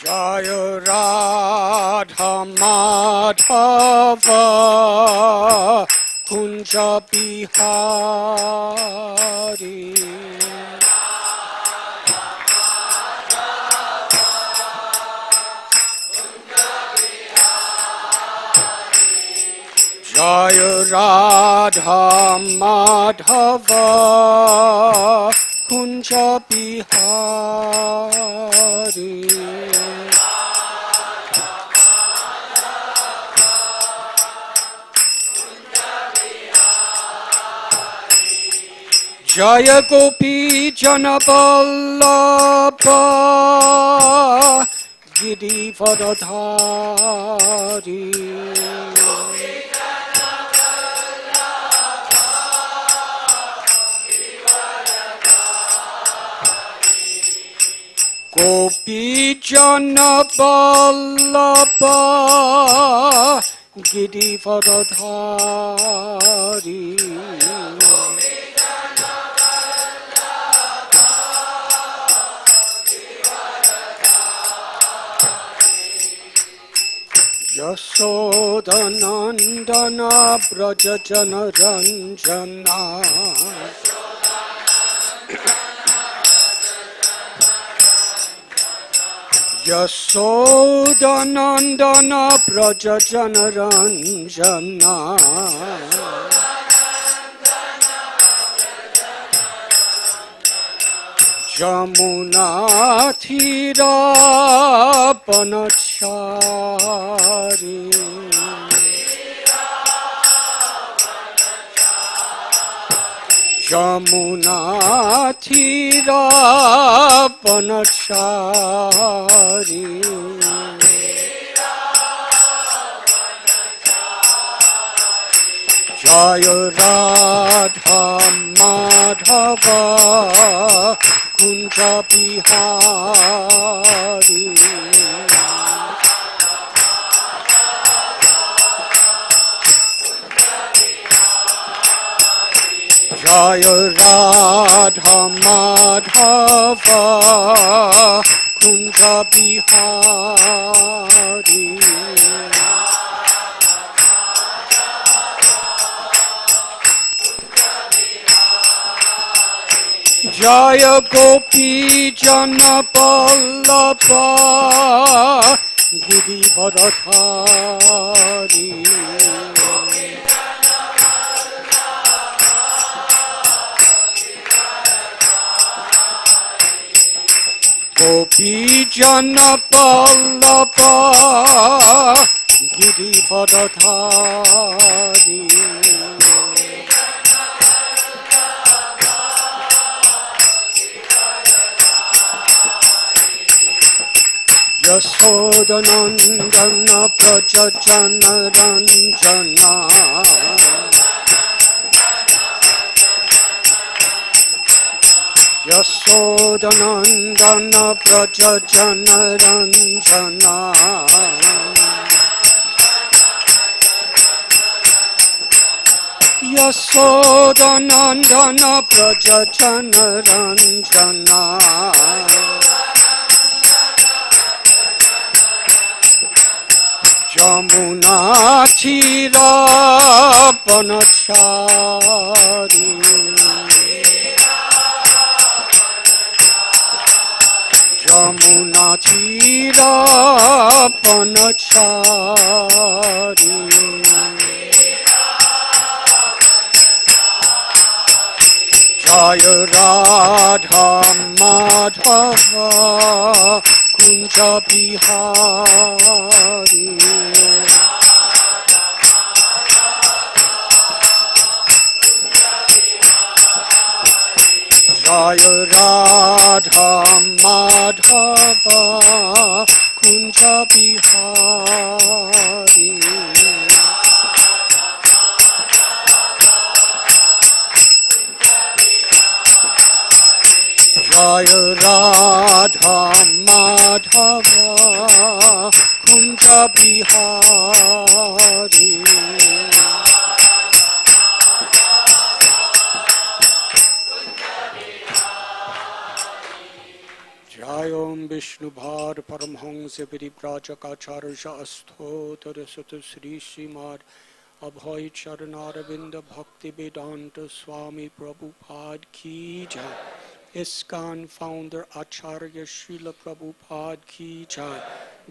Jaya Radha Madhava Kunja Bihari Jaya Radha Madhava Kunja Bihari Jaya Gopi Janaballabha Giri Varadhari Gopi Janaballabha Giri Varadhari Yasodhanandana Brajajana Ranjana Yasodhanandana Brajajana Ranjana Jamuna Thira Panachari Jamuna Thira Panachari Jaya Radha Madhava Kunja Bihari Jaya Radha Madhava Kunja Bihari Jaya Gopi Janaballabha Giri Varadhari Gopi Janaballabha Giri Varadhari Yasodhanandana Prajajana Ranjana Yasodhanandana Prajajana Ranjana Yasodhanandana Prajajana Ranjana Jamuna Thira Panachari Jamuna Thira Panachari Jaya Radha Madhava Kunja Bihari Jaya Radha Madhava Kunja Bihari Jaya Radha Madhava Kunja Bihari Jaya Om Vishnu Vishnubhad Paramhangsa Parivrajakacharsha Asthotar Sutta Sri Srimad Abhay Charanaravinda Bhakti Vedanta Swami Prabhupada Ki Jai. ISKCON founder Acharya Srila Prabhupada Ki Jai.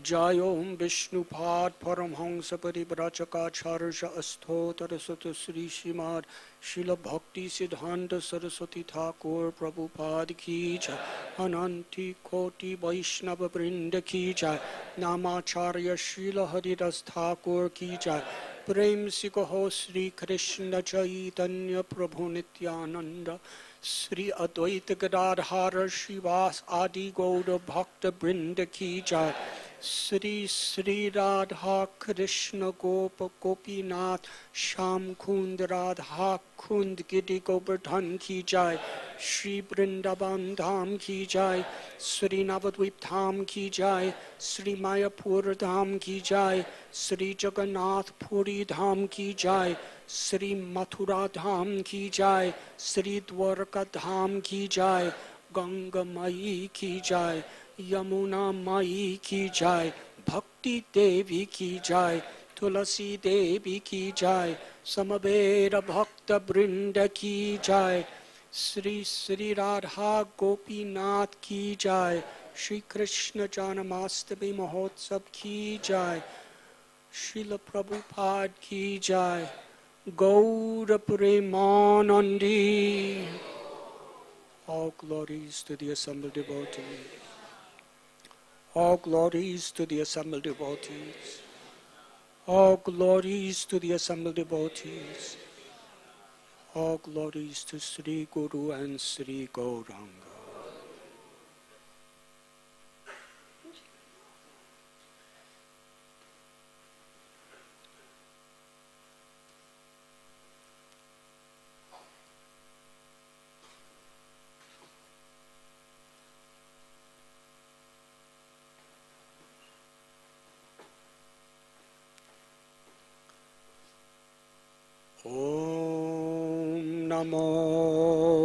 Jai Om Vishnupad Paramhangsa Parivrajakacharsha Asthotar Sutta Sri Srimad Srila Bhakti Siddhanta Saraswati Thakur Prabhupada Ki Jai. Ananti Koti Vaishnava Vrinda Ki Jai. Namacharya Srila Haridas Thakur Ki Jai. Prem si kaho Sri Krishna Chaitanya Prabhu Nityananda Sri Advaita Gadadhara Shivas Adi Gauda Bhakta Brinda Ki Jai. Sri Sri Radha Krishna Gopa Gopinath Sham Kund Radha Kund Gidi Govardhan Ki Jai. Sri Vrindavan Dham Ki Jai. Sri Navadvip Dham Ki Jai. Sri Mayapur Dham Ki Jai. Sri Jagannath Puri Dham Ki Jai. Sri Mathura Dham Ki Jai. Sri Dwarka Dham Ki Jai. Ganga Mai Ki Jai. Yamuna Mai Ki Jai. Bhakti Devi Ki Jai. Tulasi Devi Ki Jai. Samaveda Bhakta Brinda Ki Jai. Sri Sri Radha Gopinath Ki Jai. Shri Krishna Janmashtami Mahotsav Ki Jai. Srila Prabhupada Ki Jai. Gaura Premanandi. All glories to the assembled devotees. All glories to the assembled devotees. All glories to the assembled devotees. All glories to Sri Guru and Sri Gauranga. Om Namo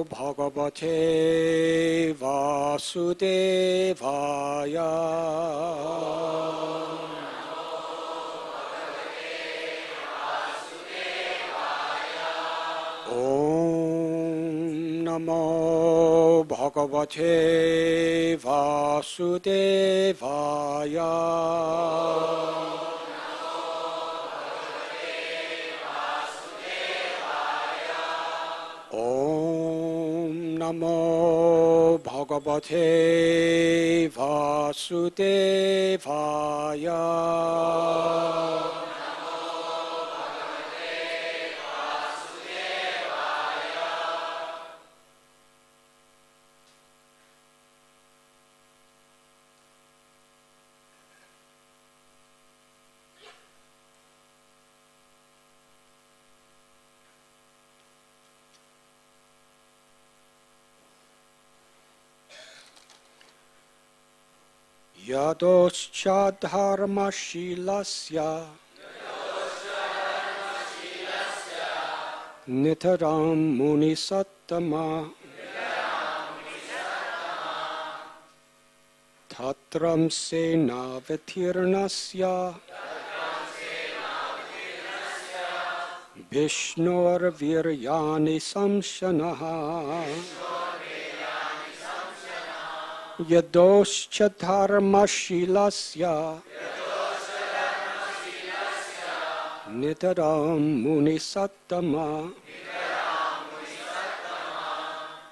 Bhagavate Vasudevaya. Om Namo Bhagavate Vasudevaya. Om Namo Bhagavate Vasudevaya. Yadoscha dharma shilasya nitaram muni sattama tatram sena vitirnasya Vishnur viryani samshanaha Yadoscha dharma shilasya nitaram muni sattama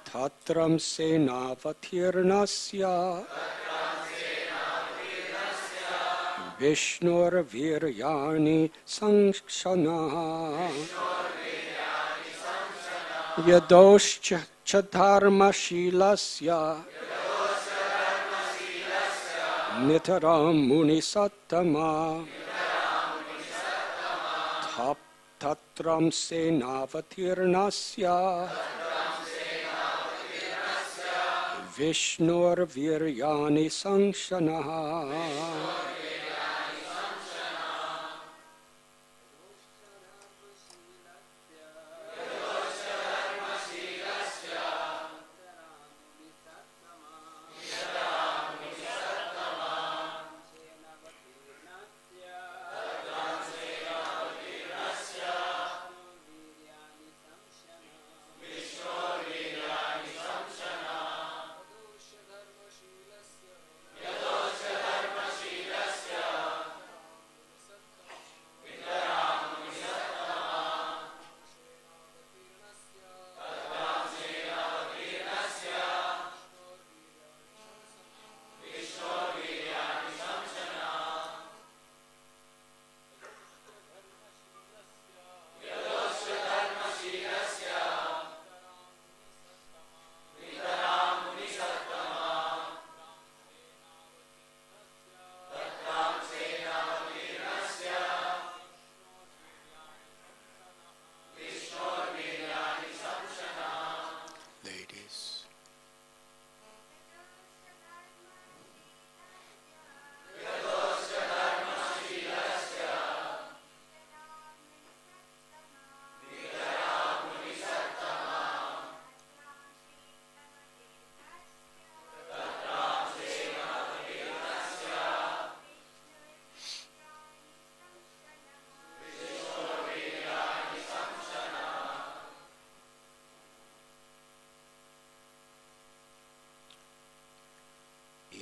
tatram senavatirnasya Vishnur viryani samshana Yadoscha dharma shilasya Nitaram muni sattama tatram senavatirnasya Vishnur viryani sanshana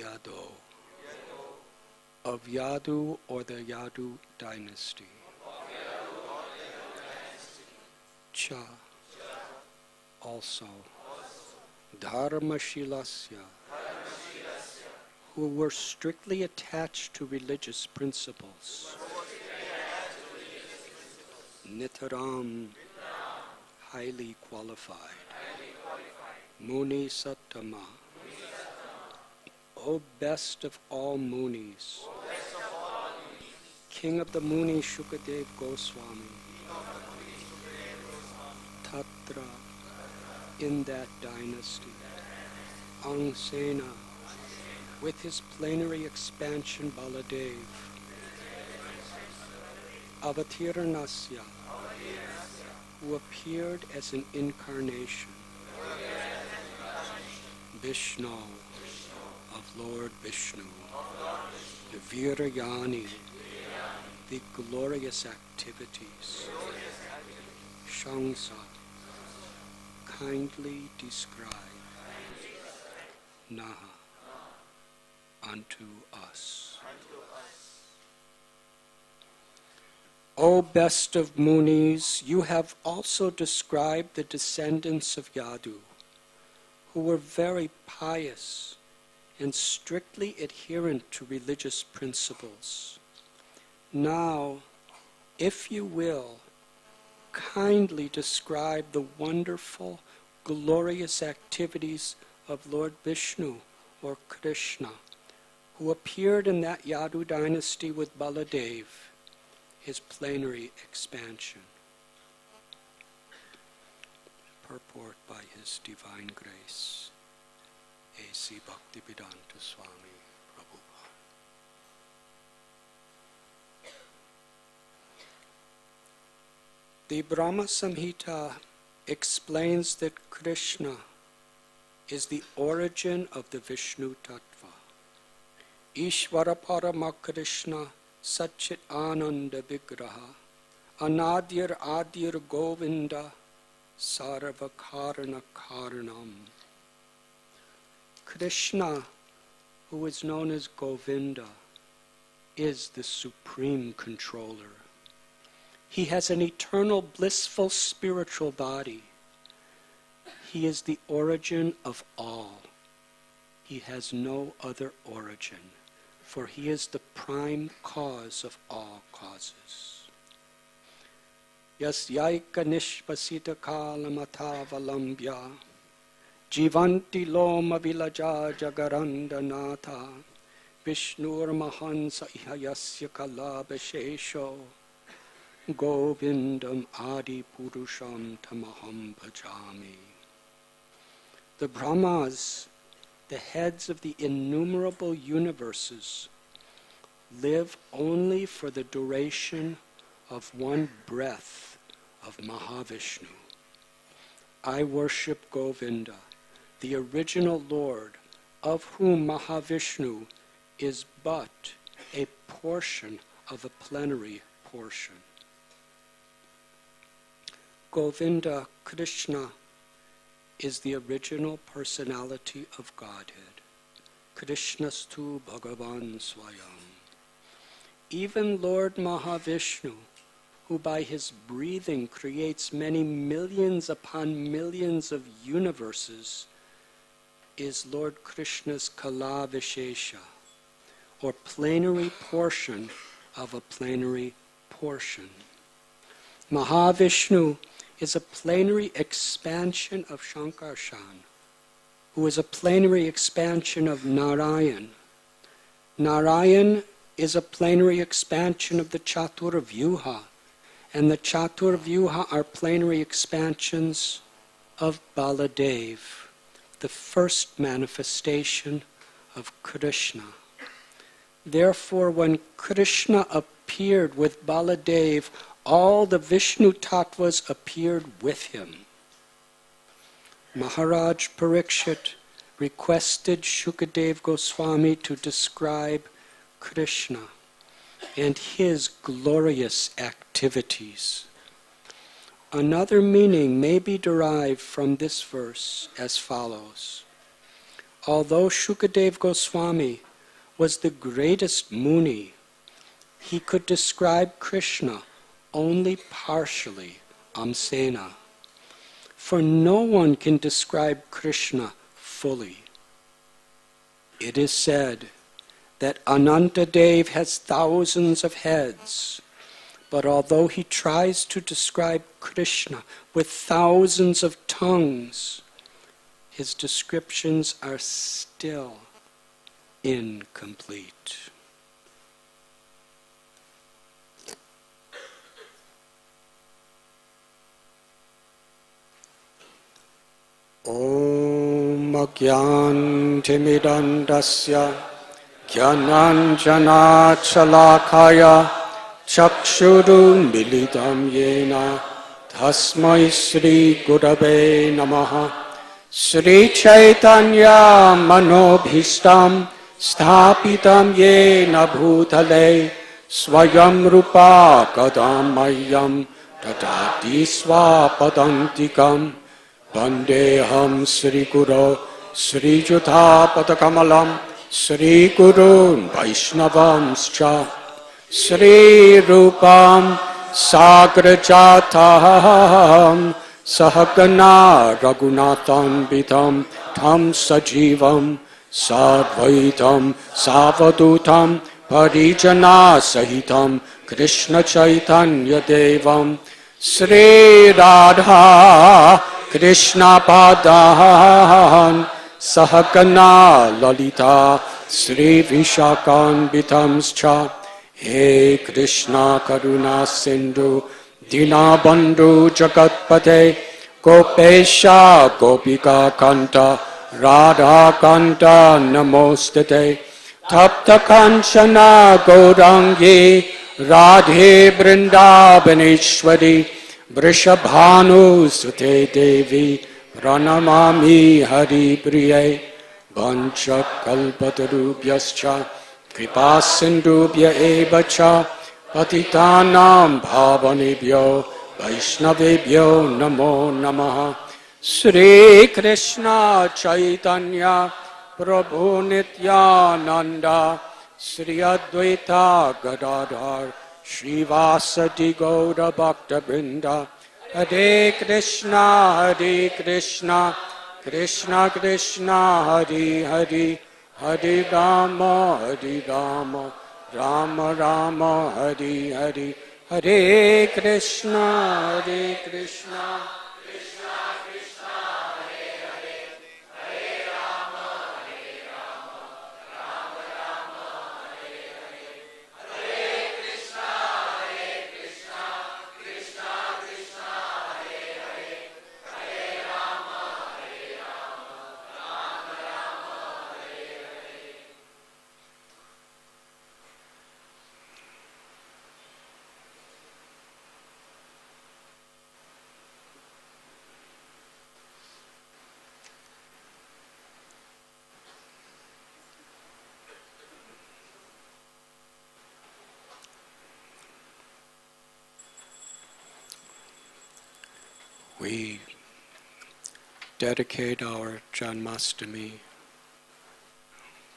Yadu, of Yadu or the Yadu dynasty. Cha, also, Dharmashilasya, who were strictly attached to religious principles. Nitaram, highly qualified. Muni Sattama, O best of all Munis, King of the Muni Shukadev Goswami, Tatra, in that dynasty, Angsena, with his plenary expansion Baladev, Avatiranasya, who appeared as an incarnation, Vishnu, of Lord Vishnu, the Virayani, the glorious activities, Shangsa, kindly describe, Naha, unto us. O best of Munis, you have also described the descendants of Yadu, who were very pious and strictly adherent to religious principles. Now, if you will, kindly describe the wonderful, glorious activities of Lord Vishnu or Krishna, who appeared in that Yadu dynasty with Baladev, his plenary expansion. Purport by His Divine Grace, A.C. Bhaktivedanta Swami Prabhupada. The Brahma Samhita explains that Krishna is the origin of the Vishnu Tattva. Ishvara Parama Krishna Satchit Ananda Vigraha Anadyar Adyar Govinda Sarva Karana Karanam. Krishna, who is known as Govinda, is the supreme controller. He has an eternal blissful spiritual body. He is the origin of all. He has no other origin, for he is the prime cause of all causes. Yasyaika nishpasita kalamathavalambhya jivanti loma vilaja jagaranda natha Vishnur mahansa ihayasya kalabhashesho Govindam adi purusham tamaham bhajami. The Brahmas, the heads of the innumerable universes, live only for the duration of one breath of Mahavishnu. I worship Govinda, the original Lord, of whom Mahavishnu is but a portion of a plenary portion. Govinda, Krishna, is the original personality of Godhead. Krishnastu Bhagavan Swayam. Even Lord Mahavishnu, who by his breathing creates many millions upon millions of universes, is Lord Krishna's Kala Vishesha, or plenary portion of a plenary portion. Mahavishnu is a plenary expansion of Shankarshan, who is a plenary expansion of Narayan. Narayan is a plenary expansion of the Chatur Vyuha, and the Chatur Vyuha are plenary expansions of Baladev, the first manifestation of Krishna. Therefore, when Krishna appeared with Baladev, all the Vishnu Tattvas appeared with him. Maharaj Parikshit requested Shukadev Goswami to describe Krishna and his glorious activities. Another meaning may be derived from this verse as follows. although Shukadev Goswami was the greatest Muni, he could describe Krishna only partially, amsena. For no one can describe Krishna fully. It is said that Anantadev has thousands of heads, but although he tries to describe Krishna with thousands of tongues, his descriptions are still incomplete. Om Agyantimidandasya Gyananjana Chalakaya Chakshuru Militam Yena Tasmai Sri Gurave Namaha Sri Chaitanya Manobhistam Sthapitam Yena Bhutale Swayam Rupa Kadamayam Tadati Swapadantikam Vandeham Sri Guru Sri Jutha Padakamalam Sri Guru Vaishnavamscha Sri Rupam Sagrajatam Sahagana Raghunatham Vitam Tam Sajivam Sadvaitam Savadutam Parijana Sahitam Krishna Chaitanya Devam Sri Radha Krishna Padan Sahagana Lalita Sri Vishakan Vitamscha He Krishna Karuna Sindhu Dinabandhu Jagatpate Gopesha Gopika Kanta Radha Kanta Namostate Tapta Kanchana Gaurangi Radhe Vrindavaneshwari Vrishabhanu Sute Devi Pranamami Hari Priye Vancha Kalpatarubhyascha Kripasindubhya Evacha Patitanam Bhavanebhyo Vaishnavebhyo Namo Namaha Sri Krishna Chaitanya Prabhu Nityananda Sri Advaita Gadadhar Srivasati Gaura Bhakta Vrinda Hare Krishna Krishna Krishna Hare Hare Hare Rama Rama Rama Hare Hare Hare Krishna Krishna We dedicate our Janmashtami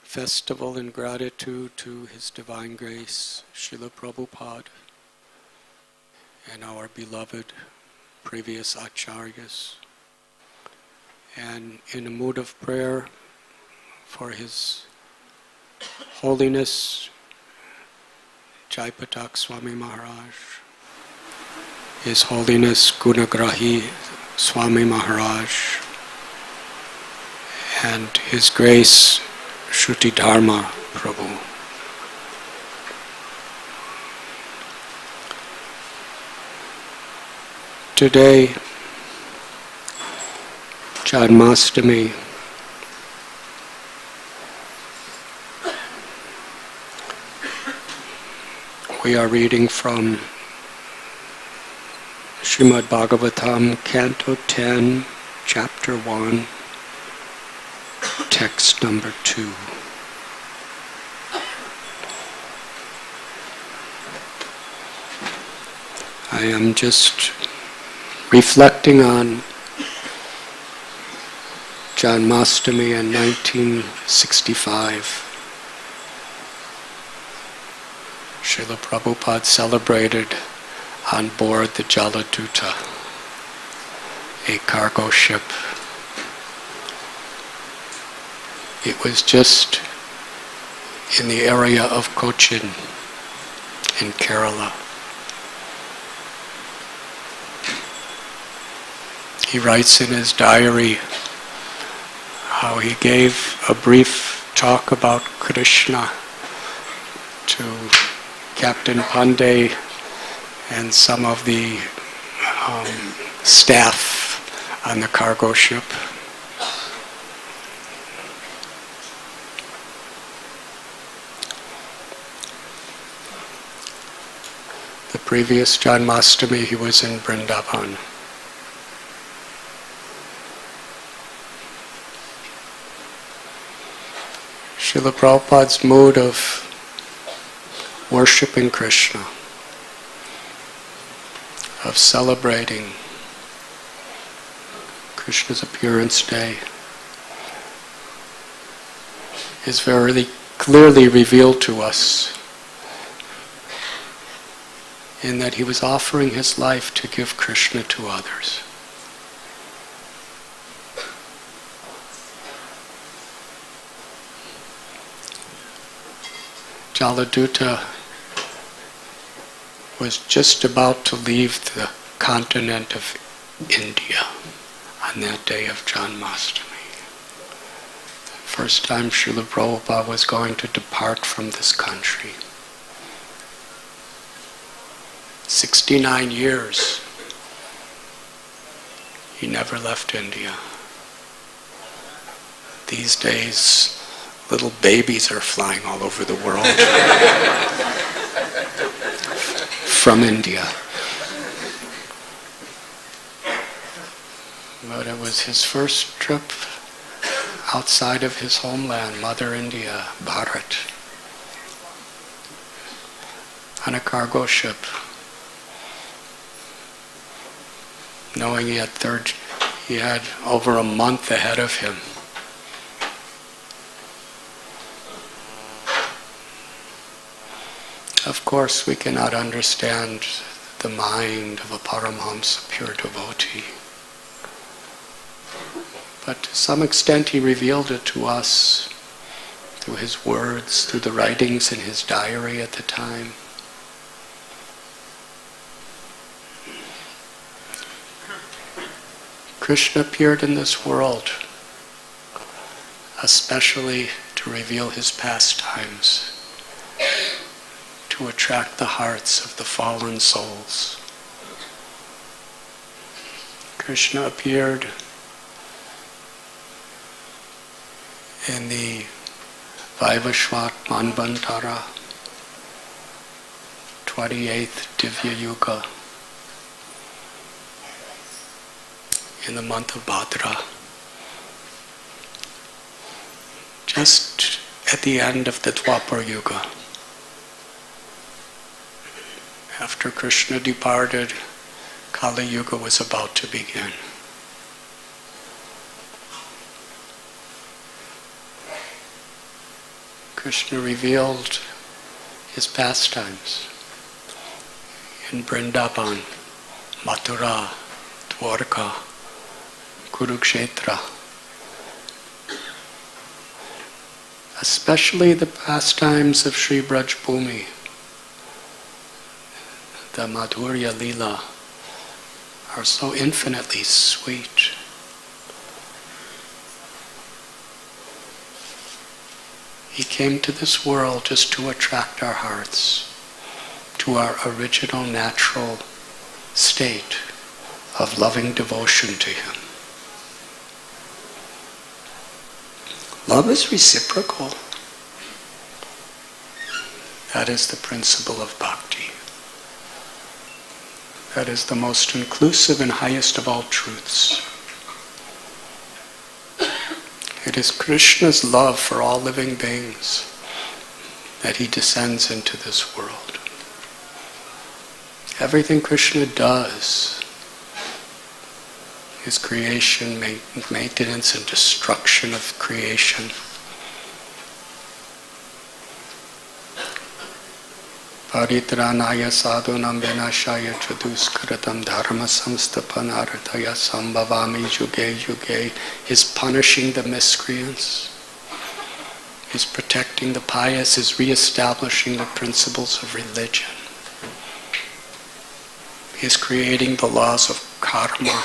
festival in gratitude to His Divine Grace, Srila Prabhupada, and our beloved previous acharyas, and in a mood of prayer for His Holiness Chowpatty Swami Maharaj, His Holiness Gunagrahi Swami Maharaj, and His Grace Shruti Dharma Prabhu. Today, Janmashtami, we are reading from Srimad Bhagavatam, Canto 10, Chapter 1, Text number 2. I am just reflecting on Janmashtami in 1965. Srila Prabhupada celebrated on board the Jaladuta, a cargo ship. It was just in the area of Cochin in Kerala. He writes in his diary how he gave a brief talk about Krishna to Captain Pandey and some of the staff on the cargo ship. The previous Janmashtami he was in Vrindavan. Srila Prabhupada's mood of worshipping Krishna, of celebrating Krishna's appearance day, is very clearly revealed to us in that he was offering his life to give Krishna to others. Jaladuta was just about to leave the continent of India on that day of Janmashtami. First time Srila Prabhupada was going to depart from this country. 69 years he never left India. These days, little babies are flying all over the world from India. But it was his first trip outside of his homeland, Mother India, Bharat, on a cargo ship, knowing he had over a month ahead of him. Of course, we cannot understand the mind of a Paramhamsa, pure devotee. But to some extent he revealed it to us through his words, through the writings in his diary at the time. Krishna appeared in this world especially to reveal his pastimes, to attract the hearts of the fallen souls. Krishna appeared in the Vaivashvat Manvantara, 28th Divya Yuga, in the month of Bhadra, just at the end of the Dwapar Yuga. After Krishna departed, Kali Yuga was about to begin. Krishna revealed his pastimes in Vrindavan, Mathura, Dwarka, Kurukshetra. Especially the pastimes of Sri Braj Bhumi, the Madhurya Lila, are so infinitely sweet. He came to this world just to attract our hearts to our original natural state of loving devotion to him. Love is reciprocal. That is the principle of bhakti. That is the most inclusive and highest of all truths. It is Krishna's love for all living beings that he descends into this world. Everything Krishna does his creation, maintenance and destruction of creation. Paritranaya sadhunam vinashaya chaduskaratam dharma samstapanarthaya sambhavami yuge yuge. Is punishing the miscreants, is protecting the pious, is re-establishing the principles of religion, is creating the laws of karma.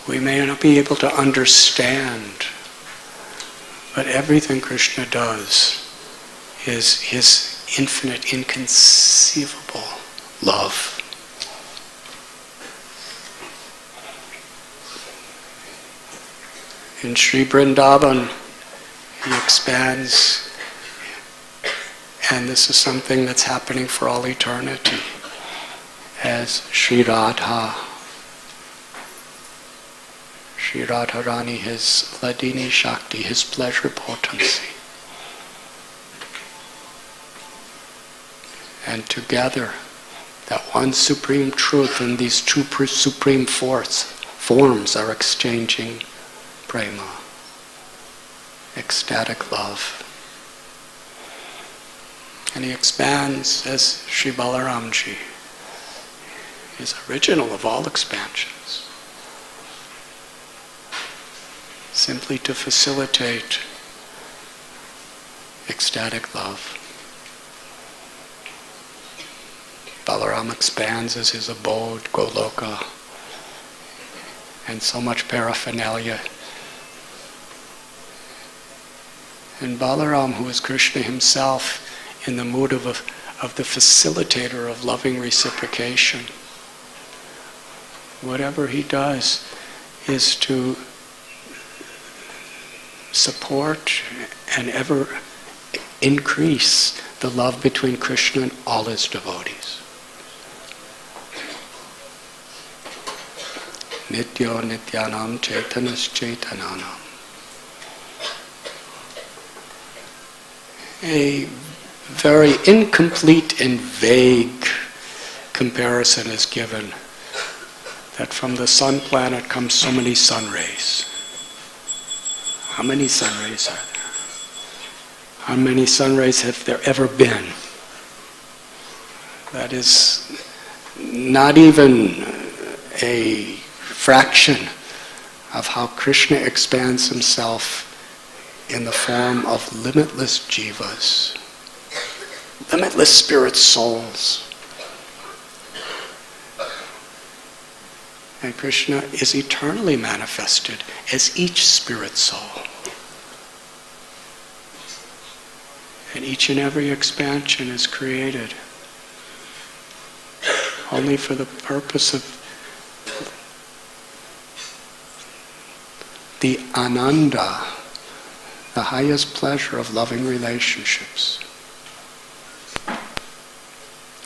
We may not be able to understand, but everything Krishna does is his infinite, inconceivable love. In Sri Vrindavan, he expands, and this is something that's happening for all eternity, as Sri Radha. Sri Radharani, his Ladini Shakti, his pleasure potency. And together, that one supreme truth and these two supreme forms are exchanging prema, ecstatic love. And he expands as Sri Balaramji, is original of all expansions, simply to facilitate ecstatic love. Balaram expands as his abode, Goloka, and so much paraphernalia. And Balaram, who is Krishna himself, in the mood of the facilitator of loving reciprocation, whatever he does is to support and ever increase the love between Krishna and all his devotees. Nityo nityanam chaitanas chaitananam. A very incomplete and vague comparison is given that from the sun planet comes so many sun rays. How many sun rays are there? How many sun rays have there ever been? That is not even a fraction of how Krishna expands himself in the form of limitless jivas, limitless spirit souls. And Krishna is eternally manifested as each spirit soul. And each and every expansion is created only for the purpose of the ananda, the highest pleasure of loving relationships.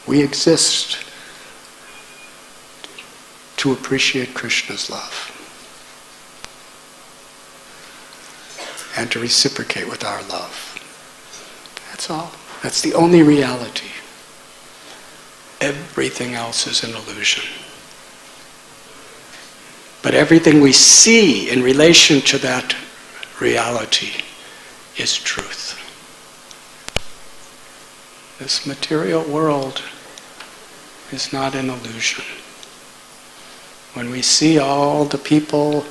We exist to appreciate Krishna's love and to reciprocate with our love. That's all. That's the only reality. Everything else is an illusion. But everything we see in relation to that reality is truth. This material world is not an illusion. When we see all the people,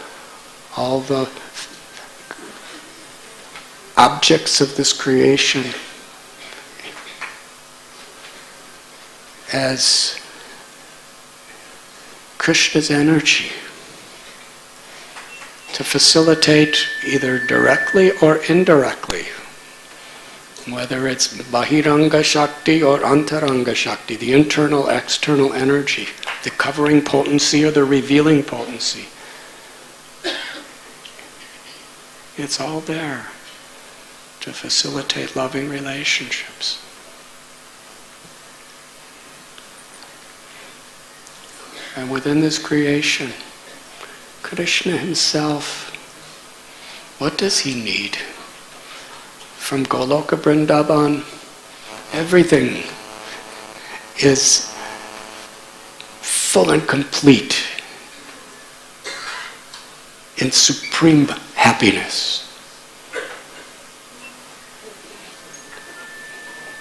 all the objects of this creation as Krishna's energy to facilitate either directly or indirectly, whether it's Bahiranga Shakti or Antaranga Shakti, the internal, external energy, the covering potency or the revealing potency. It's all there to facilitate loving relationships. And within this creation, Krishna himself, what does he need? From Goloka Vrindavan, everything is full and complete in supreme happiness.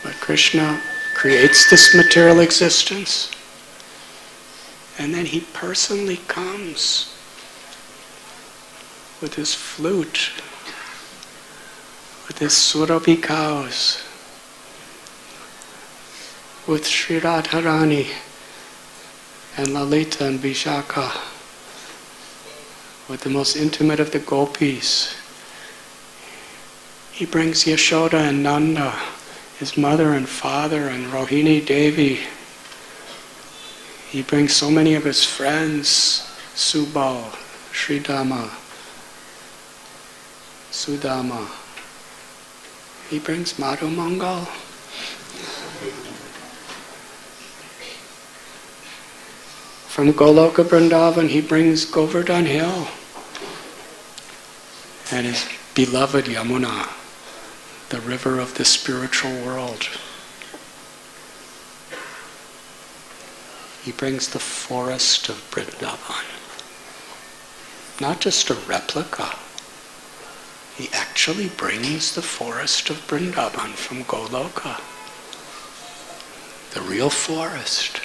But Krishna creates this material existence, and then he personally comes with his flute, with his Surabhi cows, with Sri Radharani and Lalita and Vishaka, with the most intimate of the gopis. He brings Yashoda and Nanda, his mother and father, and Rohini Devi. He brings so many of his friends, Subal, Sridama, Sudama. He brings Madhu Mangal. From Goloka Vrindavan, he brings Govardhan Hill and his beloved Yamuna, the river of the spiritual world. He brings the forest of Vrindavan. Not just a replica. He actually brings the forest of Vrindavan from Goloka. The real forest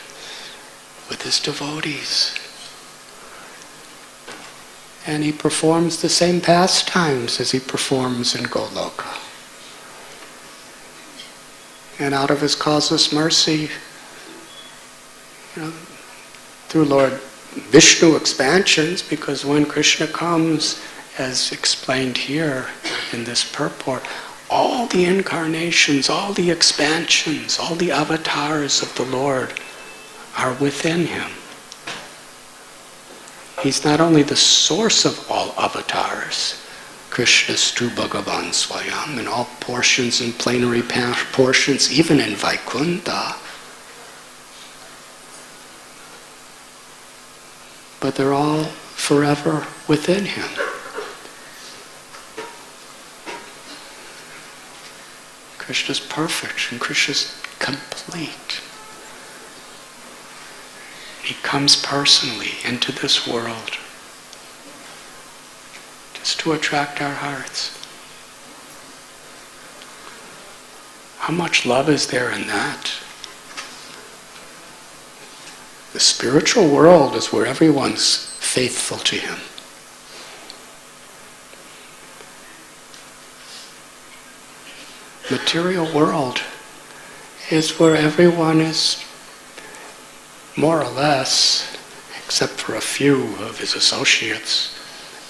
with his devotees. And he performs the same pastimes as he performs in Goloka. And out of his causeless mercy, through Lord Vishnu expansions, because when Krishna comes, as explained here in this purport, all the incarnations, all the expansions, all the avatars of the Lord are within him. He's not only the source of all avatars, Krishnastu Bhagavan Swayam, in all portions and plenary portions, even in Vaikuntha, but they're all forever within him. Krishna's perfect and Krishna's complete. He comes personally into this world just to attract our hearts. How much love is there in that? The spiritual world is where everyone's faithful to him. Material world is where everyone is more or less, except for a few of his associates,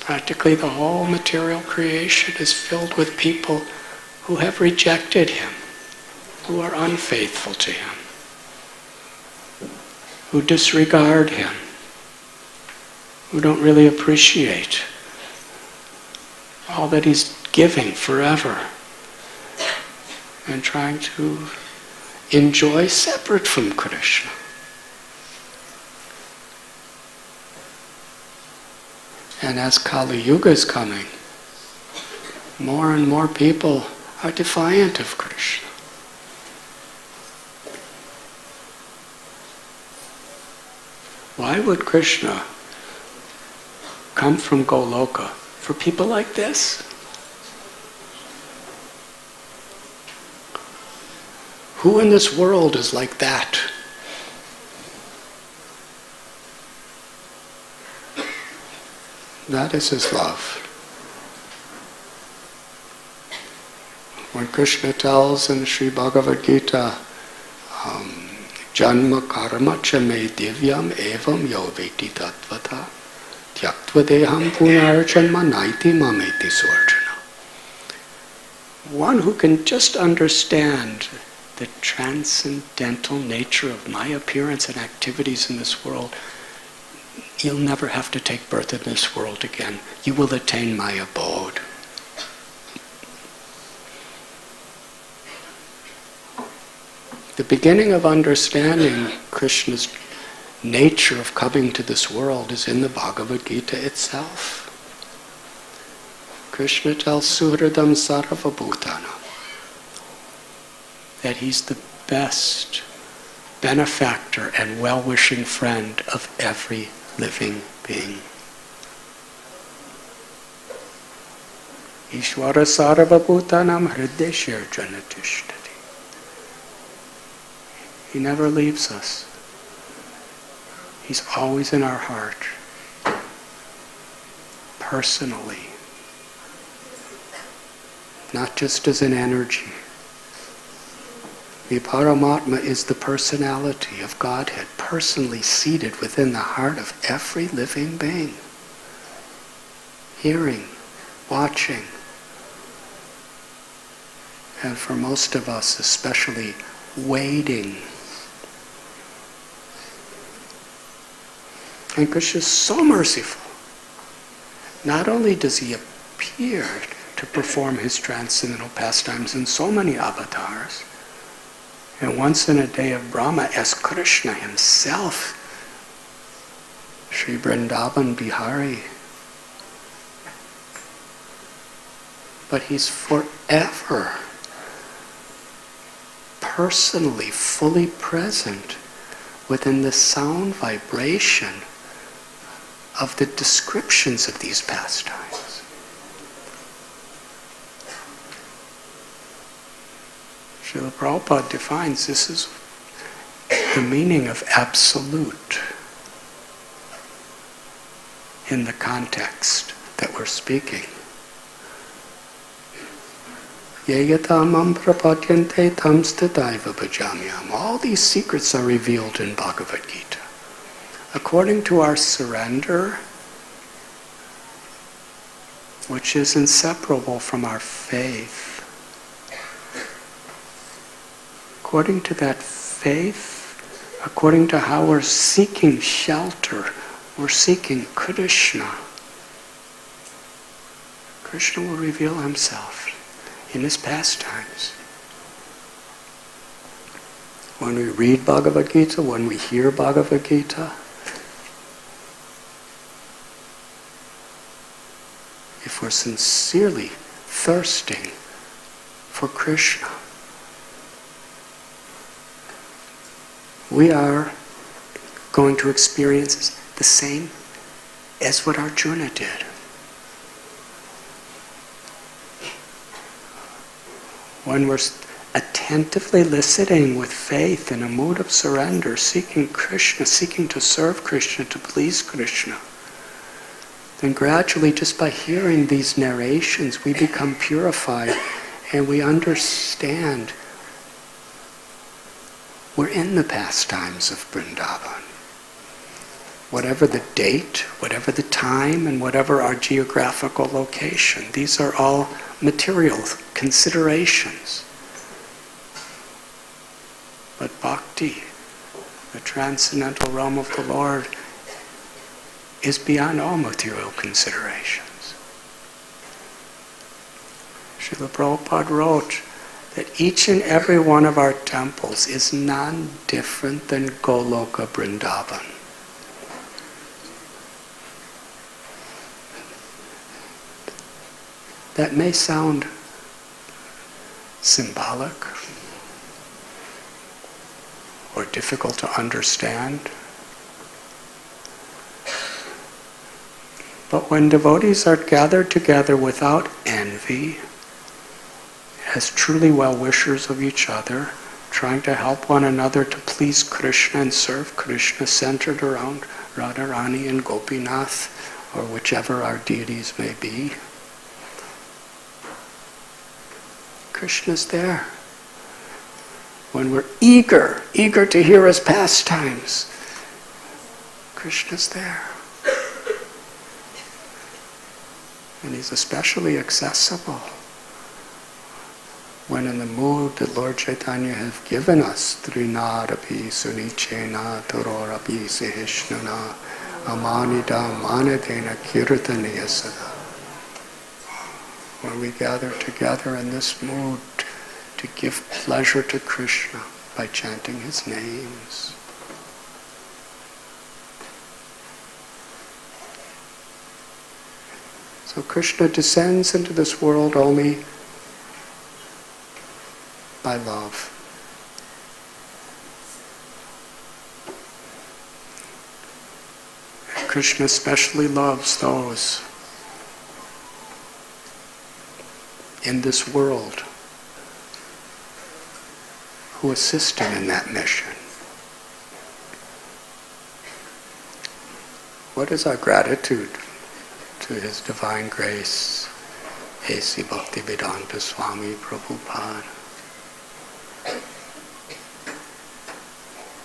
practically the whole material creation is filled with people who have rejected him, who are unfaithful to him, who disregard him, who don't really appreciate all that he's giving forever, and trying to enjoy separate from Krishna. And as Kali Yuga is coming, more and more people are defiant of Krishna. Why would Krishna come from Goloka for people like this? Who in this world is like that? That is his love. When Krishna tells in Sri Bhagavad Gita, Janma karma cha me divyam evam yo veti tattvata tyaktva deham punarjanma naiti mameti swarjana. One who can just understand the transcendental nature of my appearance and activities in this world, you'll never have to take birth in this world again. You will attain my abode. The beginning of understanding Krishna's nature of coming to this world is in the Bhagavad Gita itself. Krishna tells Suhridam Sarvabhutana that he's the best benefactor and well-wishing friend of every living being. Ishvara sarvabhutanam hrideshir janatishtati. He never leaves us. He's always in our heart, personally, not just as an energy. The Paramatma is the personality of Godhead, personally seated within the heart of every living being, hearing, watching, and for most of us especially, waiting. And Krishna is so merciful. Not only does he appear to perform his transcendental pastimes in so many avatars, and once in a day of Brahma as Krishna himself, Sri Vrindavan Bihari, but he's forever personally, fully present within the sound vibration of the descriptions of these pastimes. Srila Prabhupada defines this as the meaning of absolute in the context that we're speaking. Yeyatamam prapadyante tam sthataiva bhajamyam. All these secrets are revealed in Bhagavad Gita. According to our surrender, which is inseparable from our faith, according to that faith, according to how we're seeking shelter, we're seeking Krishna. Krishna will reveal himself in his pastimes. When we read Bhagavad Gita, when we hear Bhagavad Gita, if we're sincerely thirsting for Krishna, we are going to experience the same as what Arjuna did. When we're attentively listening with faith in a mood of surrender, seeking Krishna, seeking to serve Krishna, to please Krishna, then gradually, just by hearing these narrations, we become purified and we understand we're in the pastimes of Vrindavan. Whatever the date, whatever the time, and whatever our geographical location, these are all material considerations. But bhakti, the transcendental realm of the Lord, is beyond all material considerations. Srila Prabhupada wrote that each and every one of our temples is none different than Goloka Vrindavan. That may sound symbolic or difficult to understand, but when devotees are gathered together without envy, as truly well-wishers of each other, trying to help one another to please Krishna and serve Krishna, centered around Radharani and Gopinath, or whichever our deities may be, Krishna's there. When we're eager to hear his pastimes, Krishna's there. And he's especially accessible when in the mood that Lord Chaitanya has given us, Trinarapi Sunichena Tororapi Sahishnana Amanida Manadena Kirtaniya Sada. When we gather together in this mood to give pleasure to Krishna by chanting his names. So Krishna descends into this world only by love. Krishna especially loves those in this world who assist him in that mission. What is our gratitude to His Divine Grace, A.C. Bhaktivedanta Swami Prabhupada?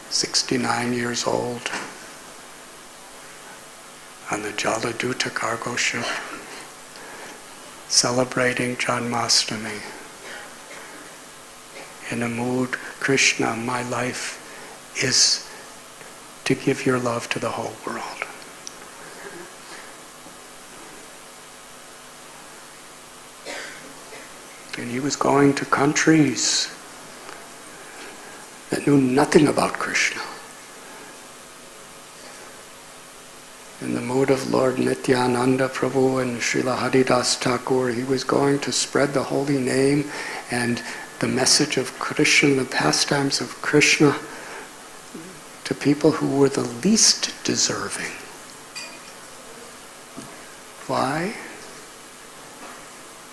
69 years old, on the Jaladuta cargo ship, celebrating Janmashtami. In a mood, Krishna, my life is to give your love to the whole world. And he was going to countries that knew nothing about Krishna. In the mood of Lord Nityananda Prabhu and Srila Haridas Thakur, he was going to spread the holy name and the message of Krishna, the pastimes of Krishna, to people who were the least deserving. Why?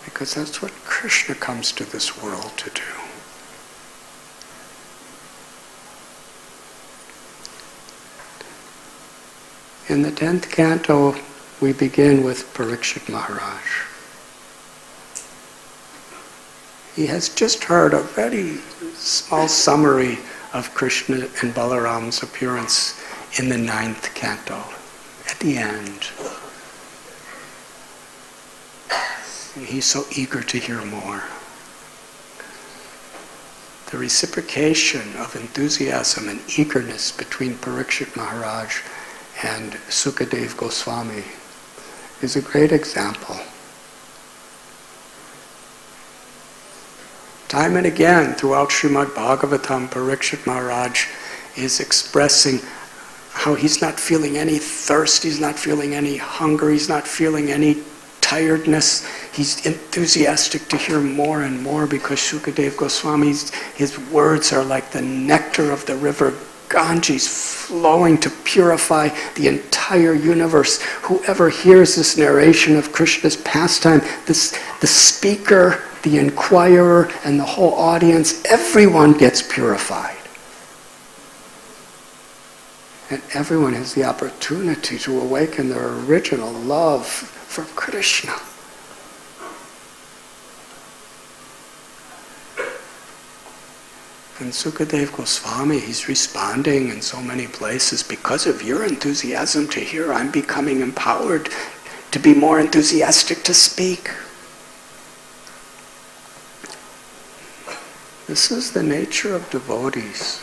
Because that's what Krishna comes to this world to do. In the 10th canto, we begin with Parikshit Maharaj. He has just heard a very small summary of Krishna and Balaram's appearance in the 9th canto, at the end. And he's so eager to hear more. The reciprocation of enthusiasm and eagerness between Parikshit Maharaj and Sukadev Goswami is a great example. Time and again throughout Srimad Bhagavatam, Parikshit Maharaj is expressing how he's not feeling any thirst, he's not feeling any hunger, he's not feeling any tiredness. He's enthusiastic to hear more and more because Sukadev Goswami's his words are like the nectar of the river Ganges, flowing to purify the entire universe. Whoever hears this narration of Krishna's pastime, the speaker, the inquirer, and the whole audience, everyone gets purified. And everyone has the opportunity to awaken their original love for Krishna. And Sukadev Goswami, he's responding in so many places, because of your enthusiasm to hear, I'm becoming empowered to be more enthusiastic to speak. This is the nature of devotees.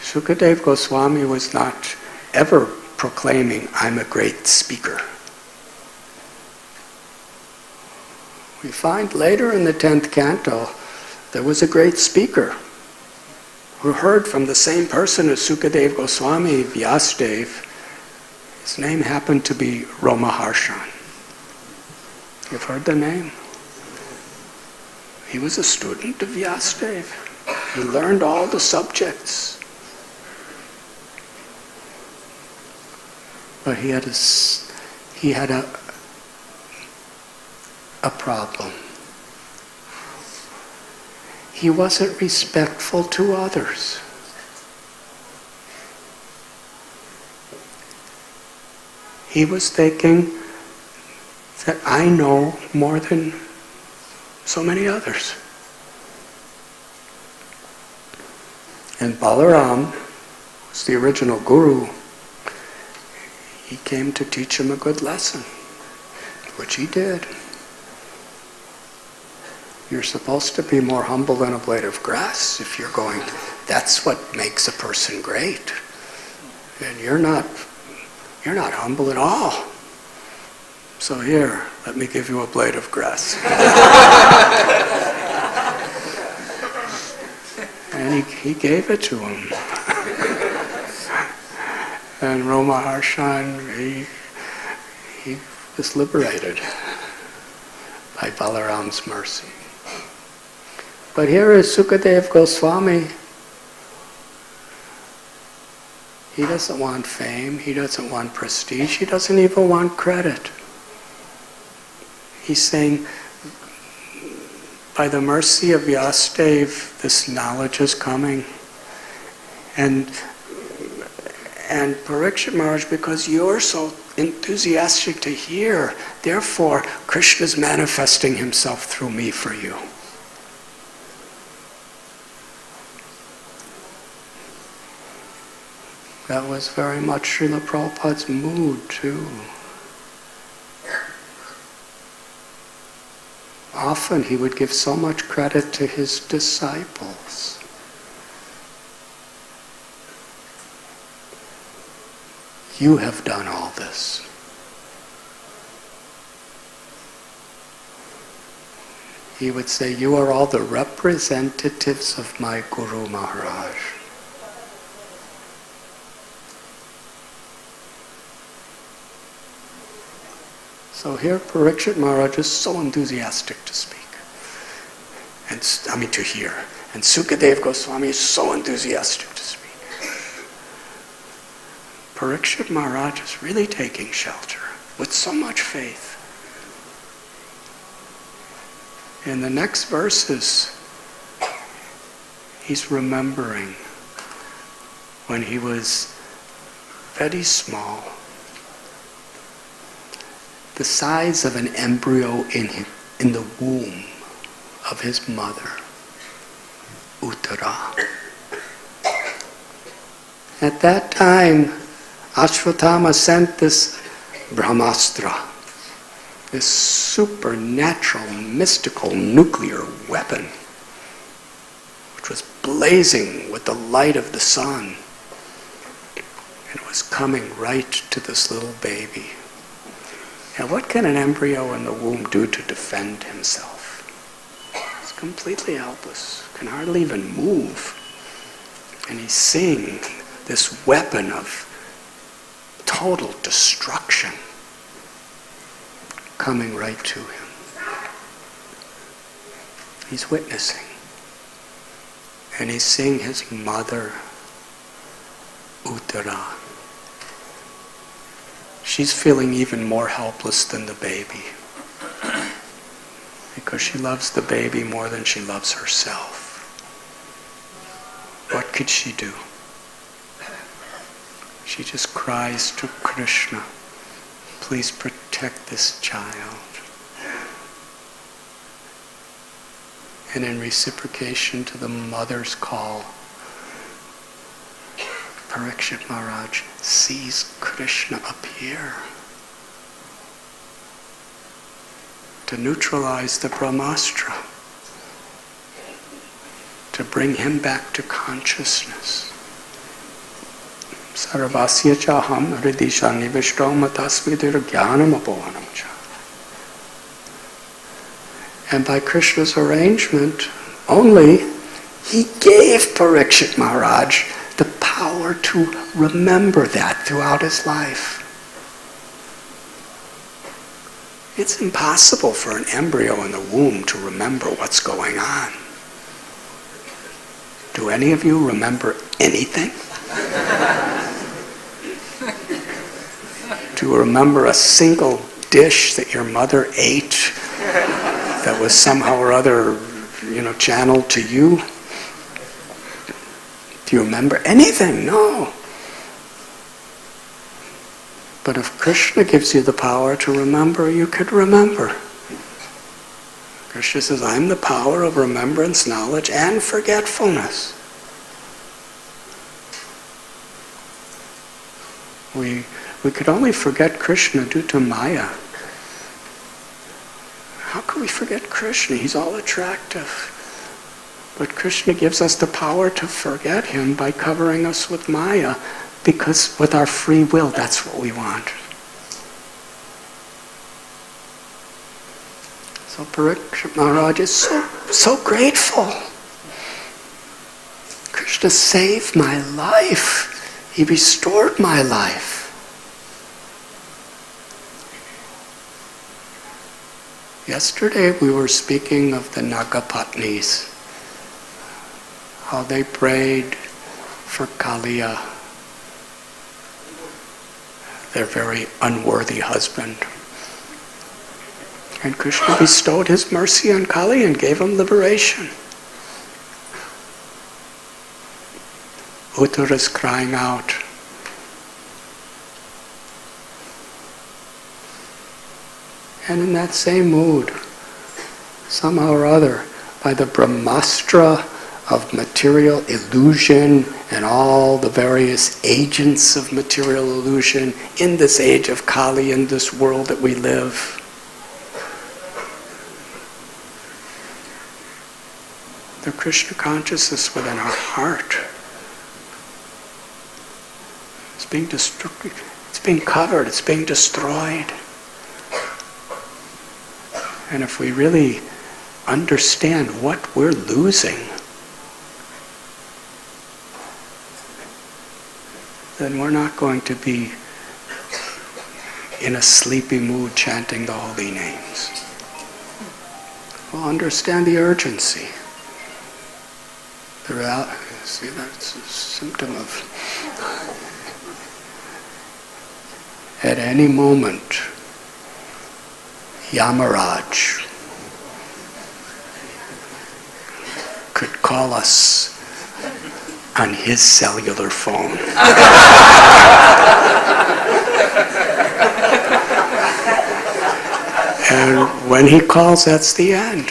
Sukadev Goswami was not ever proclaiming, I'm a great speaker. We find later in the 10th canto, there was a great speaker who heard from the same person as Sukadev Goswami, Vyasadeva. His name happened to be Romaharshan. You've heard the name? He was a student of Vyasadeva. He learned all the subjects. But he had a problem. He wasn't respectful to others. He was thinking that I know more than so many others. And Balaram was the original guru. He came to teach him a good lesson, which he did. You're supposed to be more humble than a blade of grass if you're going. That's what makes a person great. And you're not humble at all. So here, let me give you a blade of grass. And he gave it to him. And Romaharshan, he was liberated by Balaram's mercy. But here is Sukadev Goswami. He doesn't want fame, he doesn't want prestige, he doesn't even want credit. He's saying, by the mercy of Vyasadeva, this knowledge is coming. And Parikshit Maharaj, because you're so enthusiastic to hear, therefore Krishna is manifesting himself through me for you. That was very much Srila Prabhupada's mood too. Often he would give so much credit to his disciples. You have done all this. He would say, you are all the representatives of my Guru Maharaj. So here Parikshit Maharaj is so enthusiastic to speak. To hear. And Sukadeva Goswami is so enthusiastic to speak. Parikshit Maharaj is really taking shelter with so much faith. In the next verses, he's remembering when he was very small, the size of an embryo in the womb of his mother, Uttara. At that time, Ashwatthama sent this Brahmastra, this supernatural, mystical nuclear weapon, which was blazing with the light of the sun. And it was coming right to this little baby. Now, what can an embryo in the womb do to defend himself? He's completely helpless, can hardly even move. And he's seeing this weapon of total destruction coming right to him. He's witnessing. And he's seeing his mother, Uttara. She's feeling even more helpless than the baby, because she loves the baby more than she loves herself. What could she do? She just cries to Krishna, please protect this child. And in reciprocation to the mother's call, Parikshit Maharaj sees Krishna appear to neutralize the Brahmastra, to bring him back to consciousness. Sarvasya chaham hridisha nivishto matasmidir jnanam apohanam cha. And by Krishna's arrangement only, he gave Parikshit Maharaj the power to remember that throughout his life. It's impossible for an embryo in the womb to remember what's going on. Do any of you remember anything? Do you remember a single dish that your mother ate that was somehow or other, channeled to you? Do you remember anything? No. But if Krishna gives you the power to remember, you could remember. Krishna says, I'm the power of remembrance, knowledge, and forgetfulness. We could only forget Krishna due to Maya. How can we forget Krishna? He's all attractive. But Krishna gives us the power to forget him by covering us with Maya, because with our free will, that's what we want. So Parikshit Maharaj is so grateful. Krishna saved my life. He restored my life. Yesterday we were speaking of the Nagapatnis, how they prayed for Kaliya, their very unworthy husband. And Krishna bestowed his mercy on Kali and gave him liberation. Uttara is crying out. And in that same mood, somehow or other, by the Brahmastra of material illusion and all the various agents of material illusion in this age of Kali, in this world that we live, the Krishna consciousness within our heart is being destroyed, it's being covered, it's being destroyed. And if we really understand what we're losing, then we're not going to be in a sleepy mood chanting the holy names. We'll understand the urgency. The reality, see, that's a symptom of at any moment Yamaraj could call us on his cellular phone. And when he calls, that's the end.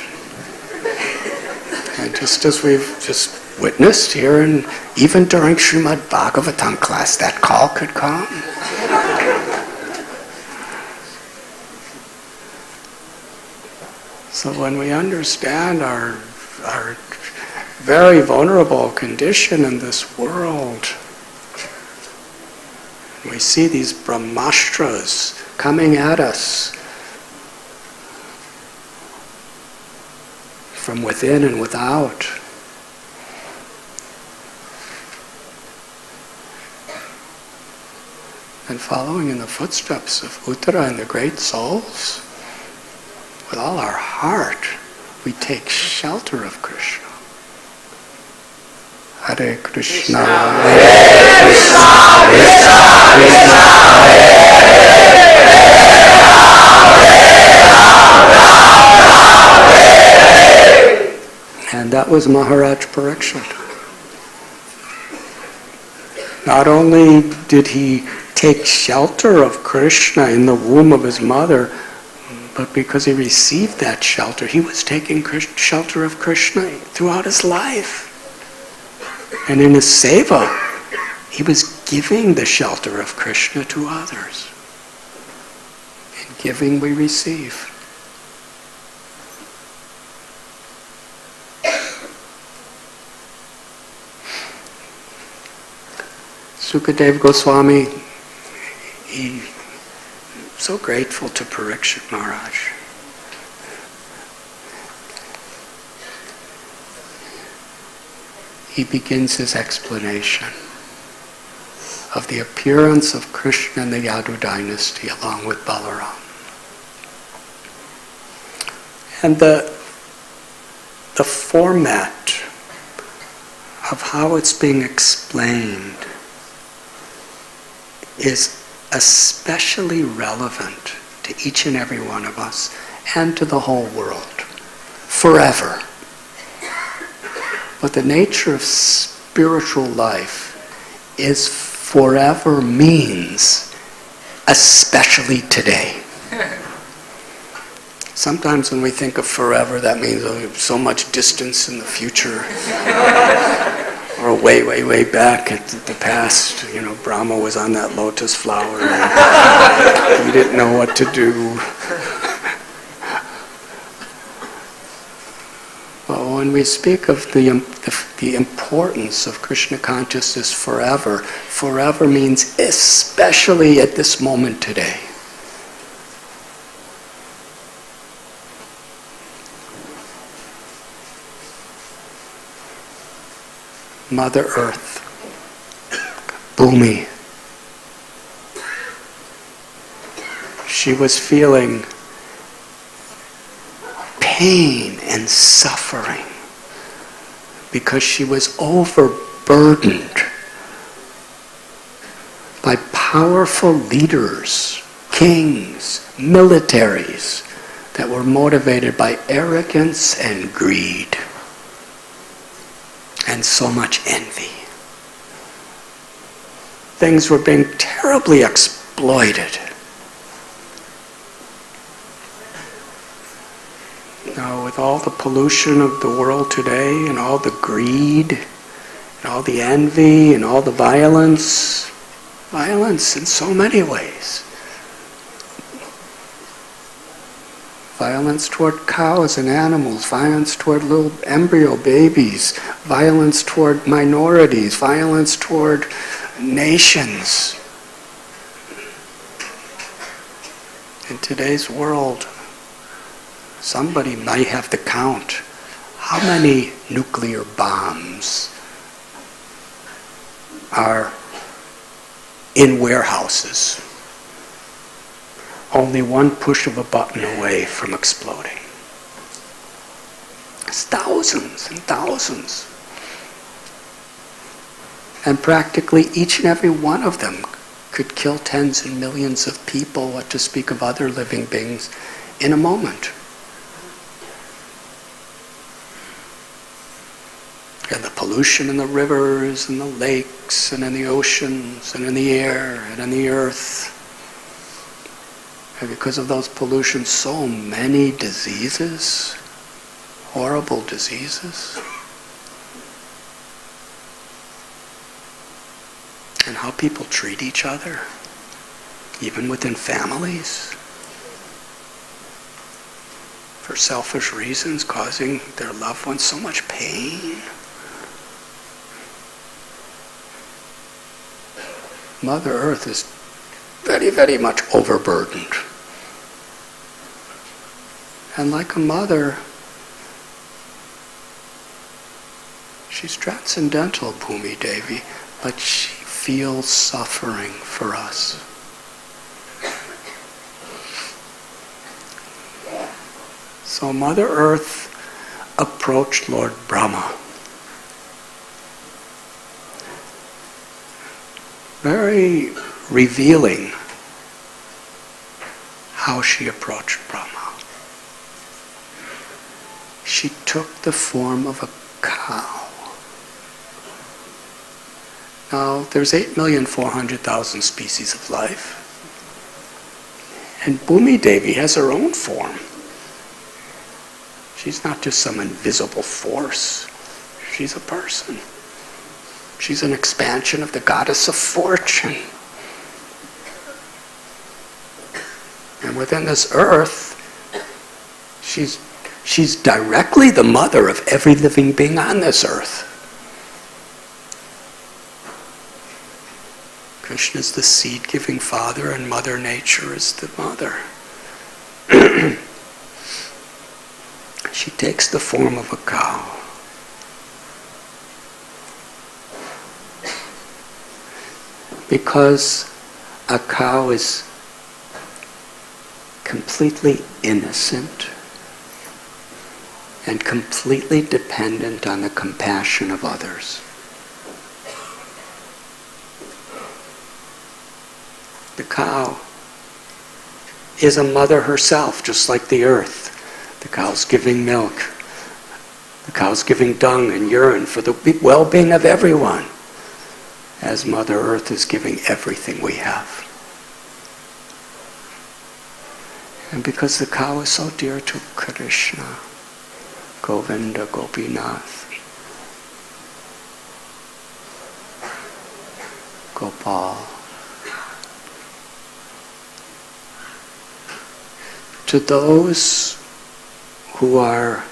And just as we've just witnessed here, and even during Srimad Bhagavatam class, that call could come. So when we understand our very vulnerable condition in this world, we see these brahmastras coming at us from within and without. And following in the footsteps of Uttara and the great souls, with all our heart, we take shelter of Krishna. Hare Krishna, Hare Krishna, Krishna Krishna, Hare Hare. And that was Maharaj Parikshit. Not only did he take shelter of Krishna in the womb of his mother, but because he received that shelter, he was taking shelter of Krishna throughout his life. And in his seva, he was giving the shelter of Krishna to others. In giving, we receive. Sukadeva Goswami, he so grateful to Parikshit Maharaj. He begins his explanation of the appearance of Krishna in the Yadu dynasty along with Balaram. And the format of how it's being explained is especially relevant to each and every one of us and to the whole world, forever. But the nature of spiritual life is forever means especially today. Sometimes when we think of forever, that means so much distance in the future. Or way, way, way back at the past, Brahma was on that lotus flower and he didn't know what to do. But when we speak of the importance of Krishna consciousness forever, forever means especially at this moment today. Mother Earth, Bhumi, she was feeling pain and suffering because she was overburdened by powerful leaders, kings, militaries that were motivated by arrogance and greed and so much envy. Things were being terribly exploited. Now, with all the pollution of the world today and all the greed and all the envy and all the violence in so many ways. Violence toward cows and animals, violence toward little embryo babies, violence toward minorities, violence toward nations. In today's world, somebody might have to count how many nuclear bombs are in warehouses, only one push of a button away from exploding. It's thousands and thousands. And practically each and every one of them could kill tens and millions of people, what to speak of other living beings, in a moment. And the pollution in the rivers and the lakes and in the oceans and in the air and in the earth. And because of those pollutions, so many diseases, horrible diseases. And how people treat each other, even within families, for selfish reasons, causing their loved ones so much pain. Mother Earth is very, very much overburdened. And like a mother, she's transcendental, Bhumi Devi, but she feels suffering for us. So Mother Earth approached Lord Brahma. Very revealing how she approached Brahma. She took the form of a cow. Now, there's 8,400,000 species of life. And Bhumi Devi has her own form. She's not just some invisible force. She's a person. She's an expansion of the goddess of fortune. And within this earth, she's directly the mother of every living being on this earth. Krishna is the seed-giving father, and Mother Nature is the mother. She takes the form of a cow. Because a cow is completely innocent and completely dependent on the compassion of others. The cow is a mother herself, just like the earth. The cow's giving milk. The cow's giving dung and urine for the well-being of everyone, as Mother Earth is giving everything we have. And because the cow is so dear to Krishna, Govinda, Gopinath, Gopal, to those who are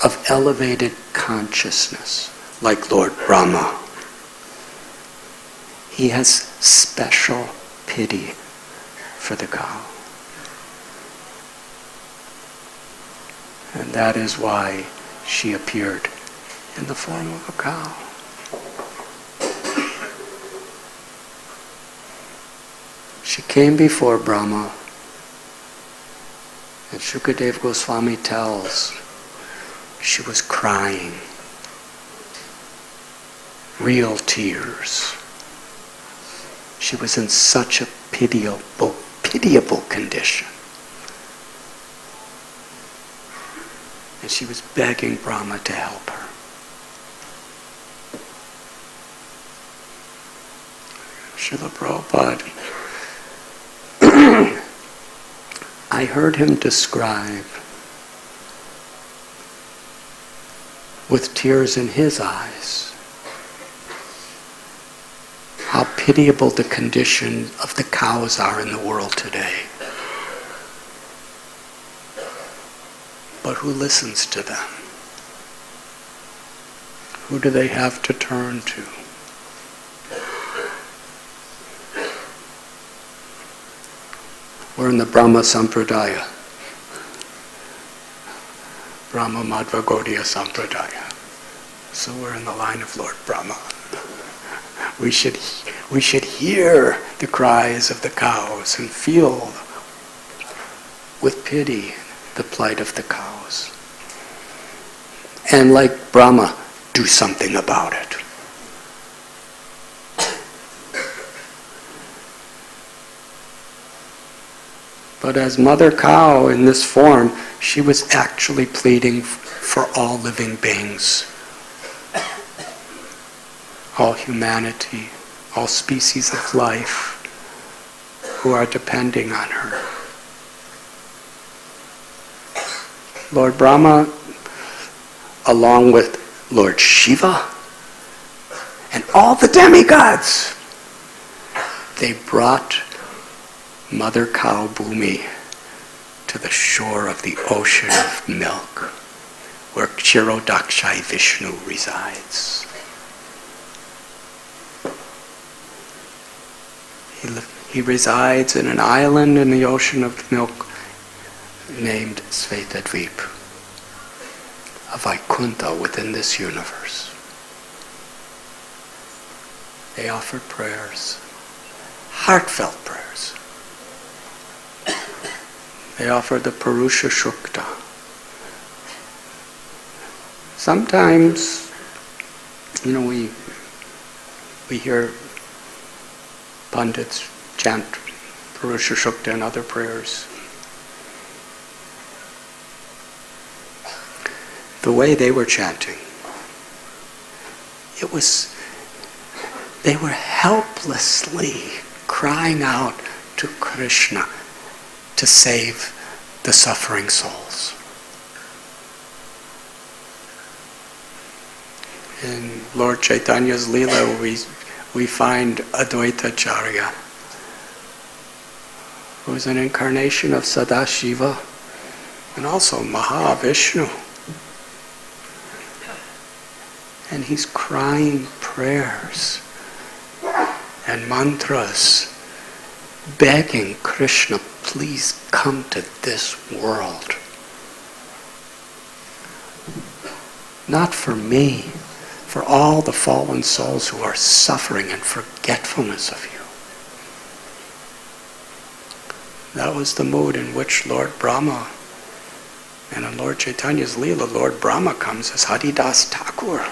of elevated consciousness, like Lord Brahma, he has special pity for the cow. And that is why she appeared in the form of a cow. She came before Brahma, and Shukadev Goswami tells she was crying, real tears. She was in such a pitiable condition. And she was begging Brahma to help her. Srila Prabhupada, I heard him describe, with tears in his eyes, how pitiable the condition of the cows are in the world today. But who listens to them? Who do they have to turn to? We're in the Brahma Sampradaya. Brahma Madhva Gaudiya Sampradaya. So we're in the line of Lord Brahma. We should hear the cries of the cows and feel with pity the plight of the cows. And like Brahma, do something about it. But as Mother Cow in this form, she was actually pleading for all living beings, all humanity, all species of life who are depending on her. Lord Brahma, along with Lord Shiva and all the demigods, they brought Mother Cow Bhumi to the shore of the ocean of milk, where Kshirodakshai Vishnu resides. He resides in an island in the ocean of milk named Svetadvip, a Vaikuntha within this universe. They offered prayers, heartfelt prayers. They offered the Purusha Shukta. Sometimes, we hear pundits chant Purusha Shukta and other prayers. The way they were chanting, they were helplessly crying out to Krishna to save the suffering souls. In Lord Chaitanya's Leela, we find Advaita Acharya, who is an incarnation of Sadashiva and also Mahavishnu. And he's crying prayers and mantras, begging Krishna, please come to this world. Not for me, for all the fallen souls who are suffering in forgetfulness of you. That was the mood in which Lord Brahma, and in Lord Chaitanya's Leela, Lord Brahma comes as Haridas Thakur.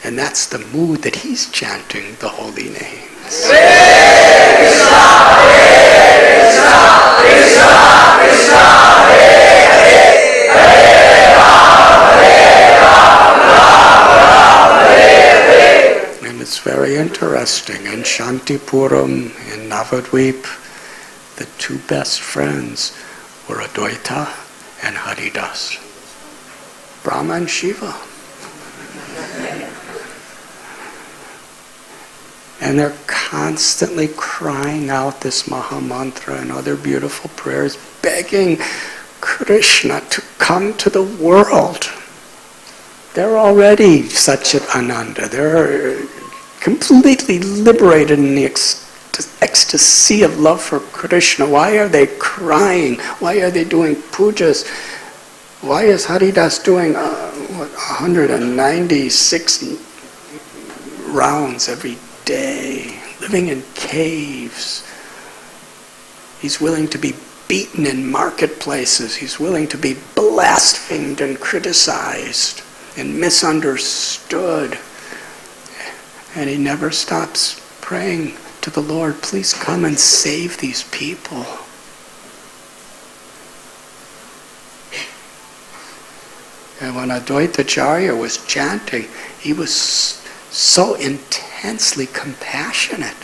And that's the mood that he's chanting the holy names. And it's very interesting. In Shantipuram, in Navadvip, the two best friends were Advaita and Haridas. Brahma and Shiva. And they're constantly crying out this Maha Mantra and other beautiful prayers, begging Krishna to come to the world. They're already Satchit Ananda. They're completely liberated in the ecstasy of love for Krishna. Why are they crying? Why are they doing pujas? Why is Haridas doing 196 rounds every day, living in caves? He's willing to be beaten in marketplaces. He's willing to be blasphemed and criticized and misunderstood. And he never stops praying to the Lord, please come and save these people. And when Advaita Acharya was chanting, he was so intensely compassionate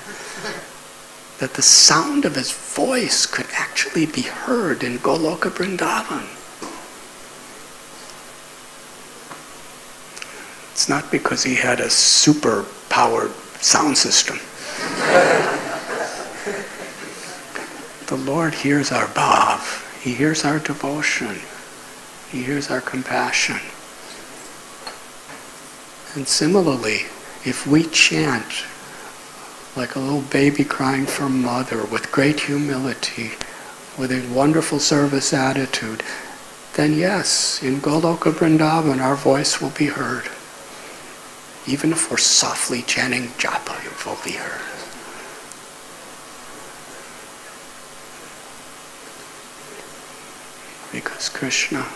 that the sound of his voice could actually be heard in Goloka Vrindavan. It's not because he had a super powered sound system. The Lord hears our bhav. He hears our devotion. He hears our compassion. And similarly, if we chant like a little baby crying for mother with great humility, with a wonderful service attitude, then yes, in Goloka Vrindavan our voice will be heard. Even if we're softly chanting japa, it will be heard. Because Krishna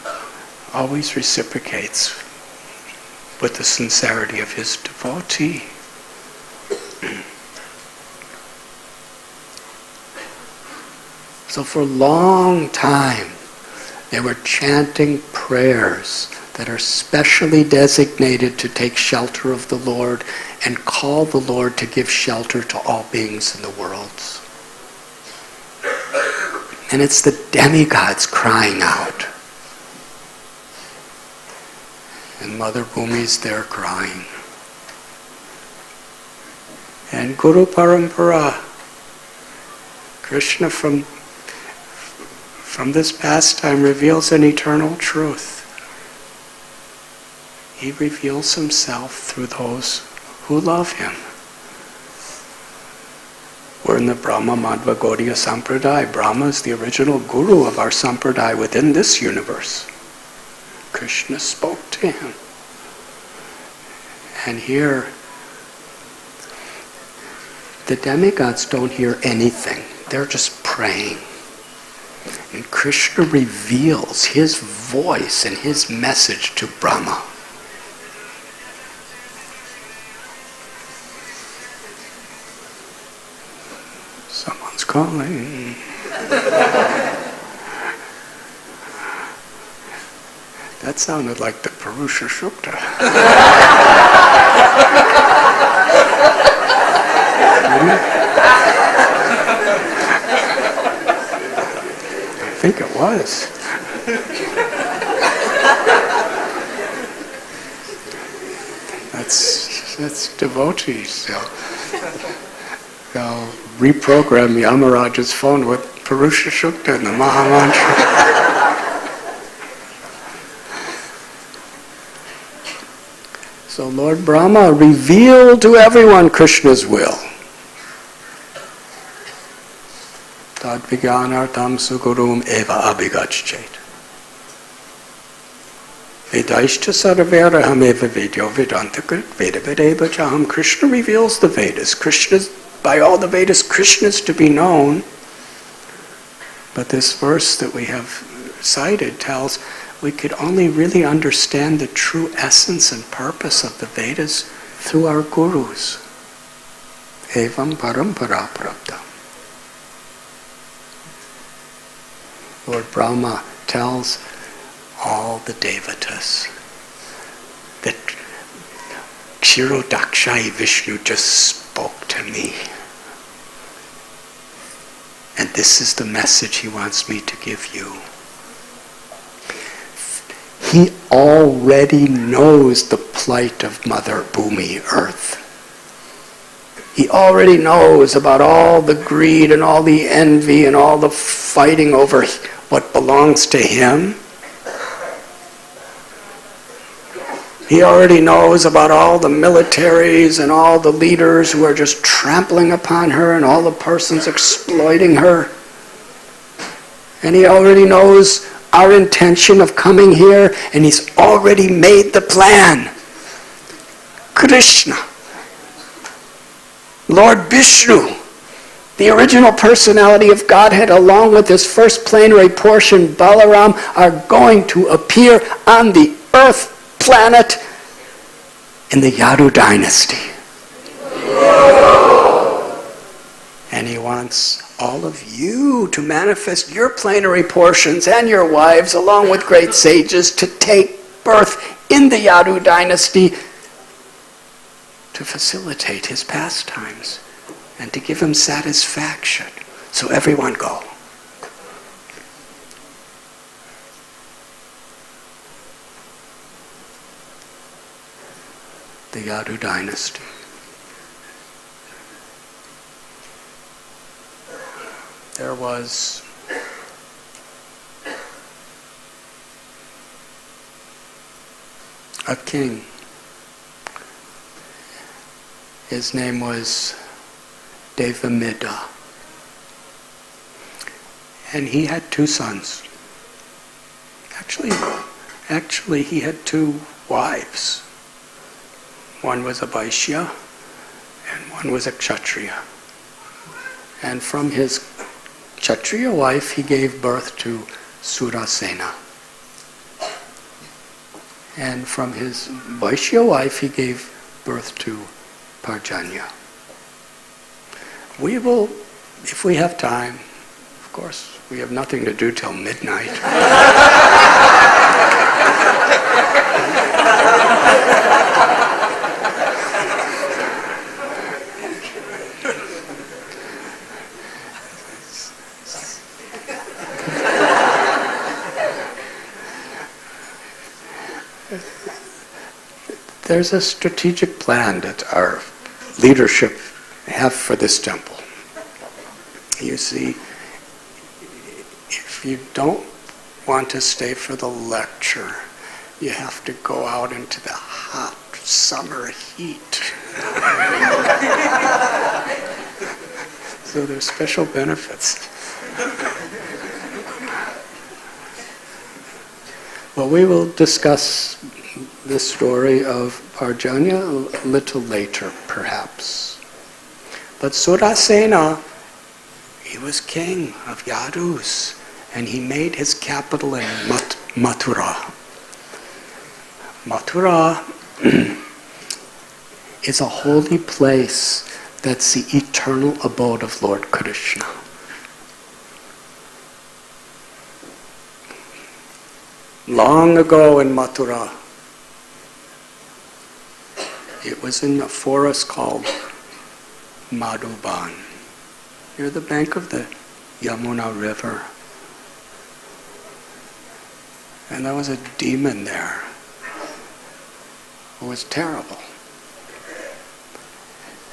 always reciprocates with the sincerity of his devotee. So for a long time, they were chanting prayers that are specially designated to take shelter of the Lord and call the Lord to give shelter to all beings in the worlds. And it's the demigods crying out. And Mother Bhumi's there crying. And Guru Parampara, Krishna from this pastime reveals an eternal truth. He reveals himself through those who love him. We're in the Brahma Madhva Gaudiya Sampradaya. Brahma is the original guru of our Sampradaya within this universe. Krishna spoke to him. And here, the demigods don't hear anything. They're just praying. And Krishna reveals his voice and his message to Brahma. Someone's calling. That sounded like the Purusha Sukta. I think it was. That's devotees. They'll reprogram Yamaraja's phone with Purusha Sukta and the Mahamantra. So Lord Brahma revealed to everyone Krishna's will. Tad vijnanartam sugurum eva abhigachet. Vedaishta sarvaraham eva vidyo vedantakrit veda vedeva chaham. Krishna reveals the Vedas. Krishna's, by all the Vedas, Krishna is to be known. But this verse that we have cited tells we could only really understand the true essence and purpose of the Vedas through our gurus. Evam parampara prabdha. Lord Brahma tells all the devatas that Kshirodakshai Vishnu just spoke to me. And this is the message he wants me to give you. He already knows the plight of Mother Bhumi, Earth. He already knows about all the greed and all the envy and all the fighting over what belongs to him. He already knows about all the militaries and all the leaders who are just trampling upon her and all the persons exploiting her. And he already knows our intention of coming here, and he's already made the plan. Krishna, Lord Vishnu, the original personality of Godhead, along with his first plenary portion, Balaram, are going to appear on the earth planet in the Yadu dynasty. And he wants all of you to manifest your plenary portions and your wives, along with great sages, to take birth in the Yadu dynasty to facilitate his pastimes and to give him satisfaction. So everyone go. The Yadu dynasty. There was a king. His name was Devamida. And he had two sons. Actually he had two wives. One was a Vaishya and one was a Kshatriya. And from his Kshatriya wife he gave birth to Surasena. And from his Vaishya wife he gave birth to Parjanya. We will, if we have time, of course, we have nothing to do till midnight. There's a strategic plan that our leadership have for this temple. You see, if you don't want to stay for the lecture, you have to go out into the hot summer heat. So there's special benefits. Well, we will discuss the story of Parjanya a little later, perhaps. But Surasena, he was king of Yadus, and he made his capital in Mathura. Mathura is a holy place that's the eternal abode of Lord Krishna. Long ago in Mathura, it was in a forest called Madhuban, near the bank of the Yamuna River. And there was a demon there who was terrible.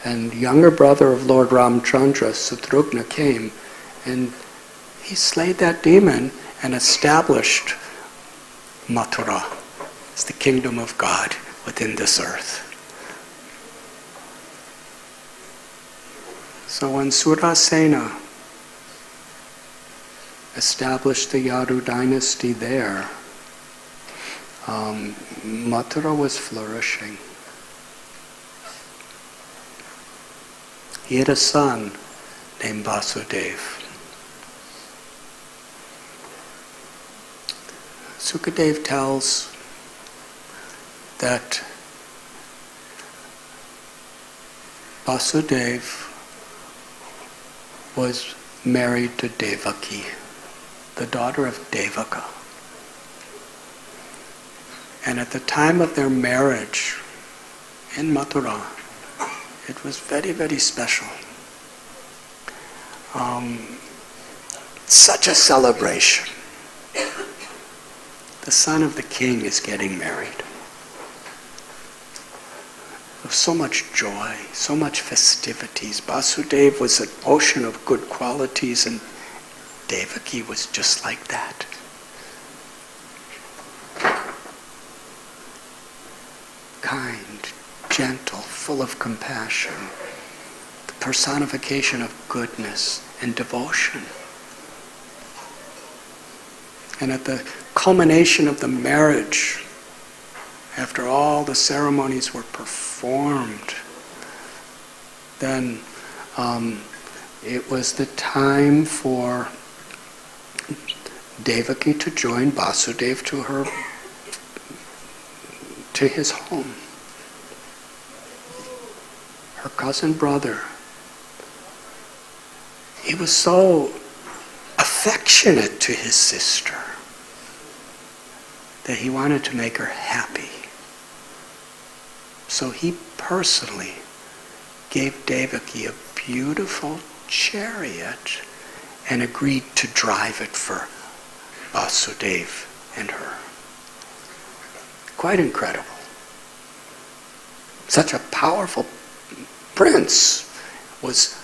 And younger brother of Lord Ramchandra, Satrugna, came and he slayed that demon and established Mathura as the kingdom of God within this earth. So when Surasena established the Yadu dynasty there, Mathura was flourishing. He had a son named Vasudeva. Sukadeva tells that Vasudeva was married to Devaki, the daughter of Devaka. And at the time of their marriage in Mathura, it was very, very special. Such a celebration. The son of the king is getting married. There was so much joy, so much festivities. Vasudeva was an ocean of good qualities, and Devaki was just like that. Kind, gentle, full of compassion, the personification of goodness and devotion. And at the culmination of the marriage, after all the ceremonies were performed, then it was the time for Devaki to join Vasudeva to his home. Her cousin brother he was so affectionate to his sister that he wanted to make her happy. So he personally gave Devaki a beautiful chariot and agreed to drive it for Vasudeva and her. Quite incredible. Such a powerful prince was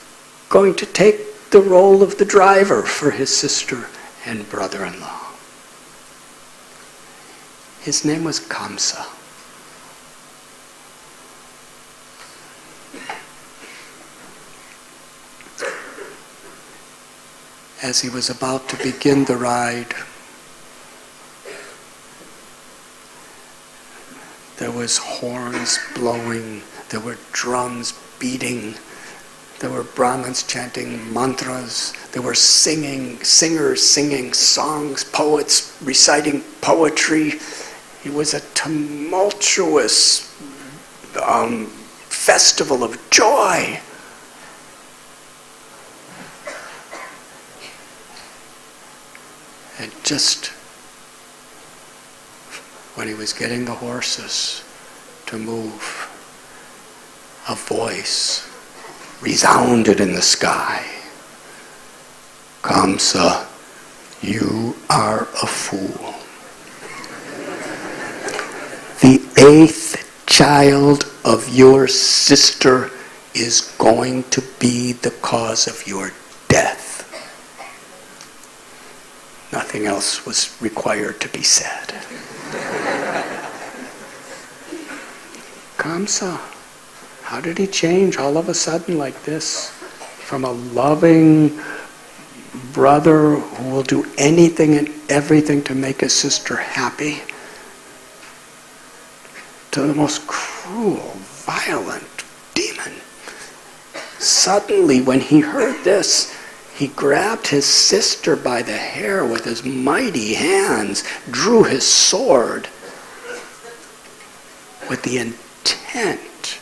going to take the role of the driver for his sister and brother-in-law. His name was Kamsa. As he was about to begin the ride, there was horns blowing, there were drums beating, there were Brahmins chanting mantras, there were singers singing songs, poets reciting poetry. It was a tumultuous festival of joy. And just when he was getting the horses to move, a voice resounded in the sky. Kamsa, you are a fool. The 8th child of your sister is going to be the cause of your death. Nothing else was required to be said. Kamsa, how did he change all of a sudden like this? From a loving brother who will do anything and everything to make his sister happy, to the most cruel, violent demon. Suddenly, when he heard this, he grabbed his sister by the hair with his mighty hands, drew his sword with the intent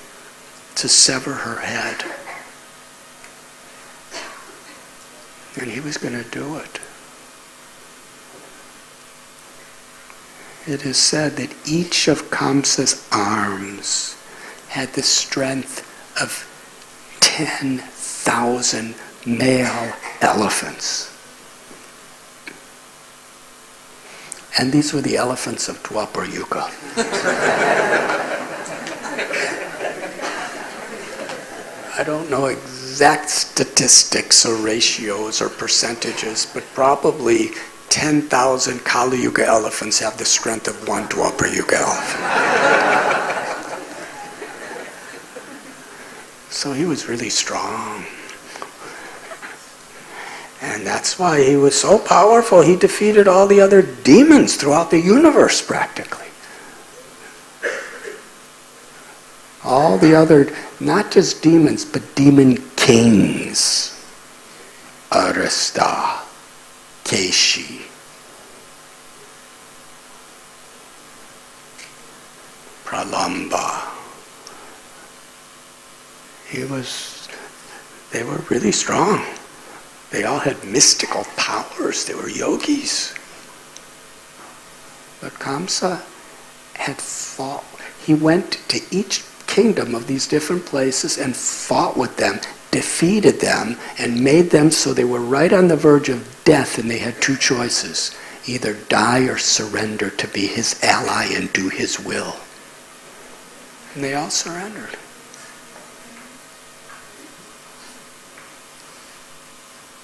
to sever her head. And he was going to do it. It is said that each of Kamsa's arms had the strength of 10,000 male elephants. And these were the elephants of Dwapar Yuga. I don't know exact statistics or ratios or percentages, but probably 10,000 Kali Yuga elephants have the strength of one Dwapar Yuga elephant. So he was really strong. And that's why he was so powerful. He defeated all the other demons throughout the universe, practically. All the other, not just demons, but demon kings. Arista, Keshi, Pralamba. They were really strong. They all had mystical powers. They were yogis. But Kamsa had fought. He went to each kingdom of these different places and fought with them, defeated them, and made them so they were right on the verge of death, and they had two choices: either die or surrender to be his ally and do his will. And they all surrendered.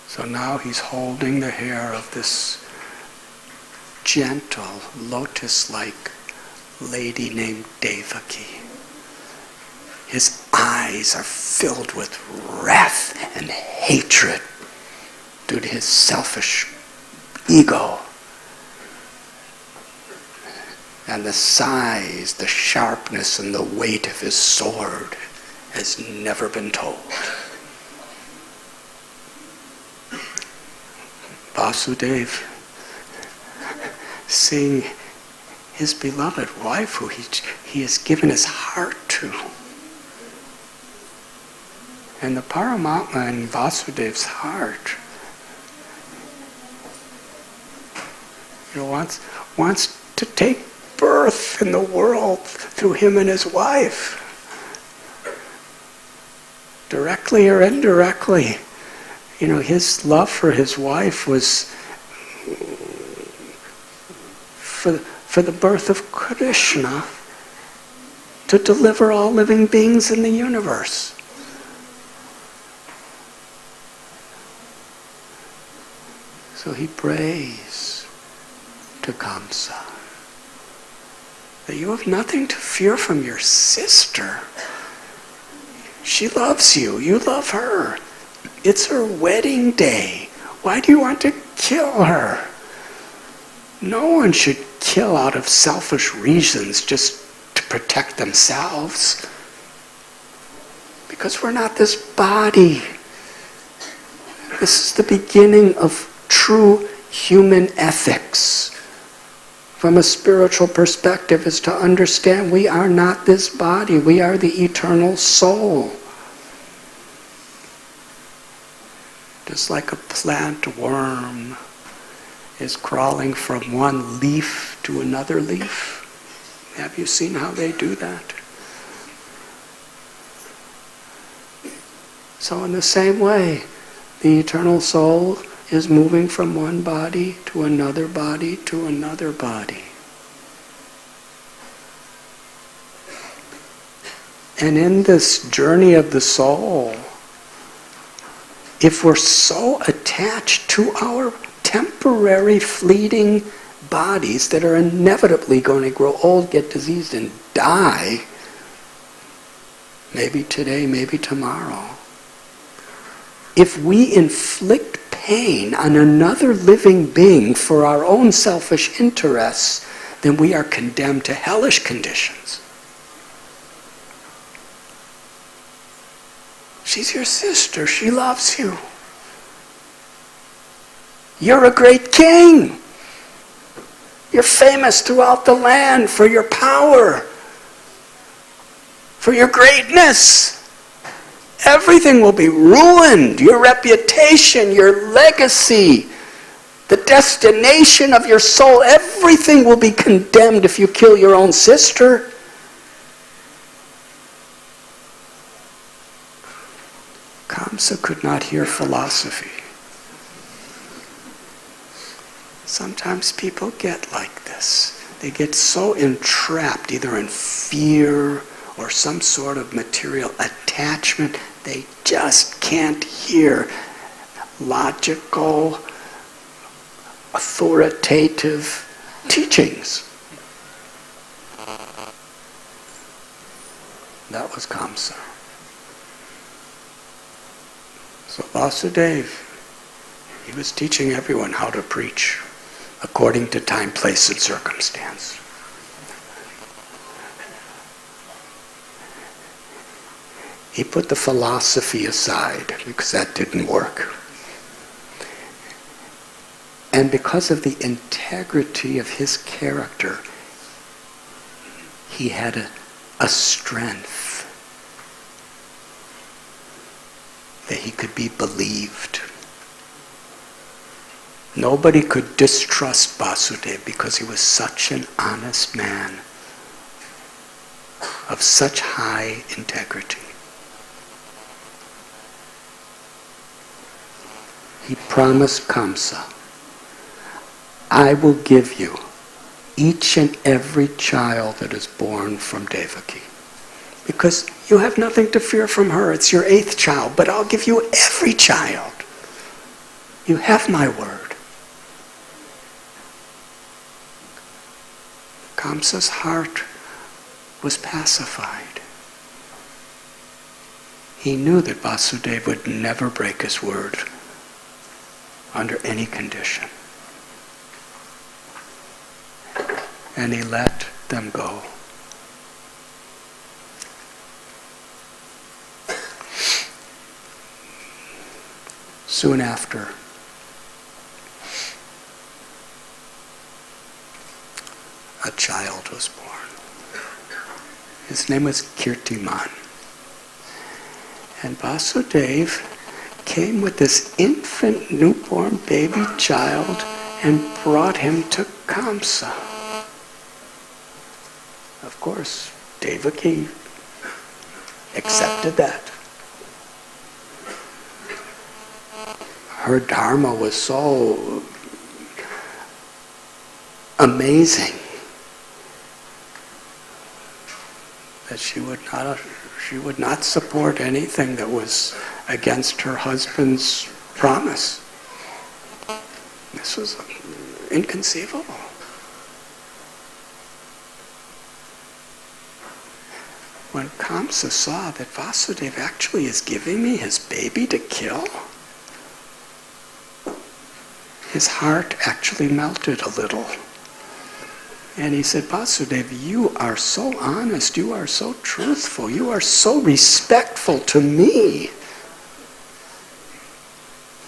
So now he's holding the hair of this gentle, lotus-like lady named Devaki. His eyes are filled with wrath and hatred due to his selfish ego. And the size, the sharpness, and the weight of his sword has never been told. Vasudeva, seeing his beloved wife, who he has given his heart to, And the Paramatma in Vasudev's heart, wants to take birth in the world through him and his wife. Directly or indirectly. His love for his wife was for the birth of Krishna to deliver all living beings in the universe. So he prays to Kamsa that you have nothing to fear from your sister. She loves you. You love her. It's her wedding day. Why do you want to kill her? No one should kill out of selfish reasons just to protect themselves. Because we're not this body. This is the beginning of true human ethics. From a spiritual perspective, is to understand we are not this body. We are the eternal soul. Just like a plant worm is crawling from one leaf to another leaf. Have you seen how they do that? So in the same way, the eternal soul is moving from one body to another body to another body. And in this journey of the soul, if we're so attached to our temporary fleeting bodies that are inevitably going to grow old, get diseased, and die, maybe today, maybe tomorrow, if we inflict pain on another living being for our own selfish interests, then we are condemned to hellish conditions. She's your sister. She loves you. You're a great king. You're famous throughout the land for your power, for your greatness. Everything will be ruined. Your reputation, your legacy, the destination of your soul, everything will be condemned if you kill your own sister. Kamsa could not hear philosophy. Sometimes people get like this. They get so entrapped either in fear or some sort of material attachment, they just can't hear logical, authoritative teachings. That was Kamsa. So Vasudeva, he was teaching everyone how to preach according to time, place, and circumstance. He put the philosophy aside because that didn't work. And because of the integrity of his character, he had a strength that he could be believed. Nobody could distrust Vasudeva because he was such an honest man of such high integrity. He promised Kamsa, I will give you each and every child that is born from Devaki. Because you have nothing to fear from her. It's your 8th child, but I'll give you every child. You have my word. Kamsa's heart was pacified. He knew that Vasudeva would never break his word under any condition. And he let them go. Soon after, a child was born. His name was Kirtiman. And Vasudeva came with this infant newborn baby child and brought him to Kamsa. Of course, Devaki accepted that. Her dharma was so amazing that she would not support anything that was against her husband's promise. This was inconceivable. When Kamsa saw that Vasudeva actually is giving me his baby to kill, his heart actually melted a little. And he said, Vasudeva, you are so honest, you are so truthful, you are so respectful to me.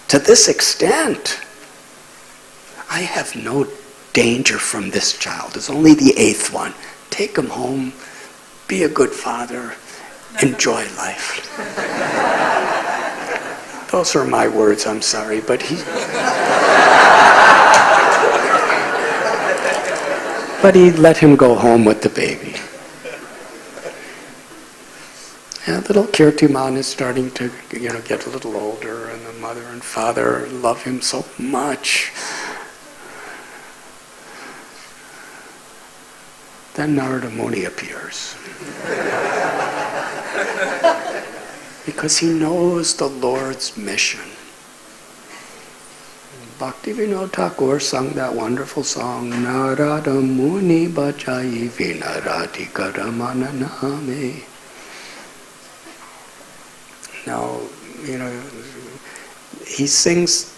To this extent, I have no danger from this child. It's only the 8th one. Take him home, be a good father, enjoy life. Those are my words, I'm sorry, but he let him go home with the baby. And little Kirtiman is starting to, get a little older, and the mother and father love him so much. Then Narada Muni appears. Because he knows the Lord's mission. Bhaktivinoda Thakur sung that wonderful song, Narada Muni Bhajai Vinarati Karamananame. Now, he sings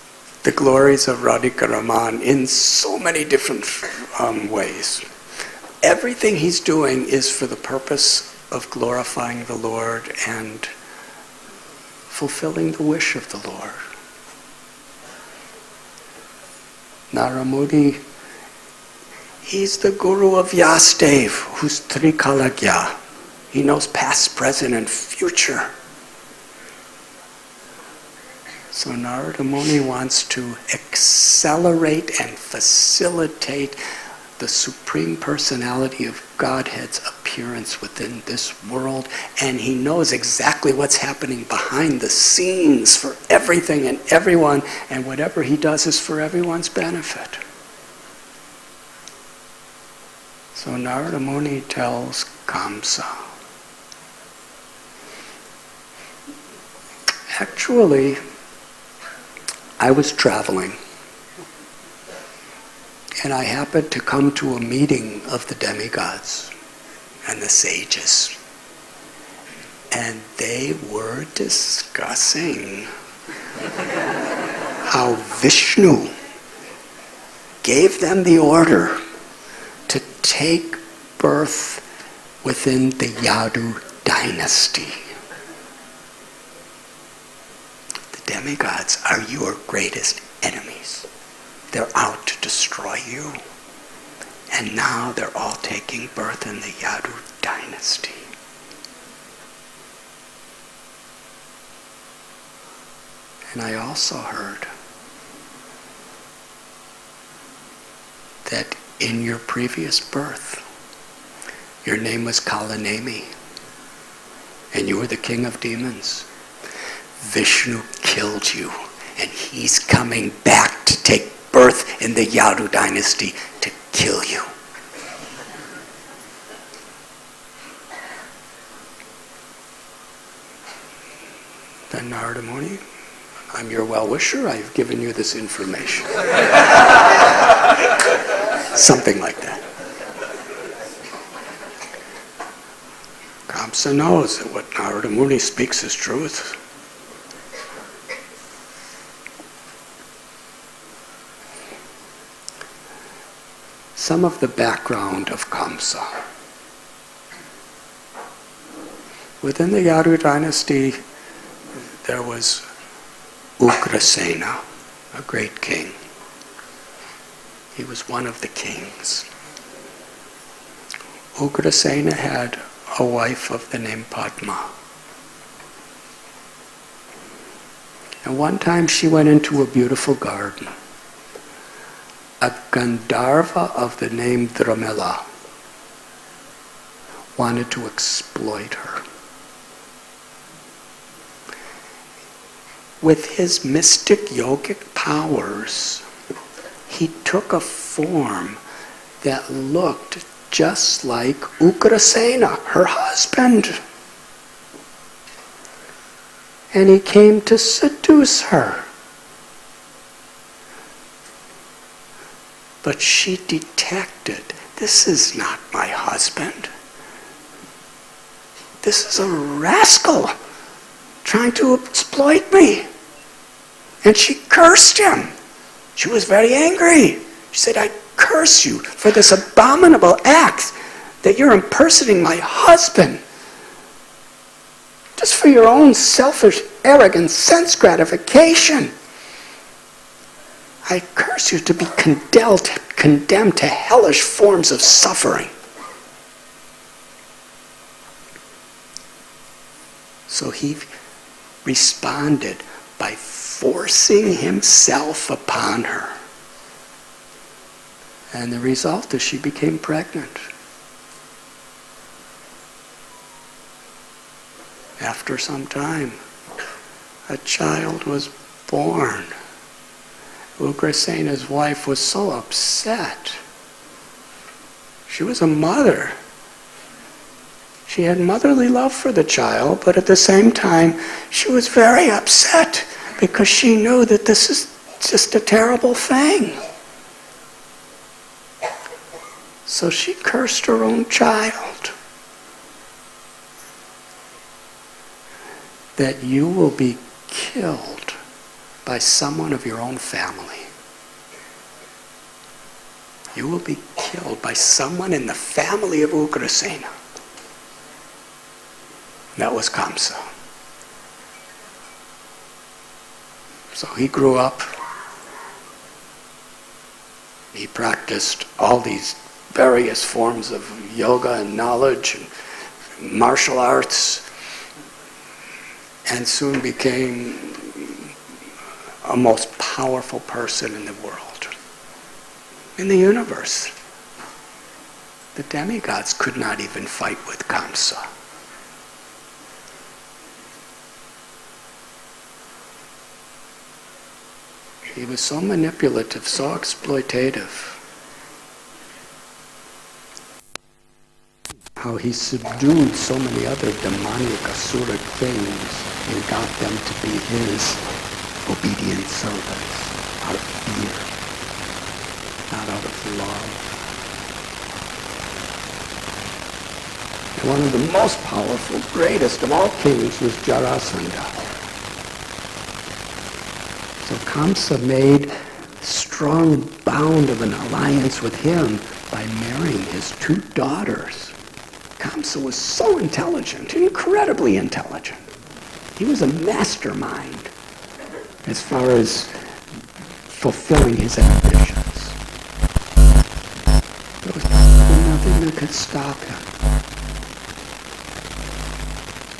the glories of Radhika Raman in so many different ways. Everything he's doing is for the purpose of glorifying the Lord and fulfilling the wish of the Lord. Naramudi, he's the guru of Vyasadeva, who's Trikalagya. He knows past, present, and future. So Narada Muni wants to accelerate and facilitate the Supreme Personality of Godhead's appearance within this world, and he knows exactly what's happening behind the scenes for everything and everyone, and whatever he does is for everyone's benefit. So Narada Muni tells Kamsa, actually, I was traveling, and I happened to come to a meeting of the demigods and the sages. And they were discussing how Vishnu gave them the order to take birth within the Yadu dynasty. The demigods are your greatest enemies. They're out to destroy you. And now they're all taking birth in the Yadu dynasty. And I also heard that in your previous birth, your name was Kalanemi, and you were the king of demons. Vishnu killed you, and he's coming back to take birth in the Yadu dynasty to kill you. Then Narada Muni, I'm your well-wisher, I've given you this information. Something like that. Kamsa knows that what Narada Muni speaks is truth. Some of the background of Kamsa. Within the Yadu dynasty, there was Ugrasena, a great king. He was one of the kings. Ugrasena had a wife of the name Padma. And one time she went into a beautiful garden. A Gandharva of the name Dramila wanted to exploit her. With his mystic yogic powers, he took a form that looked just like Ugrasena, her husband. And he came to seduce her. But she detected, this is not my husband. This is a rascal trying to exploit me. And she cursed him. She was very angry. She said, I curse you for this abominable act that you're impersonating my husband. Just for your own selfish, arrogant sense gratification. I curse you to be condemned to hellish forms of suffering. So he responded by forcing himself upon her. And the result is she became pregnant. After some time, a child was born. Ugrasena's wife was so upset. She was a mother. She had motherly love for the child, but at the same time, she was very upset because she knew that this is just a terrible thing. So she cursed her own child. That you will be killed by someone of your own family. You will be killed by someone in the family of Ugrasena. That was Kamsa. So he grew up. He practiced all these various forms of yoga and knowledge and martial arts, and soon became a most powerful person in the world, in the universe. The demigods could not even fight with Kamsa. He was so manipulative, so exploitative. How he subdued so many other demonic, asuric things and got them to be his obedient servants out of fear, not out of love. And one of the most powerful, greatest of all kings was Jarasandha. So Kamsa made strong bound of an alliance with him by marrying his two daughters. Kamsa was so intelligent, incredibly intelligent. He was a mastermind as far as fulfilling his ambitions. There was nothing that could stop him.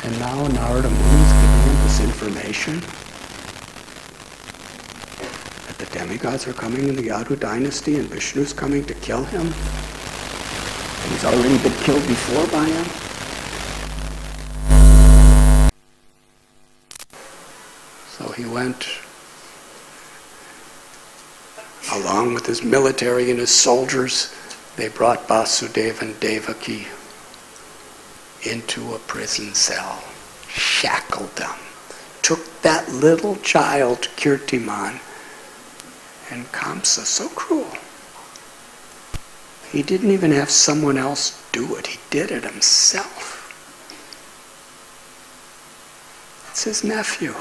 And now Narada Muni is giving him this information that the demigods are coming in the Yadu dynasty and Vishnu's coming to kill him. And he's already been killed before by him. So he went along with his military and his soldiers. They brought Vasudeva and Devaki into a prison cell, shackled them, took that little child, Kirtiman, and Kamsa, so cruel. He didn't even have someone else do it. He did it himself. It's his nephew.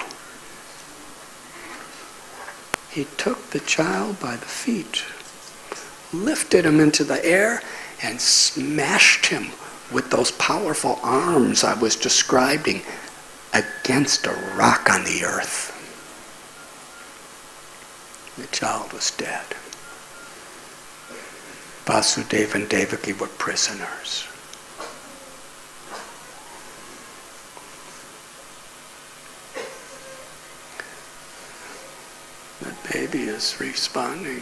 He took the child by the feet, lifted him into the air, and smashed him with those powerful arms I was describing against a rock on the earth. The child was dead. Vasudeva and Devaki were prisoners. baby is responding.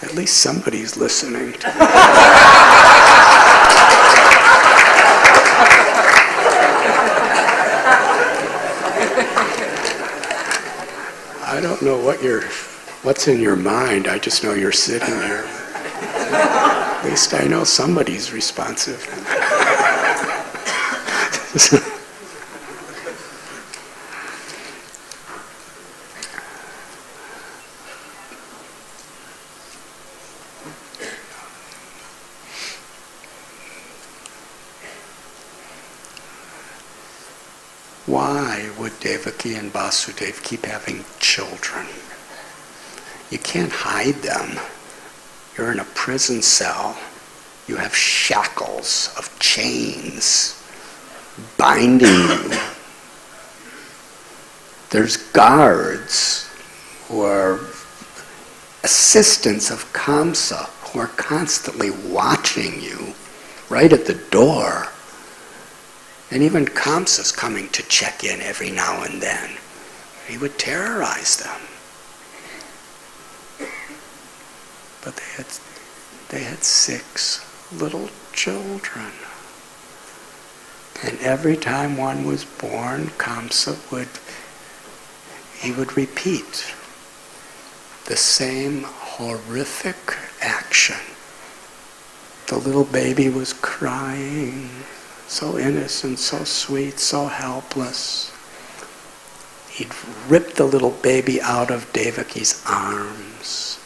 At least somebody's listening to me. I don't know what's in your mind. I just know you're sitting here. At least I know somebody's responsive. Why would Devaki and Vasudeva keep having children? You can't hide them. You're in a prison cell. You have shackles of chains binding you. There's guards who are assistants of Kamsa who are constantly watching you right at the door. And even Kamsa's coming to check in every now and then. He would terrorize them. But they had 6 little children. And every time one was born, Kamsa would repeat the same horrific action. The little baby was crying, so innocent, so sweet, so helpless. He'd rip the little baby out of Devaki's arms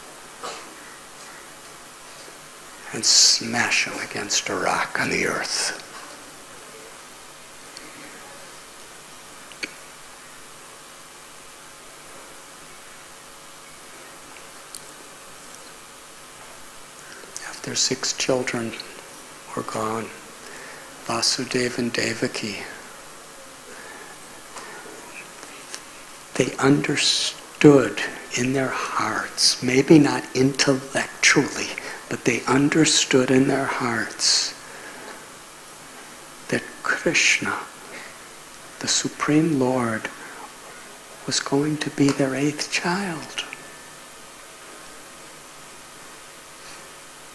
and smash him against a rock on the earth. After 6 children were gone, Vasudeva and Devaki, they understood in their hearts, maybe not intellectually, but they understood in their hearts that Krishna, the Supreme Lord, was going to be their 8th child.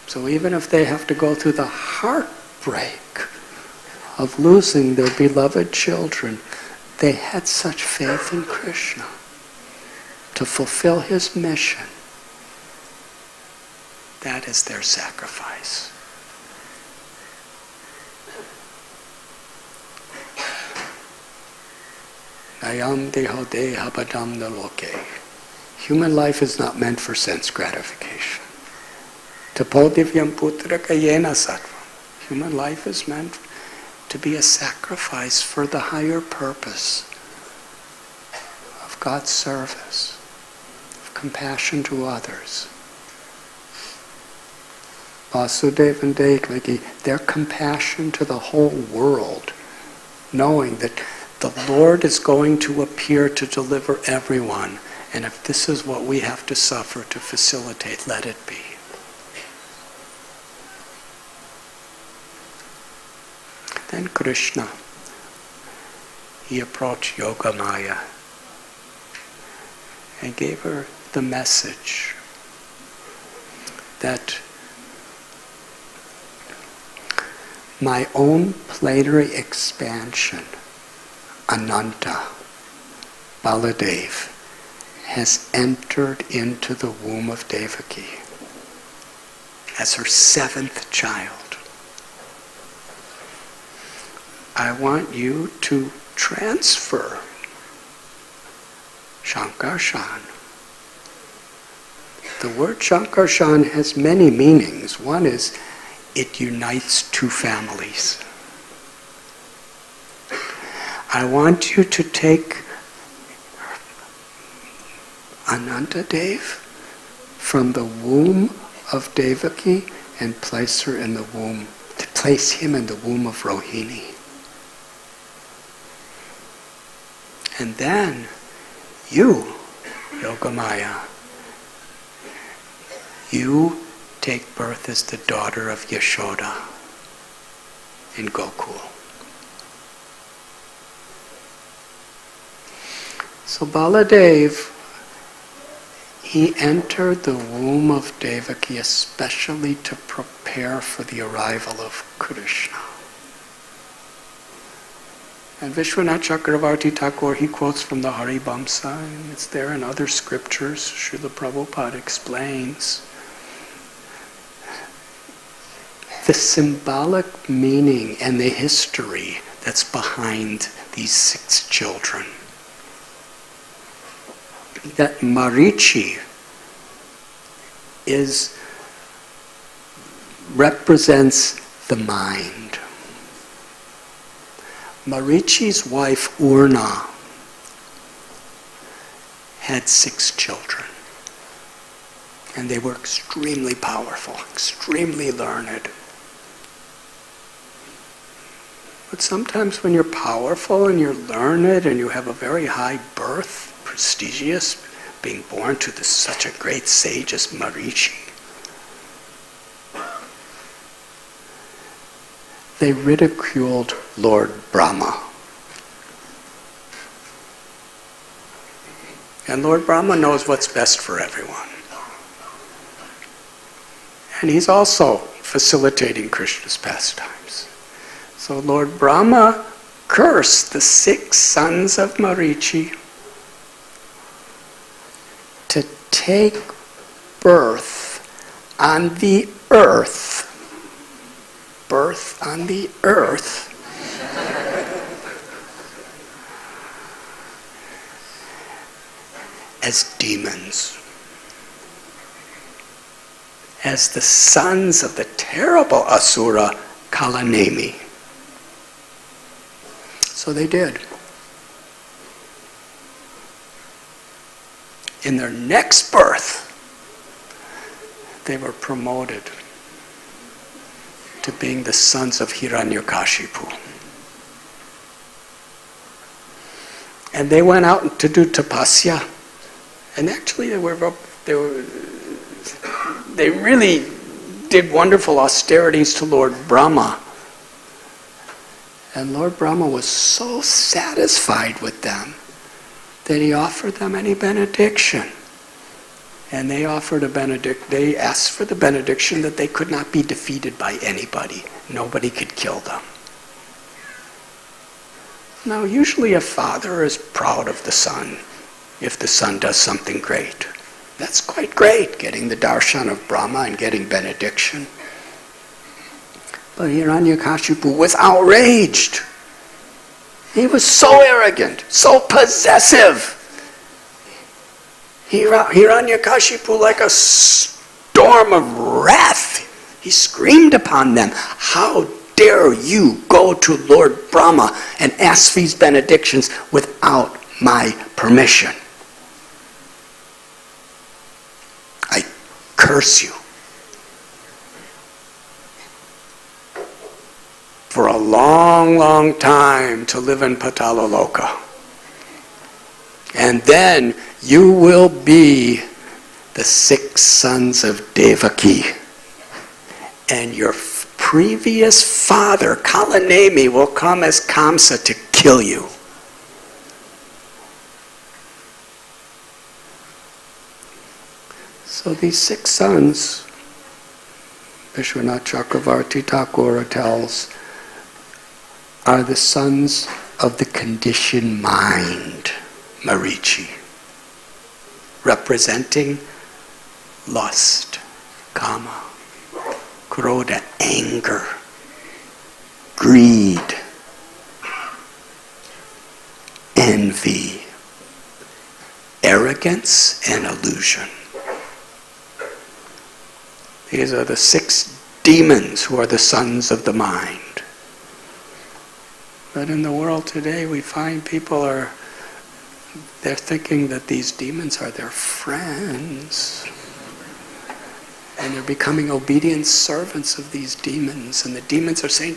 So even if they have to go through the heartbreak of losing their beloved children, they had such faith in Krishna to fulfill his mission. That is their sacrifice. Nayam deho deha padam naloke. Human life is not meant for sense gratification. Tapo divyam putra kayena sattvam. Human life is meant to be a sacrifice for the higher purpose of God's service, of compassion to others. Vasudeva and Devaki, their compassion to the whole world, knowing that the Lord is going to appear to deliver everyone, and if this is what we have to suffer to facilitate, let it be. Then Krishna, he approached Yogamaya and gave her the message that my own plenary expansion, Ananta, Baladev, has entered into the womb of Devaki as her 7th child. I want you to transfer Shankarshan. The word Shankarshan has many meanings. One is it unites 2 families. I want you to take Anantadev from the womb of Devaki and place him in the womb of Rohini. And then you, Yogamaya, you take birth as the daughter of Yashoda in Gokul. So Baladev, he entered the womb of Devaki especially to prepare for the arrival of Krishna. And Vishwanath Chakravarti Thakur, he quotes from the Haribamsa, and it's there in other scriptures. Srila Prabhupada explains the symbolic meaning and the history that's behind these 6 children. That Marichi represents the mind. Marichi's wife Urna had 6 children, and they were extremely powerful, extremely learned. But sometimes when you're powerful and you're learned and you have a very high birth, prestigious, being born to such a great sage as Marichi, they ridiculed Lord Brahma. And Lord Brahma knows what's best for everyone. And he's also facilitating Krishna's pastimes. So Lord Brahma cursed the 6 sons of Marichi to take birth on the earth. Birth on the earth. As demons. As the sons of the terrible Asura Kalanemi. So they did. In their next birth, they were promoted to being the sons of Hiranyakashipu. And they went out to do tapasya. And actually they really did wonderful austerities to Lord Brahma. And Lord Brahma was so satisfied with them that he offered them any benediction. And they offered they asked for the benediction that they could not be defeated by anybody. Nobody could kill them. Now, usually a father is proud of the son if the son does something great. That's quite great, getting the darshan of Brahma and getting benediction. But Hiranyakashipu was outraged. He was so arrogant, so possessive. Hiranyakashipu, like a storm of wrath, he screamed upon them, "How dare you go to Lord Brahma and ask these benedictions without my permission? I curse you." For a long, long time to live in Patalaloka. And then you will be the 6 sons of Devaki. And your previous father, Kalanemi, will come as Kamsa to kill you. So these 6 sons, Vishwanath Chakravarti Thakur tells, are the sons of the conditioned mind, Marichi, representing lust, kama, krodha, anger, greed, envy, arrogance, and illusion. These are the 6 demons who are the sons of the mind. But in the world today, we find people they're thinking that these demons are their friends. And they're becoming obedient servants of these demons. And the demons are saying,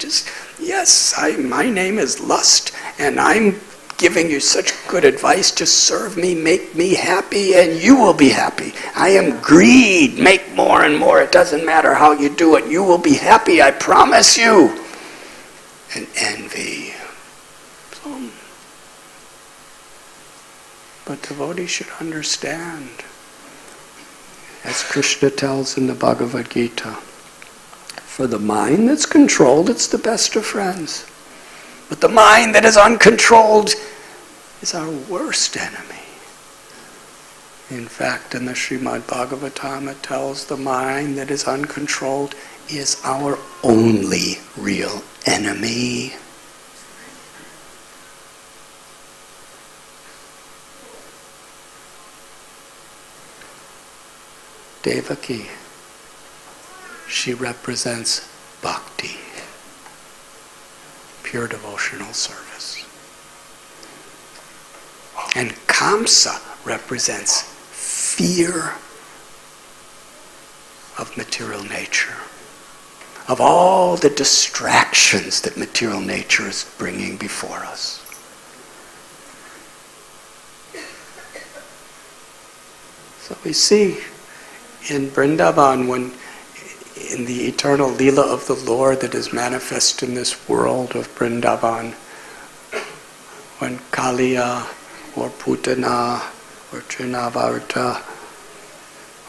my name is lust, and I'm giving you such good advice. Just serve me, make me happy, and you will be happy. I am greed. Make more and more. It doesn't matter how you do it. You will be happy, I promise you. And envy. but devotees should understand. As Krishna tells in the Bhagavad Gita, for the mind that's controlled, it's the best of friends. But the mind that is uncontrolled is our worst enemy. In fact, in the Srimad Bhagavatam, it tells the mind that is uncontrolled is our only real enemy. Devaki, she represents bhakti, pure devotional service. And Kamsa represents fear of material nature, of all the distractions that material nature is bringing before us. So we see in Vrindavan, when in the eternal Leela of the Lord that is manifest in this world of Vrindavan, when Kaliya or Putana or Trinavarta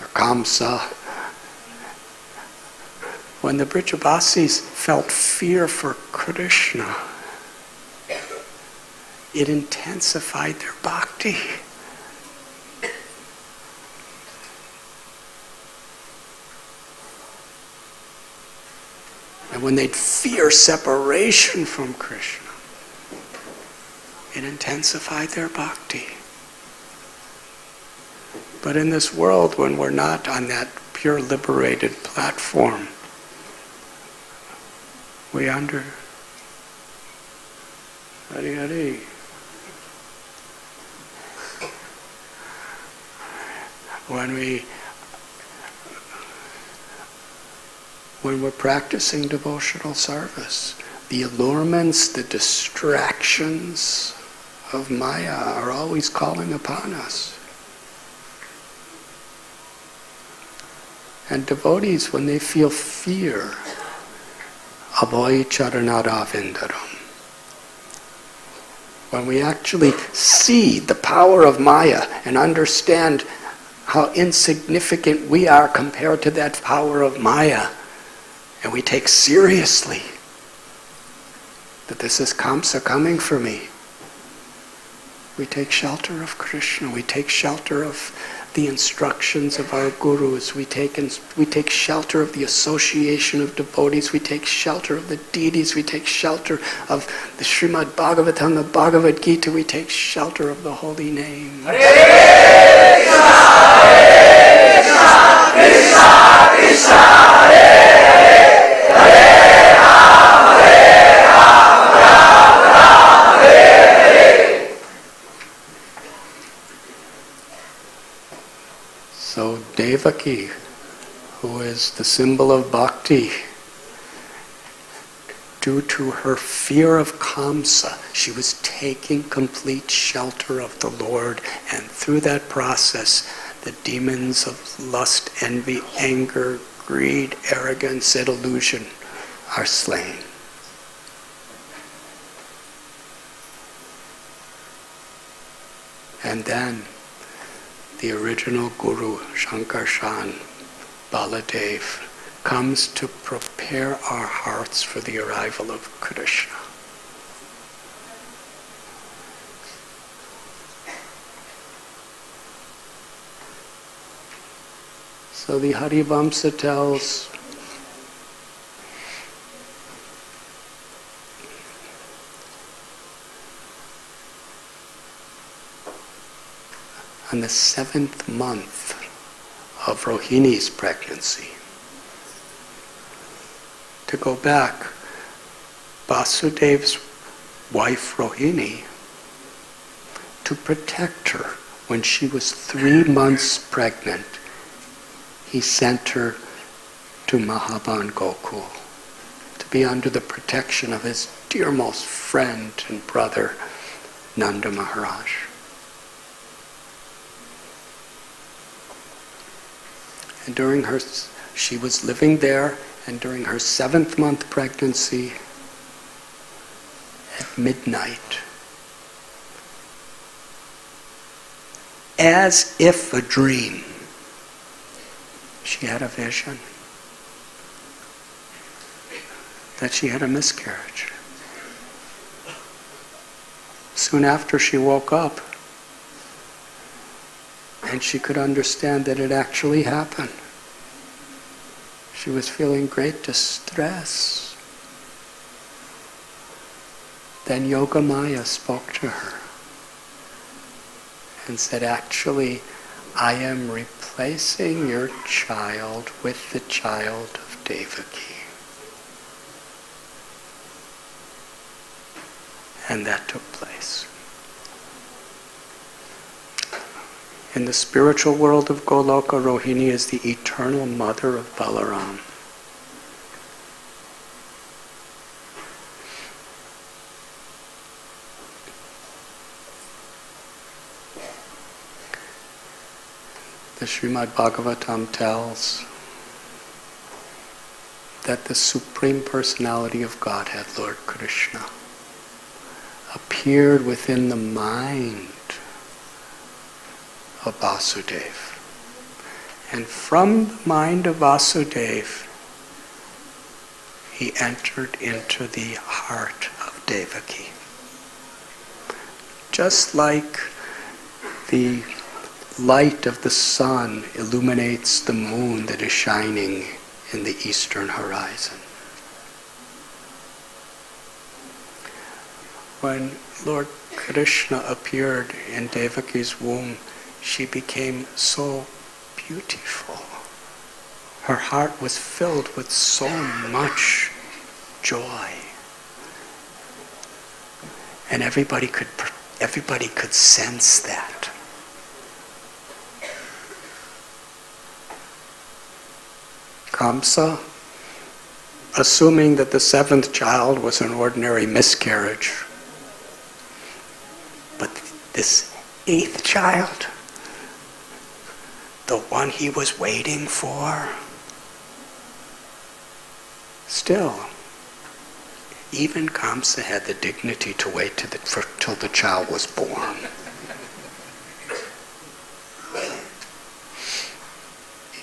or Kamsa, when the Brajavasis felt fear for Krishna, it intensified their bhakti. And when they'd fear separation from Krishna, it intensified their bhakti. But in this world, when we're not on that pure liberated platform, we Hari Hari. When we're practicing devotional service, the allurements, the distractions of Maya are always calling upon us. And devotees, when they feel fear, Abhay Charanara Vindaram, when we actually see the power of Maya and understand how insignificant we are compared to that power of Maya, and we take seriously that this is Kamsa coming for me, we take shelter of Krishna, we take shelter of the instructions of our gurus, we take shelter of the association of devotees, we take shelter of the deities, we take shelter of the Srimad Bhagavatam, the Bhagavad Gita, we take shelter of the holy name. Hare Krishna, Hare Krishna, Krishna Krishna, Hare Hare, Hare Ram, Ram Ram, Hare Hare. So Devaki, who is the symbol of bhakti, due to her fear of Kamsa, she was taking complete shelter of the Lord, and through that process, the demons of lust, envy, anger, greed, arrogance, and illusion are slain. And then the original Guru, Shankarshan, Baladev, comes to prepare our hearts for the arrival of Krishna. So the Harivamsa tells on the 7th month of Rohini's pregnancy. To go back, Vasudev's wife Rohini, to protect her when she was 3 months pregnant, he sent her to Mahaban Gokul to be under the protection of his dearmost friend and brother, Nanda Maharaj. And she was living there, and during her 7th month pregnancy, at midnight, as if a dream, she had a vision that she had a miscarriage. Soon after she woke up, and she could understand that it actually happened. She was feeling great distress. Then Yogamaya spoke to her and said, actually, I am replacing your child with the child of Devaki. And that took place. In the spiritual world of Goloka, Rohini is the eternal mother of Balaram. The Srimad Bhagavatam tells that the Supreme Personality of Godhead, Lord Krishna, appeared within the mind of Vasudeva. And from the mind of Vasudeva, he entered into the heart of Devaki. Just like the light of the sun illuminates the moon that is shining in the eastern horizon. When Lord Krishna appeared in Devaki's womb, she became so beautiful. Her heart was filled with so much joy. And everybody could sense that. Kamsa, assuming that the seventh child was an ordinary miscarriage, but this eighth child, the one he was waiting for, still, even Kamsa had the dignity to wait till the child was born.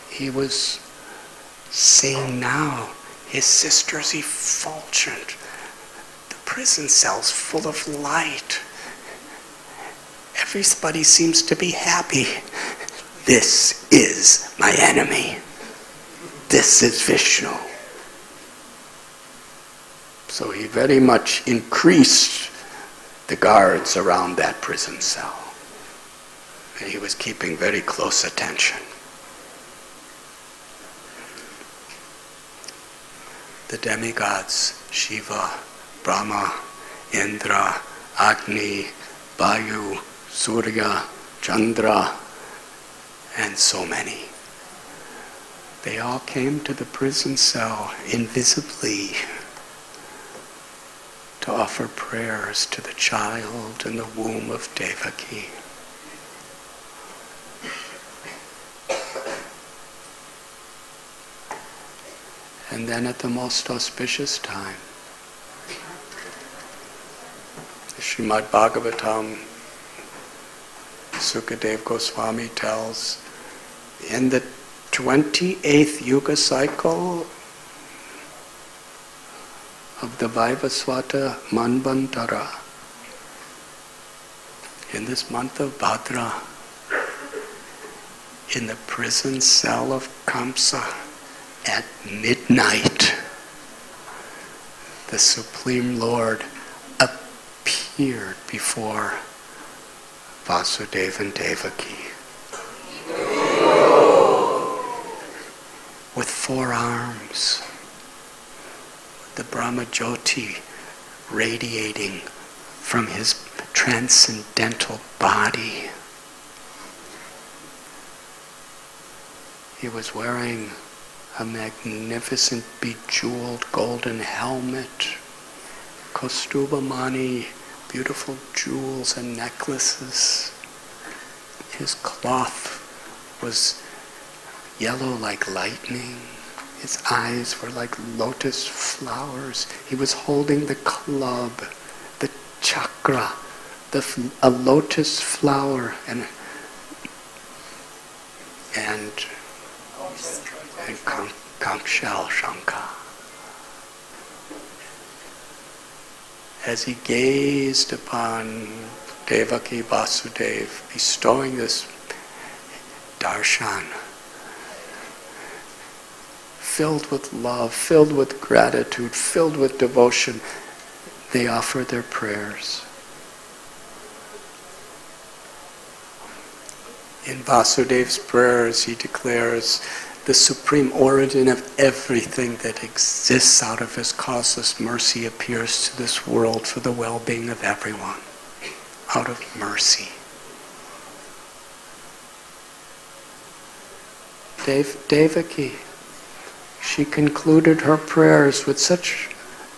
He was seeing now his sister's effulgent, the prison cells full of light. Everybody seems to be happy. This is my enemy. This is Vishnu. So he very much increased the guards around that prison cell. And he was keeping very close attention. The demigods, Shiva, Brahma, Indra, Agni, Vayu, Surya, Chandra, and so many. They all came to the prison cell invisibly to offer prayers to the child in the womb of Devaki. And then at the most auspicious time, the Srimad Bhagavatam, Sukadeva Goswami tells, in the 28th Yuga cycle of the Vaivasvata Manvantara, in this month of Bhadra, in the prison cell of Kamsa, at midnight, the Supreme Lord appeared before Vasudeva and Devaki with 4 arms, with the Brahma Jyoti radiating from his transcendental body. He was wearing a magnificent bejeweled golden helmet, Kostubamani, beautiful jewels and necklaces. His cloth was yellow like lightning. His eyes were like lotus flowers. He was holding the club, the chakra, a lotus flower, and and Kankshal Shanka. As he gazed upon Devaki Vasudeva bestowing this darshan, filled with love, filled with gratitude, filled with devotion, they offer their prayers. In Vasudeva's prayers, he declares, the supreme origin of everything that exists out of his causeless mercy appears to this world for the well-being of everyone, out of mercy. Devaki, she concluded her prayers with such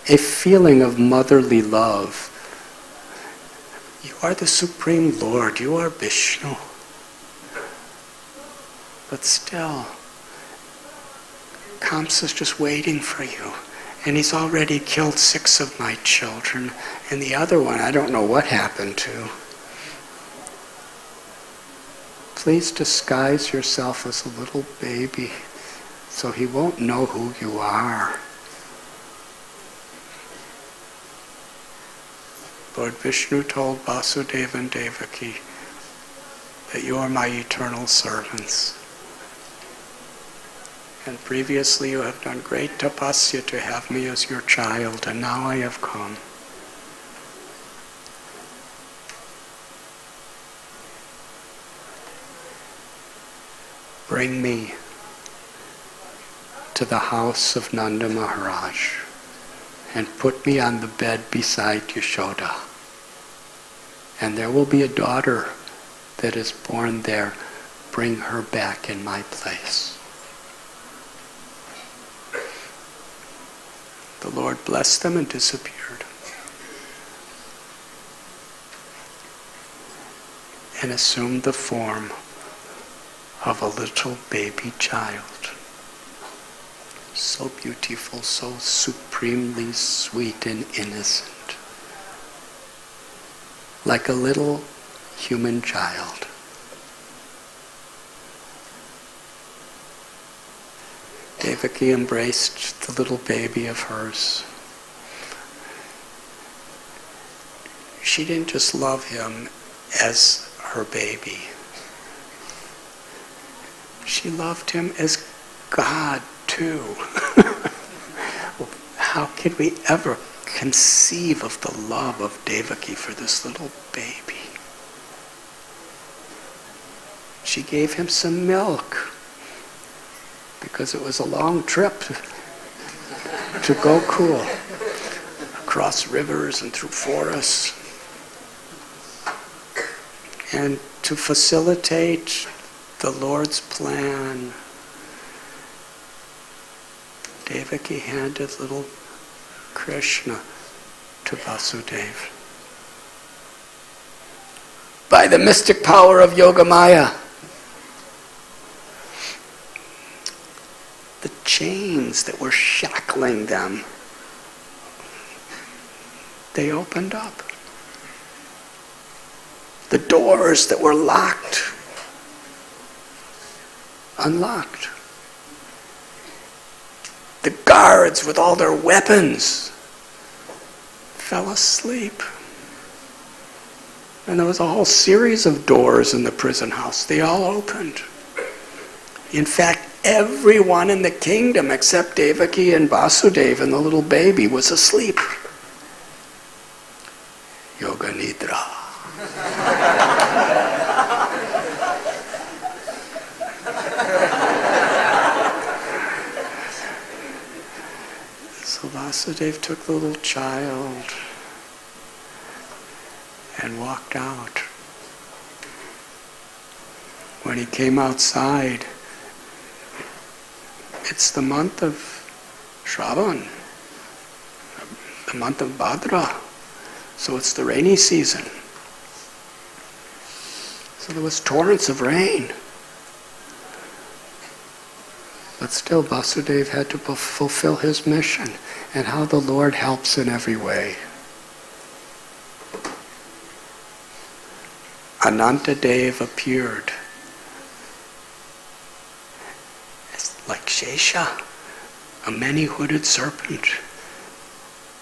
a feeling of motherly love. You are the Supreme Lord, you are Vishnu. But still, Kamsa's just waiting for you. And he's already killed 6 of my children. And the other one, I don't know what happened to. Please disguise yourself as a little baby so he won't know who you are. Lord Vishnu told Vasudeva and Devaki that you are my eternal servants. And previously you have done great tapasya to have me as your child, and now I have come. Bring me to the house of Nanda Maharaj and put me on the bed beside Yashoda. And there will be a daughter that is born there. Bring her back in my place. The Lord blessed them and disappeared. And assumed the form of a little baby child. So beautiful, so supremely sweet and innocent. Like a little human child. Devaki embraced the little baby of hers. She didn't just love him as her baby. She loved him as God too. How could we ever conceive of the love of Devaki for this little baby? She gave him some milk because it was a long trip to Gokul, across rivers and through forests. And to facilitate the Lord's plan, Devaki handed little Krishna to Vasudeva. By the mystic power of Yogamaya, the chains that were shackling them, they opened up. The doors that were locked, unlocked. The guards with all their weapons fell asleep. And there was a whole series of doors in the prison house. They all opened. In fact, everyone in the kingdom except Devaki and Vasudeva and the little baby was asleep. Yoga Nidra. So Vasudeva took the little child and walked out. When he came outside, it's the month of Shravan, the month of Bhadra, so it's the rainy season. So there was torrents of rain. But still Vasudeva had to fulfill his mission, and how the Lord helps in every way. Anantadev appeared Shesha, a many-hooded serpent,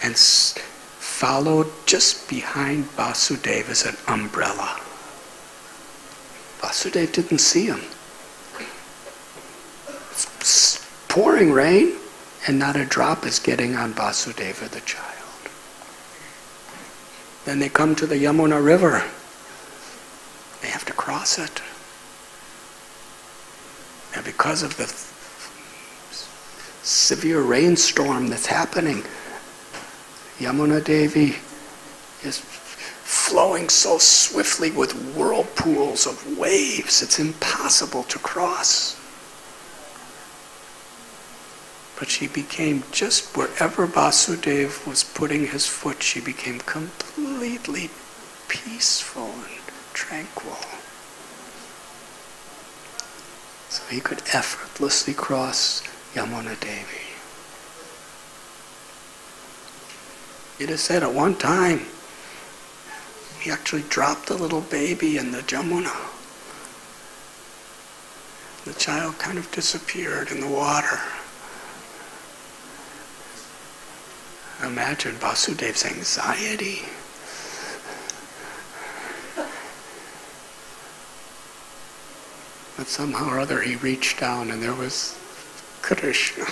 and followed just behind Vasudeva as an umbrella. Vasudeva didn't see him. It's pouring rain, and not a drop is getting on Vasudeva the child. Then they come to the Yamuna River. They have to cross it. And because of the severe rainstorm that's happening, Yamuna Devi is flowing so swiftly with whirlpools of waves, it's impossible to cross. But she became, just wherever Vasudeva was putting his foot, she became completely peaceful and tranquil. So he could effortlessly cross Yamuna Devi. It is said at one time, he actually dropped a little baby in the Jamuna. The child kind of disappeared in the water. Imagine Vasudeva's anxiety. But somehow or other he reached down and there was Krishna.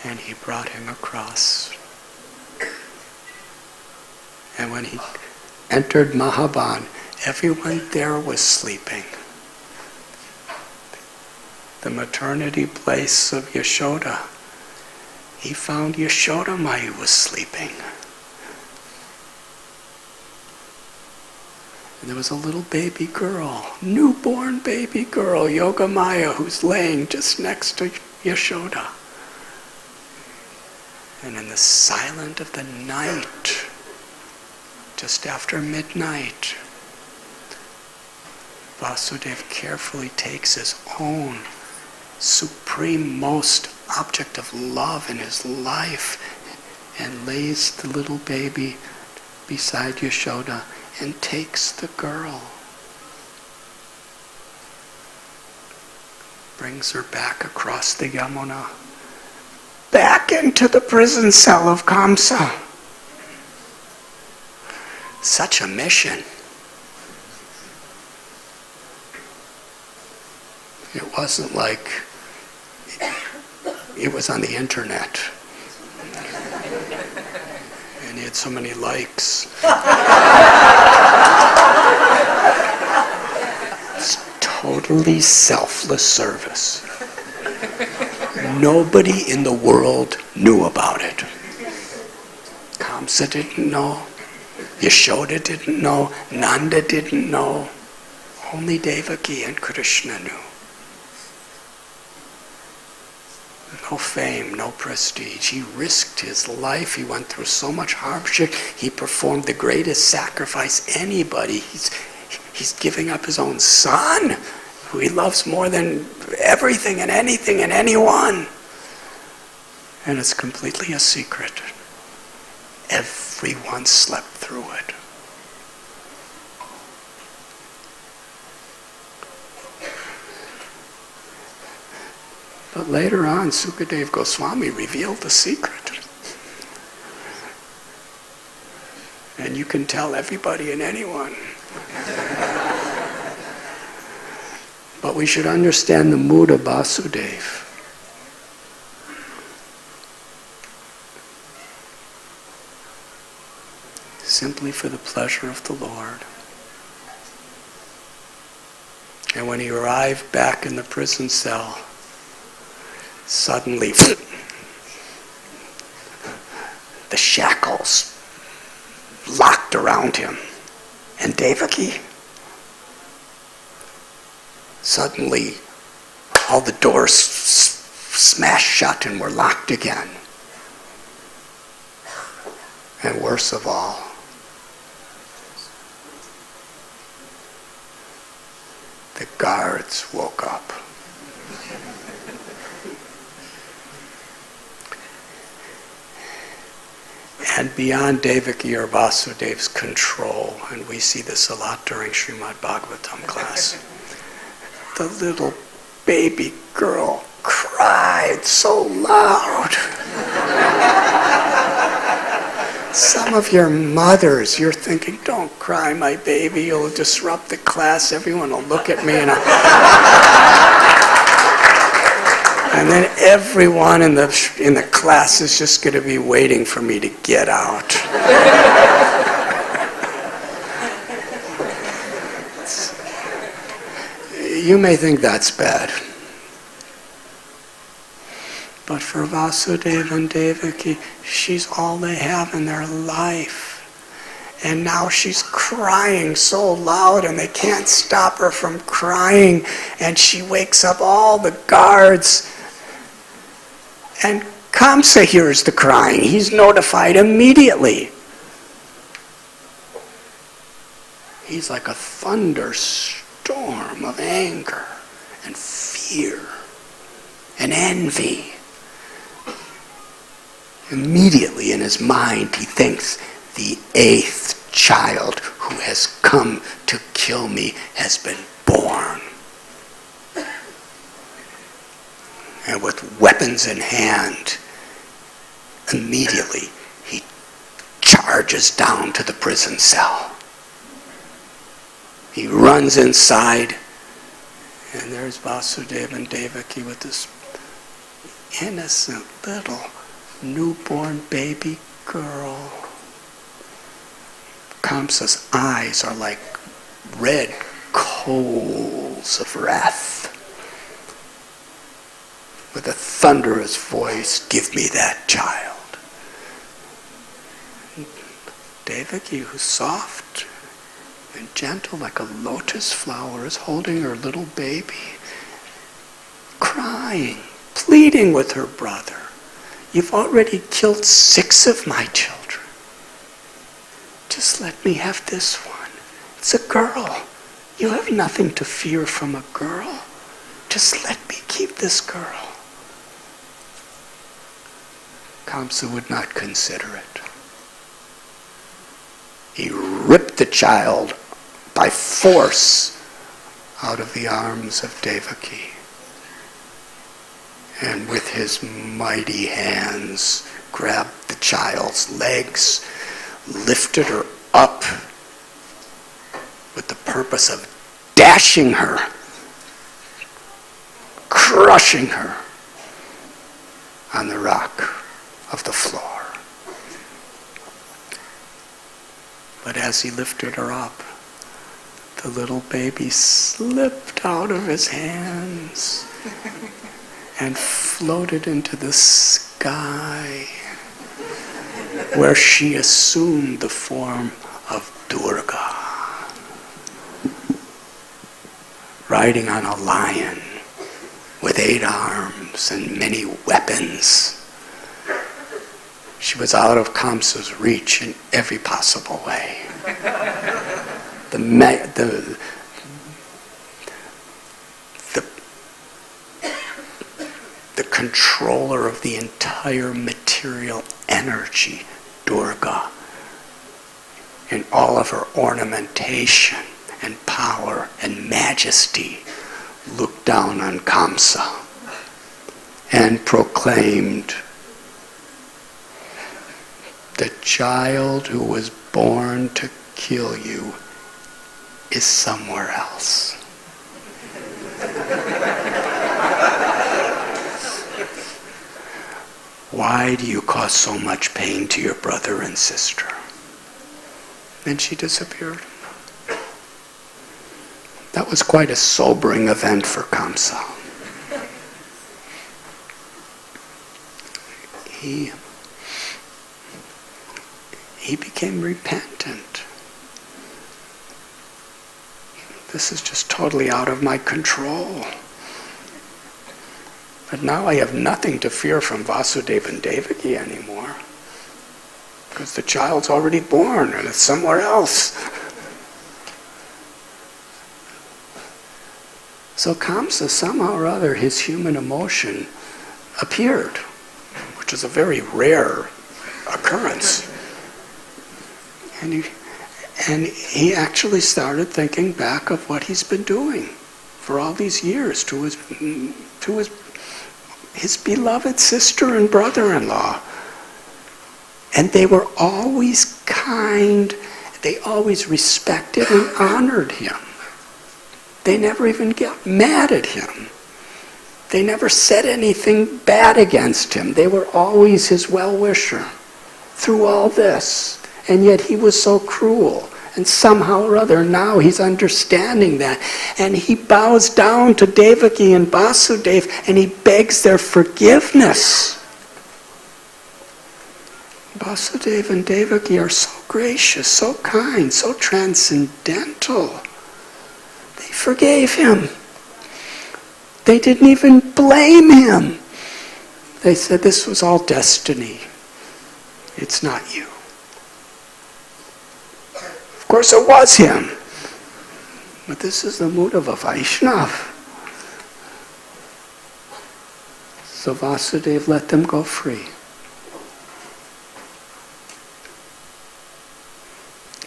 And he brought him across. And when he entered Mahaban, everyone there was sleeping. The maternity place of Yashoda, he found Yashoda Mai was sleeping. And there was a little baby girl, newborn baby girl, Yogamaya, who's laying just next to Yashoda. And in the silence of the night, just after midnight, Vasudeva carefully takes his own supreme most object of love in his life and lays the little baby beside Yashoda and takes the girl. Brings her back across the Yamuna, back into the prison cell of Kamsa. Such a mission. It wasn't like it was on the internet. And he had so many likes. It's totally selfless service. Nobody in the world knew about it. Kamsa didn't know. Yashoda didn't know. Nanda didn't know. Only Devaki and Krishna knew. No fame, no prestige. He risked his life. He went through so much hardship. He performed the greatest sacrifice anybody. He's giving up his own son, who he loves more than everything and anything and anyone. And it's completely a secret. Everyone slept through it. But later on, Sukadeva Goswami revealed the secret. And you can tell everybody and anyone. But we should understand the mood of Vasudeva. Simply for the pleasure of the Lord. And when he arrived back in the prison cell, suddenly the shackles locked around him. And Devaki, suddenly all the doors smashed shut and were locked again. And worst of all, the guards woke up. And beyond Devaki or Vasudeva's control, and we see this a lot during Srimad Bhagavatam class, the little baby girl cried so loud. Some of your mothers, you're thinking, don't cry, my baby, you'll disrupt the class, everyone will look at me. And then everyone in the class is just going to be waiting for me to get out. You may think that's bad. But for Vasudeva and Devaki, she's all they have in their life. And now she's crying so loud and they can't stop her from crying. And she wakes up all the guards. And Kamsa hears the crying. He's notified immediately. He's like a thunderstorm of anger and fear and envy. Immediately in his mind he thinks, the 8th child who has come to kill me has been born. And with weapons in hand, immediately he charges down to the prison cell. He runs inside, and there's Vasudeva and Devaki with this innocent little newborn baby girl. Kamsa's eyes are like red coals of wrath. With a thunderous voice, give me that child. Devaki, who's soft and gentle like a lotus flower, is holding her little baby, crying, pleading with her brother. You've already killed 6 of my children. Just let me have this one. It's a girl. You have nothing to fear from a girl. Just let me keep this girl. Kamsa would not consider it. He ripped the child by force out of the arms of Devaki. And with his mighty hands grabbed the child's legs, lifted her up with the purpose of dashing her, crushing her on the rock of the floor. But as he lifted her up, the little baby slipped out of his hands and floated into the sky, where she assumed the form of Durga, riding on a lion with 8 arms and many weapons. She was out of Kamsa's reach in every possible way. The controller of the entire material energy, Durga, in all of her ornamentation and power and majesty, looked down on Kamsa and proclaimed, the child who was born to kill you is somewhere else. Why do you cause so much pain to your brother and sister? Then she disappeared. That was quite a sobering event for Kamsa. He became repentant. This is just totally out of my control. But now I have nothing to fear from Vasudeva and Devaki anymore, because the child's already born and it's somewhere else. So Kamsa, somehow or other, his human emotion appeared, which is a very rare occurrence. And he actually started thinking back of what he's been doing for all these years to his beloved sister and brother-in-law. And they were always kind. They always respected and honored him. They never even got mad at him. They never said anything bad against him. They were always his well-wisher through all this. And yet he was so cruel. And somehow or other now he's understanding that. And he bows down to Devaki and Vasudeva and he begs their forgiveness. Vasudeva and Devaki are so gracious, so kind, so transcendental. They forgave him. They didn't even blame him. They said this was all destiny. It's not you. Of course it was him. But this is the mood of a Vaishnava. So Vasudeva let them go free.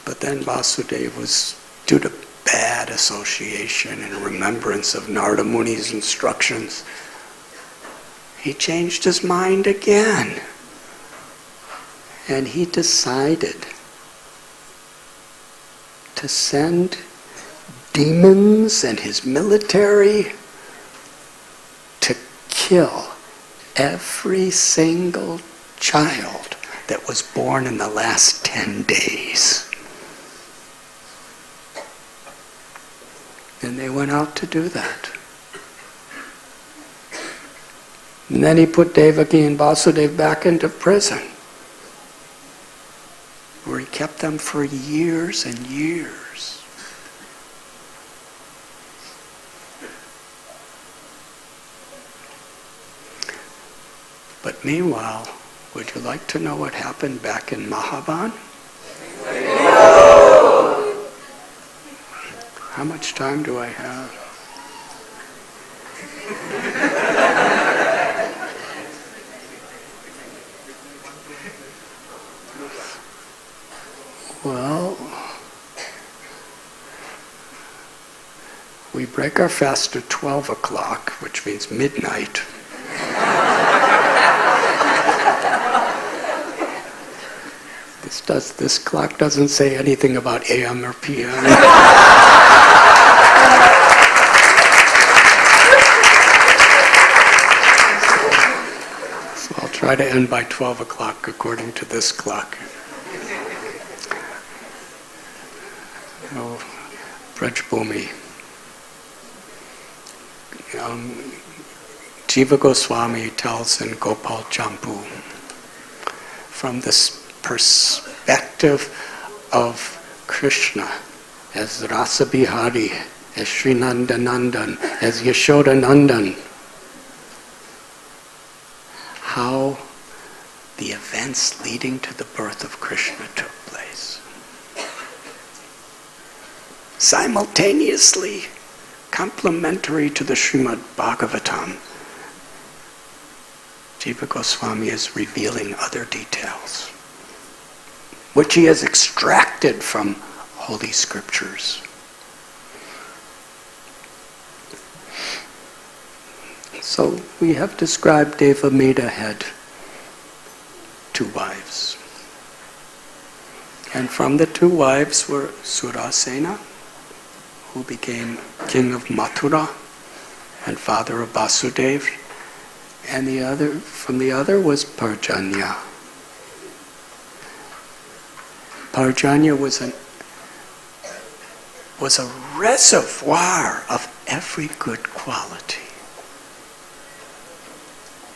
But then Vasudeva was, due to bad association and remembrance of Narada Muni's instructions, he changed his mind again. And he decided to send demons and his military to kill every single child that was born in the last 10 days. And they went out to do that. And then he put Devaki and Vasudeva back into prison, where he kept them for years and years. But meanwhile, would you like to know what happened back in Mahaban? How much time do I have? Well, we break our fast at 12 o'clock, which means midnight. This clock doesn't say anything about AM or PM. So I'll try to end by 12 o'clock according to this clock. Oh, Brajbhumi. Jiva Goswami tells in Gopal Champu, from this perspective of Krishna as Rasa Bihari, as Sri Nandanandan, as Yashoda Nandan, how the events leading to the birth of Krishna took place. Simultaneously, complementary to the Srimad Bhagavatam, Jiva Goswami is revealing other details, which he has extracted from Holy Scriptures. So we have described Devamita had 2 wives. And from the 2 wives were Surasena, who became king of Mathura and father of Vasudeva, and from the other was Parjanya. Parjanya was a reservoir of every good quality.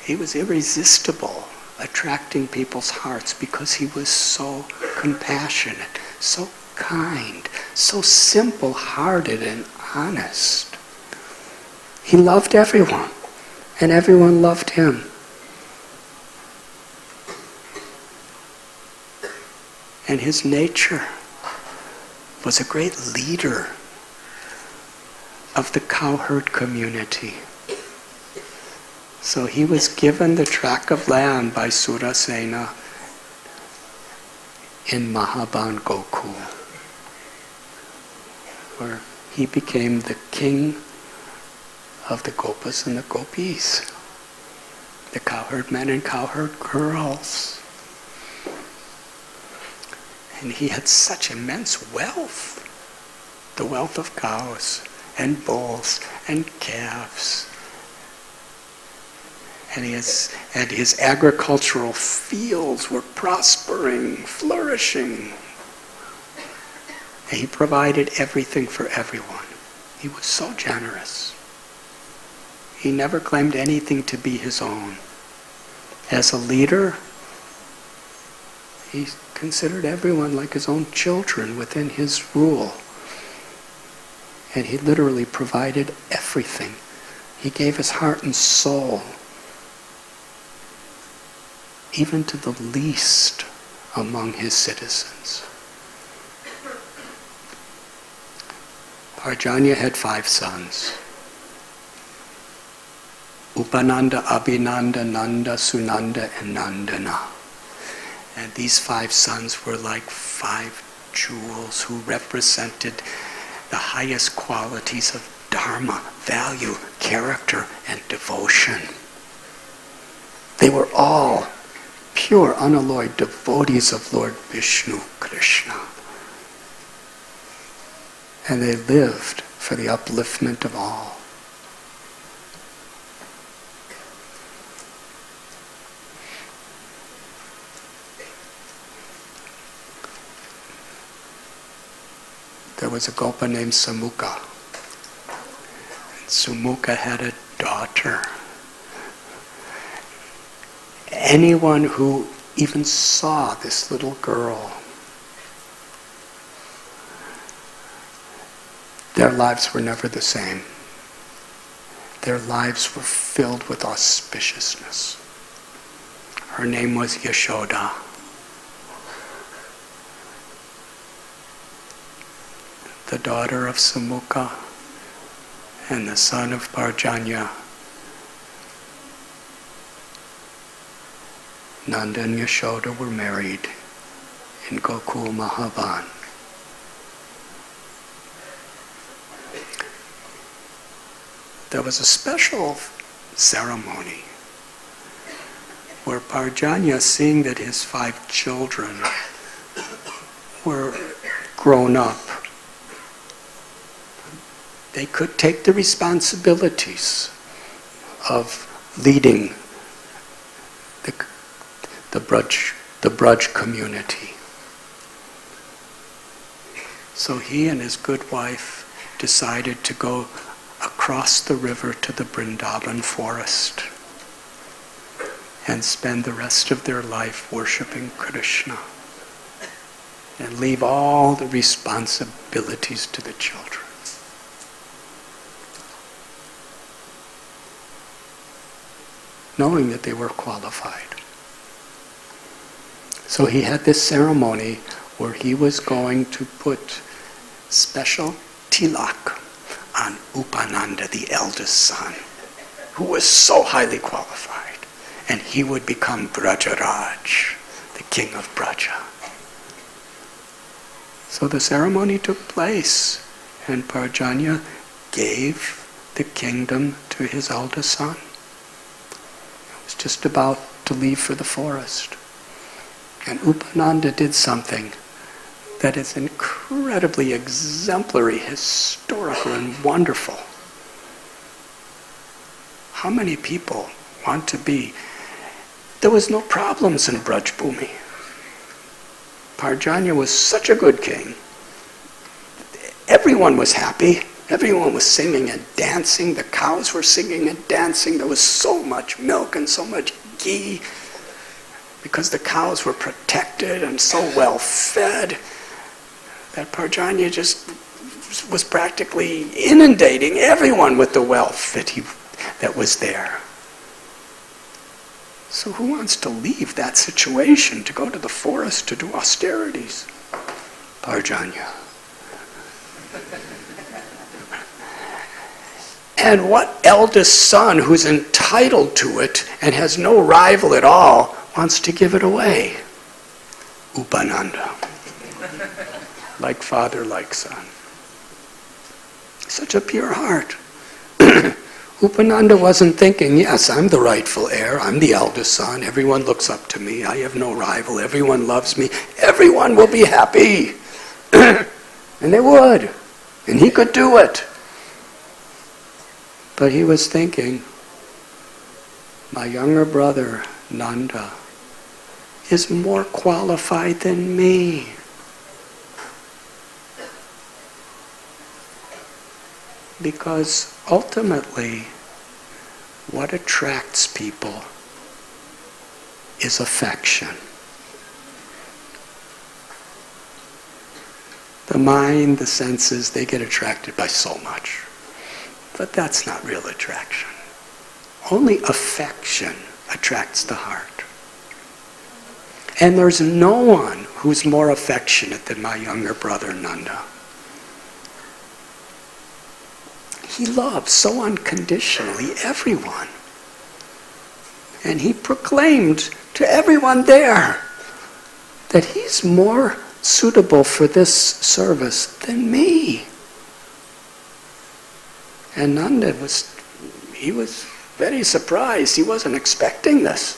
He was irresistible, attracting people's hearts because he was so compassionate, so kind, so simple-hearted and honest. He loved everyone, and everyone loved him. And his nature was a great leader of the cowherd community. So he was given the tract of land by Surasena in Mahaban Gokul, where he became the king of the gopas and the gopis, the cowherd men and cowherd girls. And he had such immense wealth, the wealth of cows and bulls and calves. And his agricultural fields were prospering, flourishing. And he provided everything for everyone. He was so generous. He never claimed anything to be his own. As a leader, he considered everyone like his own children within his rule. And he literally provided everything. He gave his heart and soul, even to the least among his citizens. Parjanya had 5 sons. Upananda, Abhinanda, Nanda, Sunanda, and Nandana. And these 5 sons were like 5 jewels who represented the highest qualities of dharma, value, character, and devotion. They were all pure, unalloyed devotees of Lord Vishnu, Krishna. And they lived for the upliftment of all. There was a gopa named Samukha. And Samukha had a daughter. Anyone who even saw this little girl, their lives were never the same. Their lives were filled with auspiciousness. Her name was Yashoda. The daughter of Samukha and the son of Parjanya. Nanda and Yashoda were married in Gokul Mahavan. There was a special ceremony where Parjanya, seeing that his 5 children were grown up, they could take the responsibilities of leading the Braj community. So he and his good wife decided to go across the river to the Vrindavan forest and spend the rest of their life worshiping Krishna and leave all the responsibilities to the children. Knowing that they were qualified. So he had this ceremony where he was going to put special tilak on Upananda, the eldest son, who was so highly qualified. And he would become Brajaraj, the king of Braja. So the ceremony took place, and Parjanya gave the kingdom to his eldest son. He was just about to leave for the forest. And Upananda did something that is incredibly exemplary, historical, and wonderful. How many people want to be? There was no problems in Braj Bhumi. Parjanya was such a good king. Everyone was happy. Everyone was singing and dancing. The cows were singing and dancing. There was so much milk and so much ghee because the cows were protected and so well fed that Parjanya just was practically inundating everyone with the wealth that was there. So who wants to leave that situation to go to the forest to do austerities? Parjanya. And what eldest son who's entitled to it and has no rival at all wants to give it away? Upananda. Like father, like son. Such a pure heart. Upananda wasn't thinking, yes, I'm the rightful heir, I'm the eldest son, everyone looks up to me, I have no rival, everyone loves me, everyone will be happy. And they would. And he could do it. But he was thinking, my younger brother, Nanda, is more qualified than me. Because ultimately, what attracts people is affection. The mind, the senses, they get attracted by so much. But that's not real attraction. Only affection attracts the heart. And there's no one who's more affectionate than my younger brother Nanda. He loves so unconditionally everyone. And he proclaimed to everyone there that he's more suitable for this service than me. And Nanda was very surprised. He wasn't expecting this.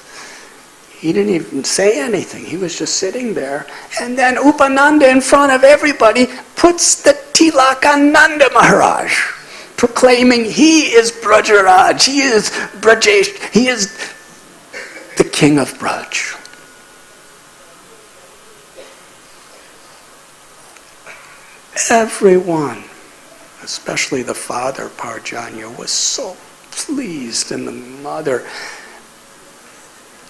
He didn't even say anything. He was just sitting there. And then Upananda in front of everybody puts the tilak on Nanda Maharaj, proclaiming he is Brajaraj, he is Brajesh, he is the king of Braj. Everyone, especially the father Parjanya, was so pleased, and the mother,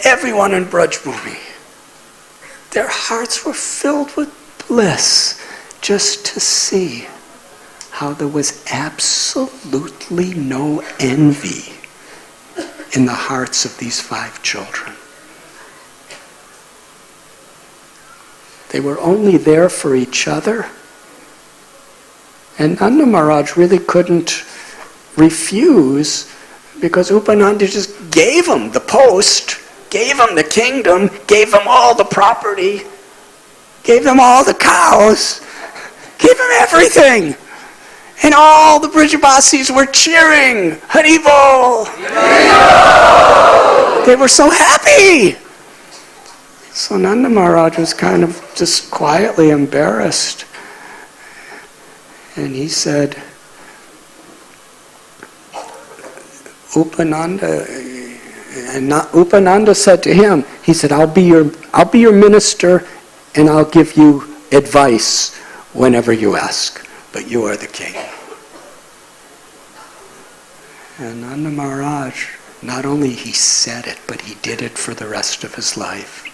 everyone in Brajbhumi, their hearts were filled with bliss just to see how there was absolutely no envy in the hearts of these 5 children. They were only there for each other. And Nanda Maharaj really couldn't refuse, because Upananda just gave him the post, gave him the kingdom, gave him all the property, gave him all the cows, gave him everything. And all the Brijabasis were cheering, Haribol! They were so happy. So Nanda Maharaj was kind of just quietly embarrassed. And he said, Upananda said to him, he said, I'll be your minister and I'll give you advice whenever you ask, but you are the king. And Nanda Maharaj, not only he said it, but he did it for the rest of his life.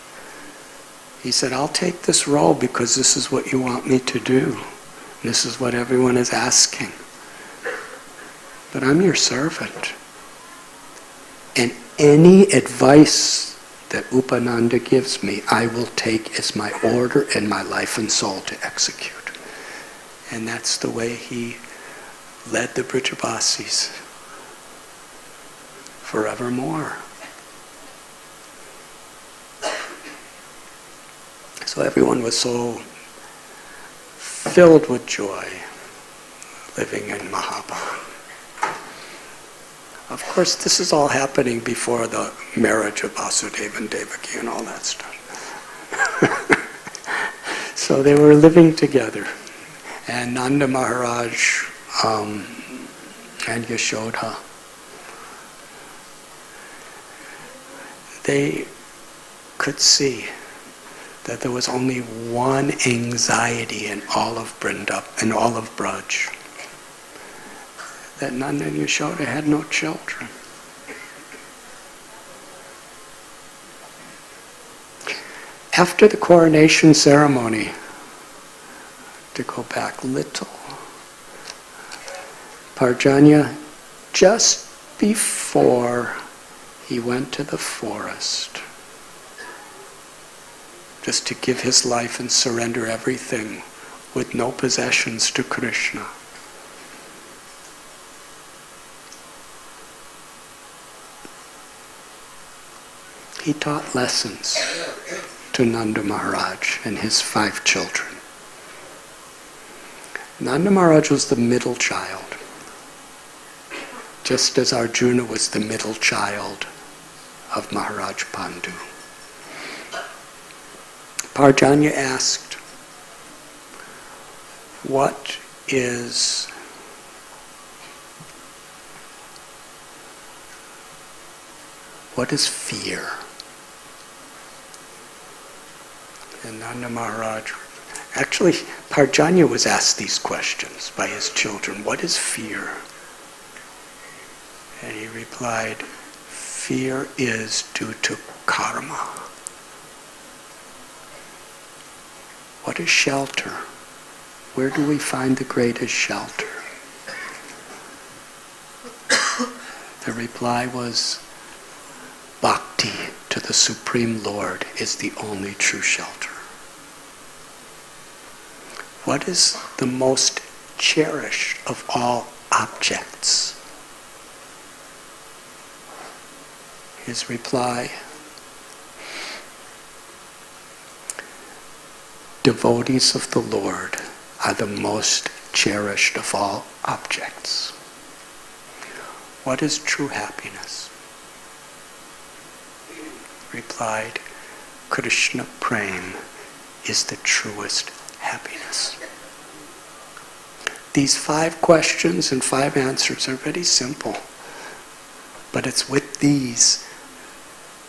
He said, I'll take this role because this is what you want me to do. This is what everyone is asking. But I'm your servant. And any advice that Upananda gives me, I will take as my order and my life and soul to execute. And that's the way he led the Brijabasis forevermore. So everyone was so filled with joy living in Mahabharat. Of course, this is all happening before the marriage of Vasudeva and Devaki and all that stuff. So they were living together. And Nanda Maharaj and Yashoda, they could see that there was only one anxiety in all of Vrindavan, in all of Braj, that Nanda and Yashoda had no children. After the coronation ceremony, to go back little, Parjanya, just before he went to the forest, just to give his life and surrender everything with no possessions to Krishna, he taught lessons to Nanda Maharaj and his 5 children. Nanda Maharaj was the middle child. just as Arjuna was the middle child of Maharaj Pandu. Parjanya asked, what is fear? And Nanda Maharaj, actually Parjanya was asked these questions by his children. What is fear? And he replied, fear is due to karma. What is shelter? Where do we find the greatest shelter? The reply was, bhakti to the Supreme Lord is the only true shelter. What is the most cherished of all objects? His reply, devotees of the Lord are the most cherished of all objects. What is true happiness? Replied, Krishna Prem is the truest happiness. These 5 questions and 5 answers are very simple, but it's with these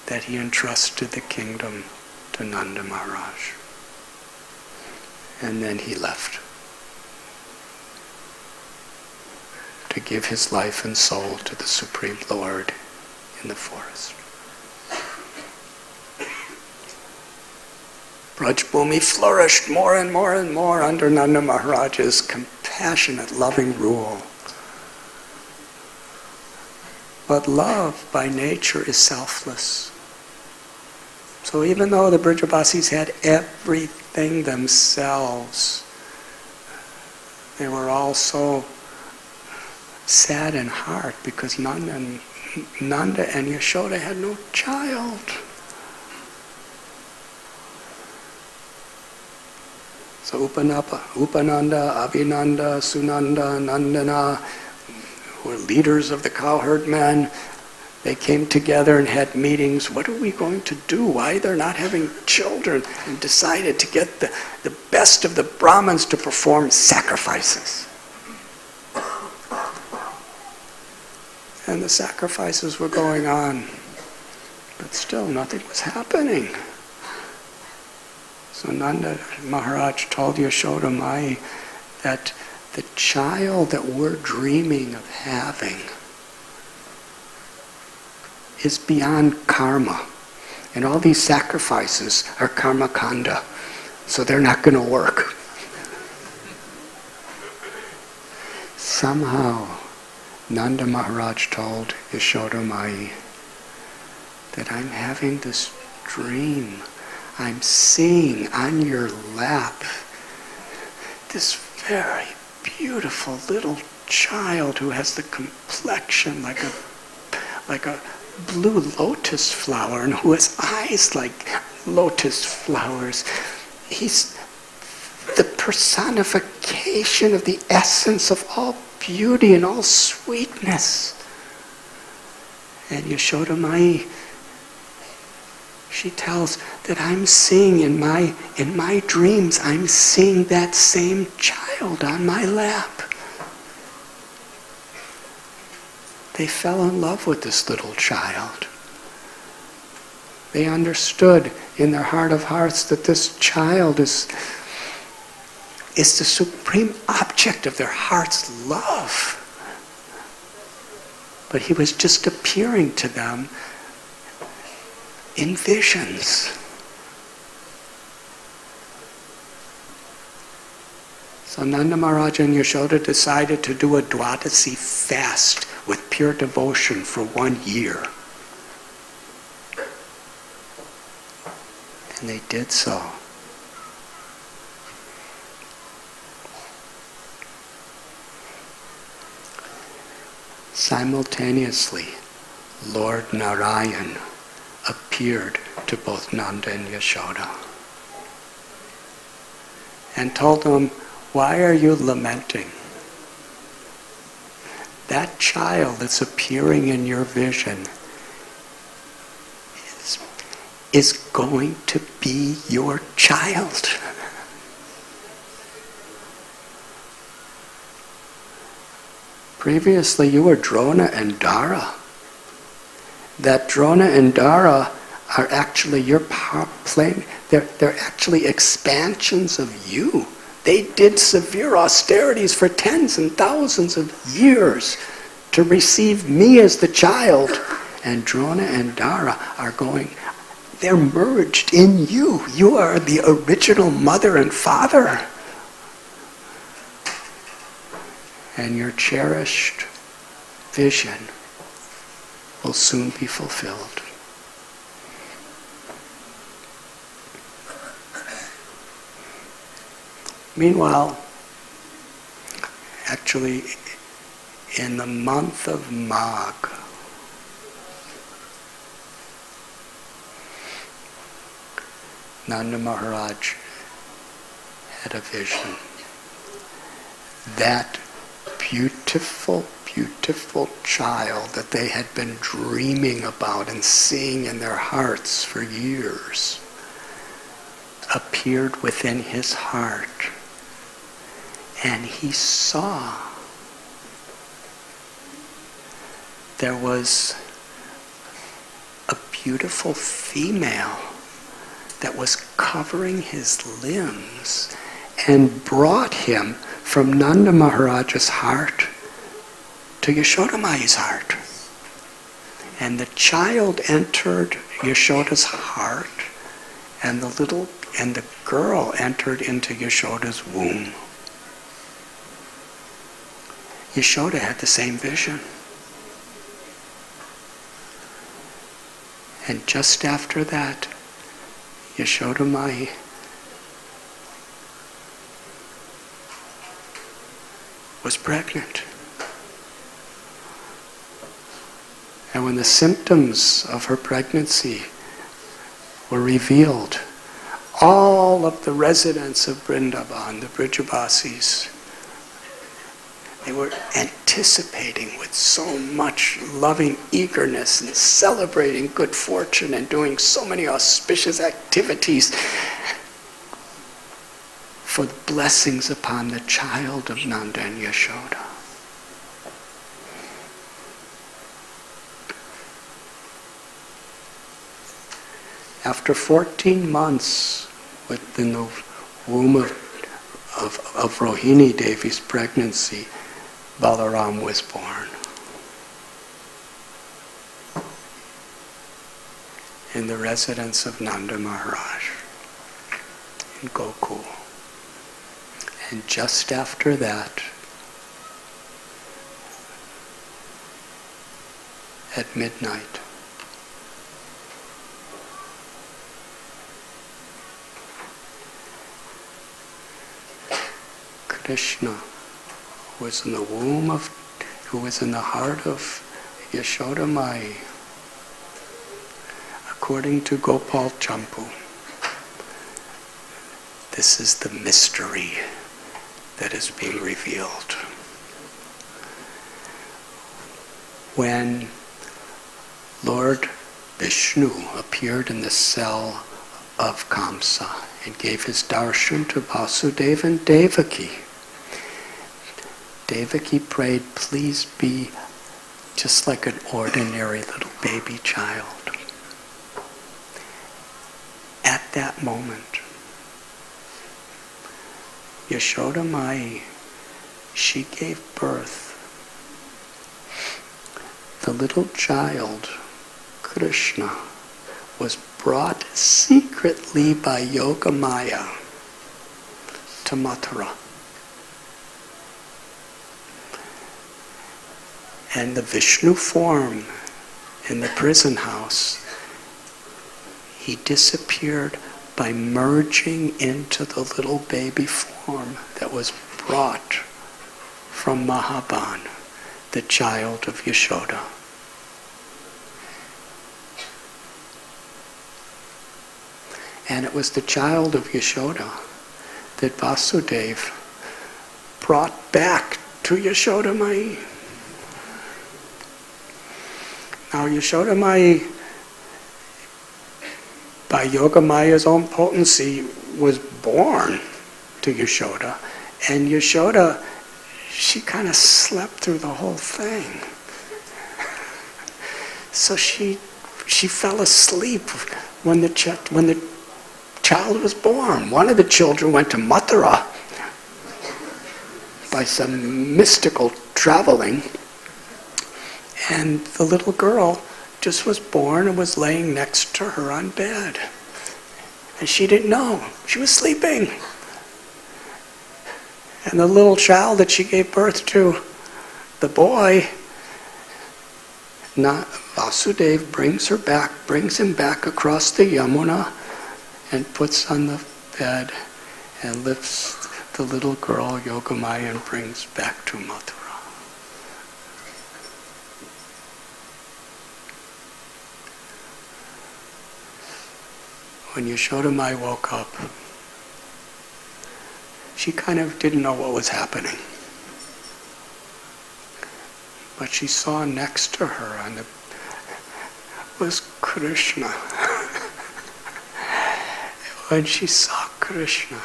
that he entrusted the kingdom to Nanda Maharaj. And then he left to give his life and soul to the Supreme Lord in the forest. Braj flourished more and more and more under Nanda Maharaj's compassionate, loving rule. But love by nature is selfless. So even though the Brajavasis had everything themselves, they were all so sad in heart because Nanda and Yashoda had no child. So Upananda, Abhinanda, Sunanda, Nandana, who were leaders of the cowherd men, they came together and had meetings. What are we going to do? Why they're not having children? And decided to get the best of the Brahmins to perform sacrifices. And the sacrifices were going on, but still nothing was happening. So Nanda Maharaj told Yashoda Mai that the child that we're dreaming of having is beyond karma. And all these sacrifices are karma kanda, so they're not going to work. Somehow, Nanda Maharaj told Yashoda Mai that I'm having this dream. I'm seeing on your lap this very beautiful little child who has the complexion like a blue lotus flower and who has eyes like lotus flowers. He's the personification of the essence of all beauty and all sweetness. And Yashoda Mai, she tells that I'm seeing in my dreams, I'm seeing that same child on my lap. They fell in love with this little child. They understood in their heart of hearts that this child is the supreme object of their heart's love. But he was just appearing to them in visions. So Nanda Maharaj and Yashoda decided to do a Dwadasi fast with pure devotion for 1 year. And they did so. Simultaneously, Lord Narayan appeared to both Nanda and Yashoda and told them, why are you lamenting? that child that's appearing in your vision is going to be your child. Previously you were Drona and Dara. That Drona and Dara are actually your plane. They're actually expansions of you. They did severe austerities for tens and thousands of years to receive me as the child. And Drona and Dara are going, they're merged in you. You are the original mother and father. And your cherished vision will soon be fulfilled. Meanwhile, actually, in the month of Magh, Nanda Maharaj had a vision. That beautiful, beautiful child that they had been dreaming about and seeing in their hearts for years appeared within his heart. And he saw there was a beautiful female that was covering his limbs and brought him from Nanda Maharaj's heart to Yashoda Mai's heart. And the child entered Yashoda's heart, and the girl entered into Yashoda's womb. Yashoda had the same vision. And just after that, Yashoda Mai was pregnant. And when the symptoms of her pregnancy were revealed, all of the residents of Vrindavan, the Brijabasis, they were anticipating with so much loving eagerness and celebrating good fortune and doing so many auspicious activities for the blessings upon the child of Nanda and Yashoda. After 14 months within the womb of Rohini Devi's pregnancy, Balaram was born. In the residence of Nanda Maharaj in Gokul. And just after that, at midnight, Krishna, who was in the heart of Yashoda Mai, according to Gopal Champu, this is the mystery that is being revealed. When Lord Vishnu appeared in the cell of Kamsa and gave his darshan to Vasudeva and Devaki, Devaki prayed, please be just like an ordinary little baby child. At that moment, Yashoda Mai, she gave birth. The little child, Krishna, was brought secretly by Yoga Maya to Mathura. And the Vishnu form in the prison house, he disappeared by merging into the little baby form that was brought from Mahaban, the child of Yashoda. And it was the child of Yashoda that Vasudeva brought back to Yashoda Mai. Now Yashoda Mai, by Yoga Maya's own potency, was born to Yashoda. And Yashoda, she kind of slept through the whole thing. So she fell asleep when the child was born. One of the children went to Mathura by some mystical traveling, and the little girl just was born and was laying next to her on bed. And she didn't know. She was sleeping. And the little child that she gave birth to, the boy, Vasudev brings him back across the Yamuna and puts on the bed and lifts the little girl, Yogamaya, and brings back to Mathura. When Yashoda Mai woke up, she kind of didn't know what was happening. But she saw next to her was Krishna. When she saw Krishna,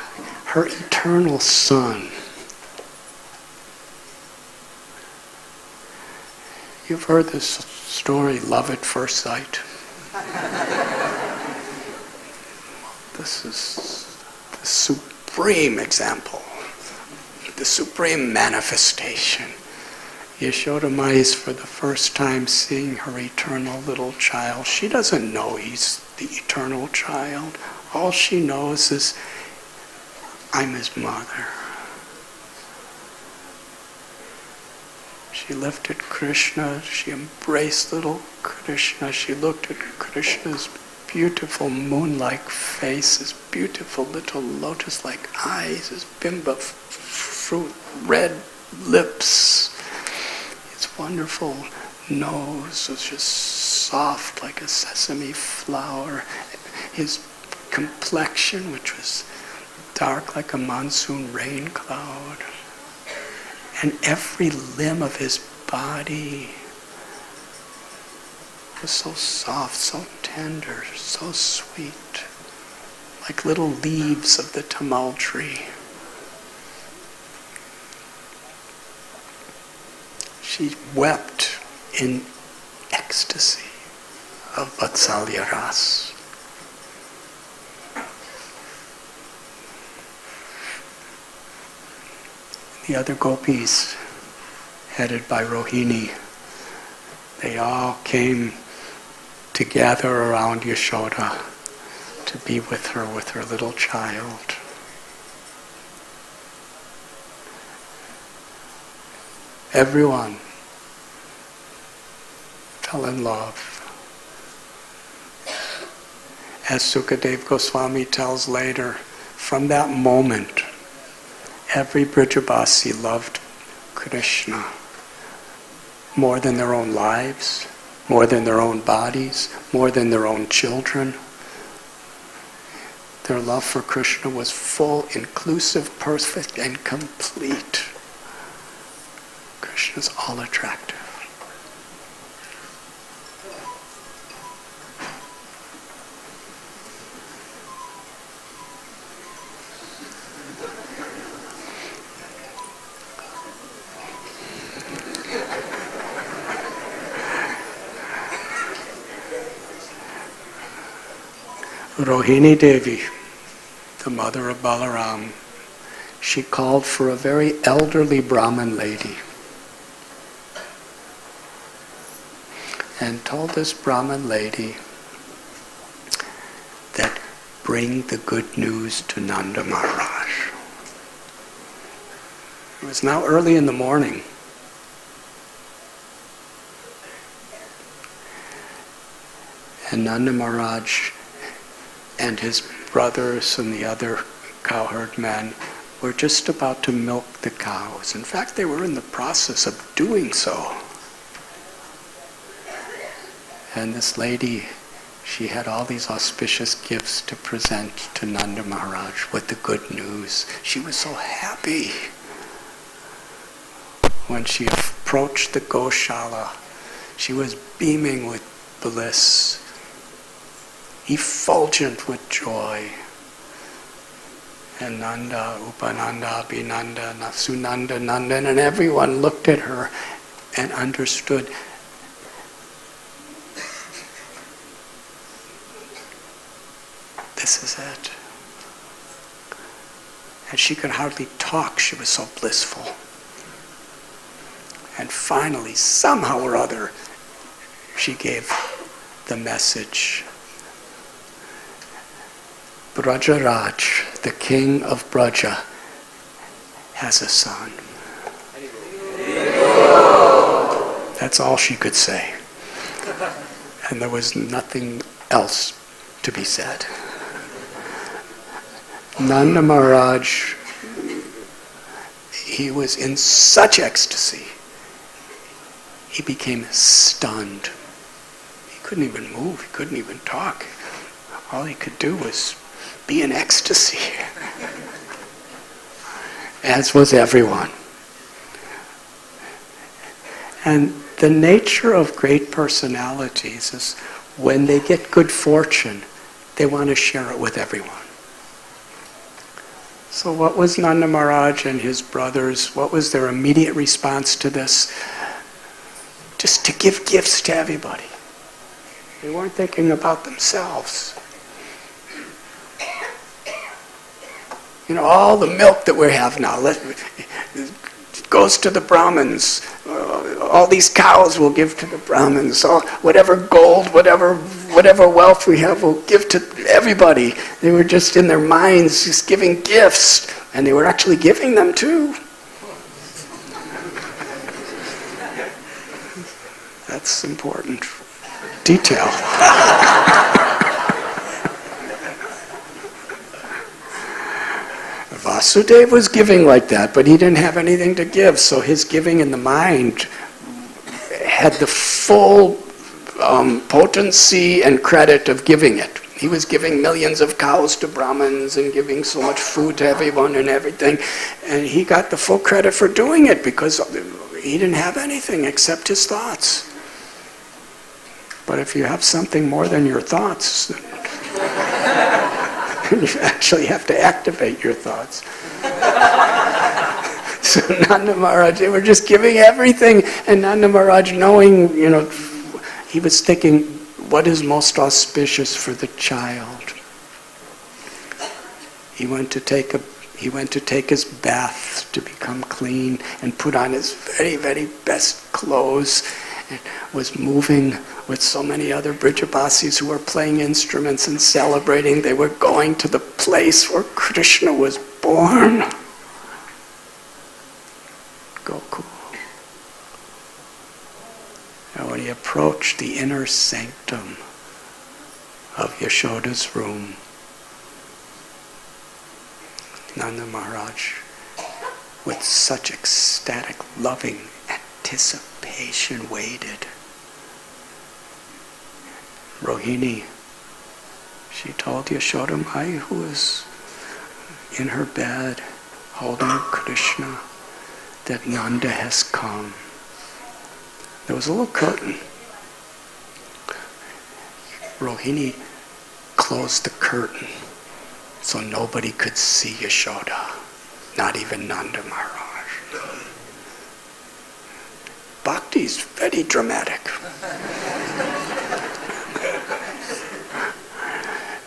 her eternal son. You've heard this story, love at first sight. This is the supreme example, the supreme manifestation. Yashoda Mai is for the first time seeing her eternal little child. She doesn't know he's the eternal child. All she knows is, I'm his mother. She lifted Krishna, she embraced little Krishna, she looked at Krishna's beautiful moon-like face, his beautiful little lotus-like eyes, his bimba fruit, red lips, his wonderful nose was just soft like a sesame flower, his complexion, which was dark like a monsoon rain cloud, and every limb of his body was so soft, so tender, so sweet, like little leaves of the tamal tree. She wept in ecstasy of Vatsalya Ras. The other gopis, headed by Rohini, they all came to gather around Yashoda to be with her little child. Everyone fell in love. As Sukadev Goswami tells later, from that moment, every Brijabasi loved Krishna more than their own lives, more than their own bodies, more than their own children. Their love for Krishna was full, inclusive, perfect, and complete. Krishna's all attractive. Rohini Devi, the mother of Balaram, she called for a very elderly Brahmin lady and told this Brahmin lady that bring the good news to Nanda Maharaj. It was now early in the morning. And Nanda Maharaj and his brothers and the other cowherd men were just about to milk the cows. In fact, they were in the process of doing so. And this lady, she had all these auspicious gifts to present to Nanda Maharaj with the good news. She was so happy. When she approached the Goshala, She was beaming with bliss, effulgent with joy. And Nanda, Upananda, Abhinanda, Sunanda, Nandan, and everyone looked at her and understood. This is it. And she could hardly talk, she was so blissful. And finally, somehow or other, she gave the message. Brajaraj, the king of Braja, has a son. That's all she could say. And there was nothing else to be said. Nanda Maharaj, he was in such ecstasy, he became stunned. He couldn't even move, he couldn't even talk. All he could do was be in ecstasy, as was everyone. And the nature of great personalities is when they get good fortune, they want to share it with everyone. So what was Nanda Maharaj and his brothers, what was their immediate response to this? Just to give gifts to everybody. They weren't thinking about themselves. You know, all the milk that we have now goes to the Brahmins. All these cows will give to the Brahmins. Whatever gold, whatever wealth we have, we'll give to everybody. They were just in their minds just giving gifts, and they were actually giving them too. That's important detail. Vasudeva was giving like that, but he didn't have anything to give, so his giving in the mind had the full potency and credit of giving it. He was giving millions of cows to Brahmins and giving so much food to everyone and everything, and he got the full credit for doing it because he didn't have anything except his thoughts. But if you have something more than your thoughts, you actually have to activate your thoughts. So Nanda Maharaj, they were just giving everything, and Nanda Maharaj, knowing, he was thinking, what is most auspicious for the child? He went to take his bath to become clean and put on his very, very best clothes, and was moving with so many other Brijabasis who were playing instruments and celebrating. They were going to the place where Krishna was born. Gokul. And when he approached the inner sanctum of Yashoda's room, Nanda Maharaj, with such ecstatic, loving anticipation, waited. Rohini, she told Yashoda Mai, who was in her bed holding Krishna, that Nanda has come. There was a little curtain. Rohini closed the curtain so nobody could see Yashoda, not even Nanda Maharaj. Bhakti is very dramatic.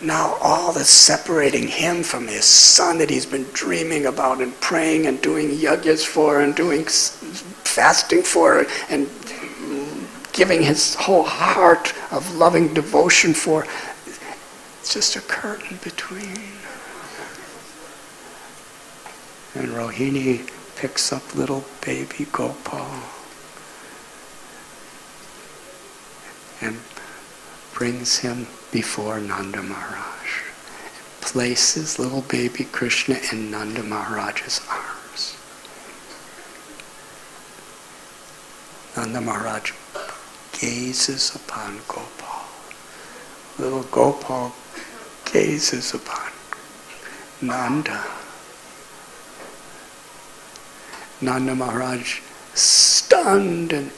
Now all that's separating him from his son that he's been dreaming about and praying and doing yajnas for and doing fasting for and giving his whole heart of loving devotion for, it's just a curtain between. And Rohini picks up little baby Gopal and brings him before Nanda Maharaj, places little baby Krishna in Nanda Maharaj's arms. Nanda Maharaj gazes upon Gopal. Little Gopal gazes upon Nanda. Nanda Maharaj, stunned and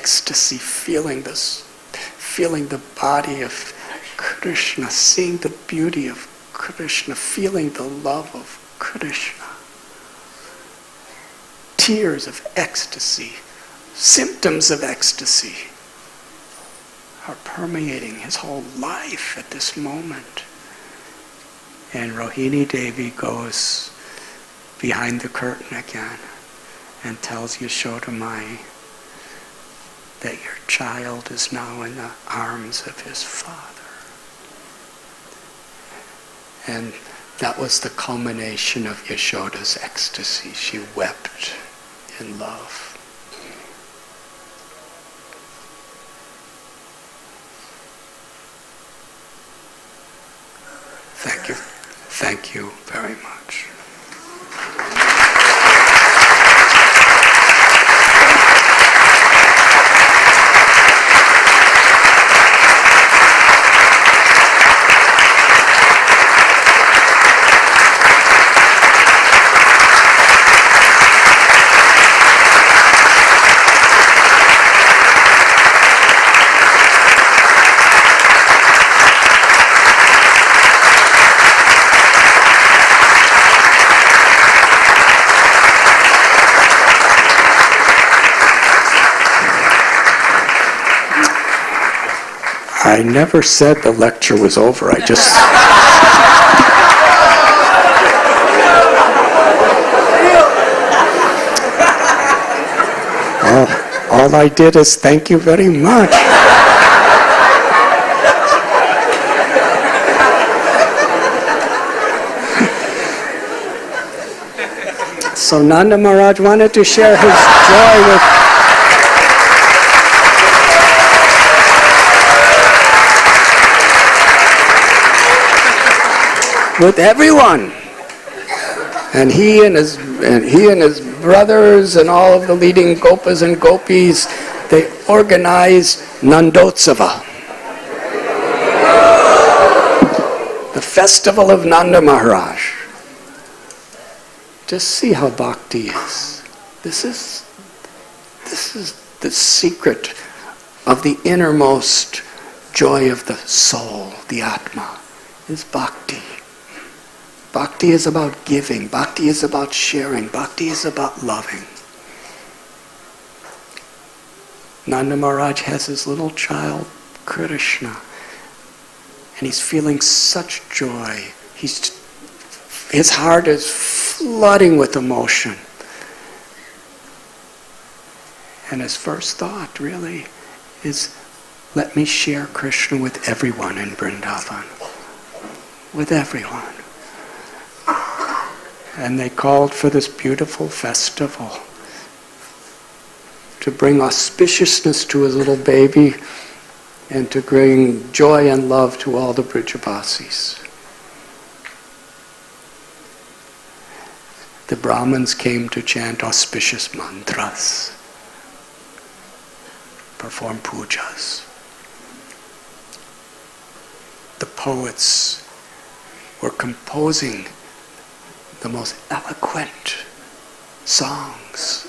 ecstasy, feeling the body of Krishna, seeing the beauty of Krishna, feeling the love of Krishna. Tears of ecstasy, symptoms of ecstasy are permeating his whole life at this moment. And Rohini Devi goes behind the curtain again and tells Yashoda Mai that your child is now in the arms of his father. And that was the culmination of Yashoda's ecstasy. She wept in love. Thank you. Thank you very much. I never said the lecture was over. I just... all I did is thank you very much. So Nanda Maharaj wanted to share his joy with everyone, and he and his brothers and all of the leading gopas and gopis, they organized Nandotsava, the festival of Nanda Maharaj. Just see how bhakti is. This is the secret of the innermost joy of the soul, the Atma, is bhakti. Bhakti is about giving. Bhakti is about sharing. Bhakti is about loving. Nanda Maharaj has his little child, Krishna, and he's feeling such joy. His heart is flooding with emotion. And his first thought really is, let me share Krishna with everyone in Vrindavan. With everyone. And they called for this beautiful festival to bring auspiciousness to his little baby and to bring joy and love to all the Brajavasis. The Brahmins came to chant auspicious mantras, perform pujas. The poets were composing the most eloquent songs.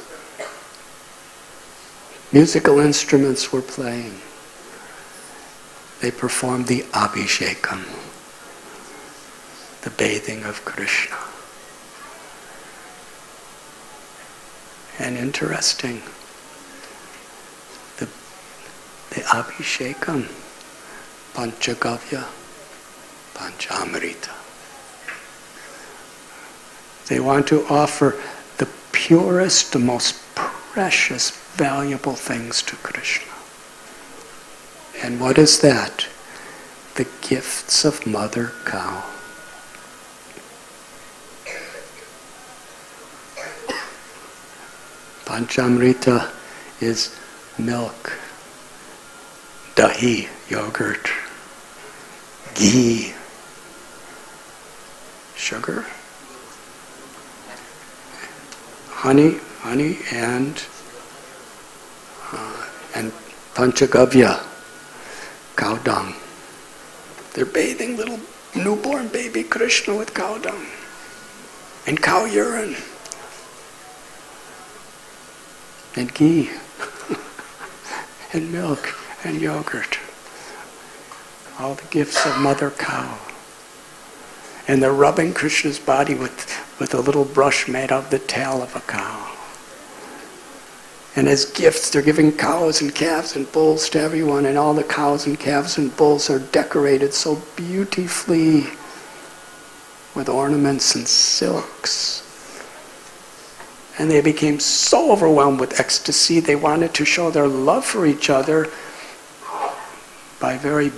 Musical instruments were playing. They performed the Abhishekam, the bathing of Krishna. And interesting, the Abhishekam, Panchagavya, Panchamrita. They want to offer the purest, the most precious, valuable things to Krishna. And what is that? The gifts of Mother Cow. Panchamrita is milk, dahi, yogurt, ghee, sugar, honey, and panchagavya, cow dung. They're bathing little newborn baby Krishna with cow dung and cow urine and ghee. and milk and yogurt. All the gifts of Mother Cow. And they're rubbing Krishna's body with a little brush made of the tail of a cow. And as gifts, they're giving cows and calves and bulls to everyone, and all the cows and calves and bulls are decorated so beautifully with ornaments and silks. And they became so overwhelmed with ecstasy, they wanted to show their love for each other by very,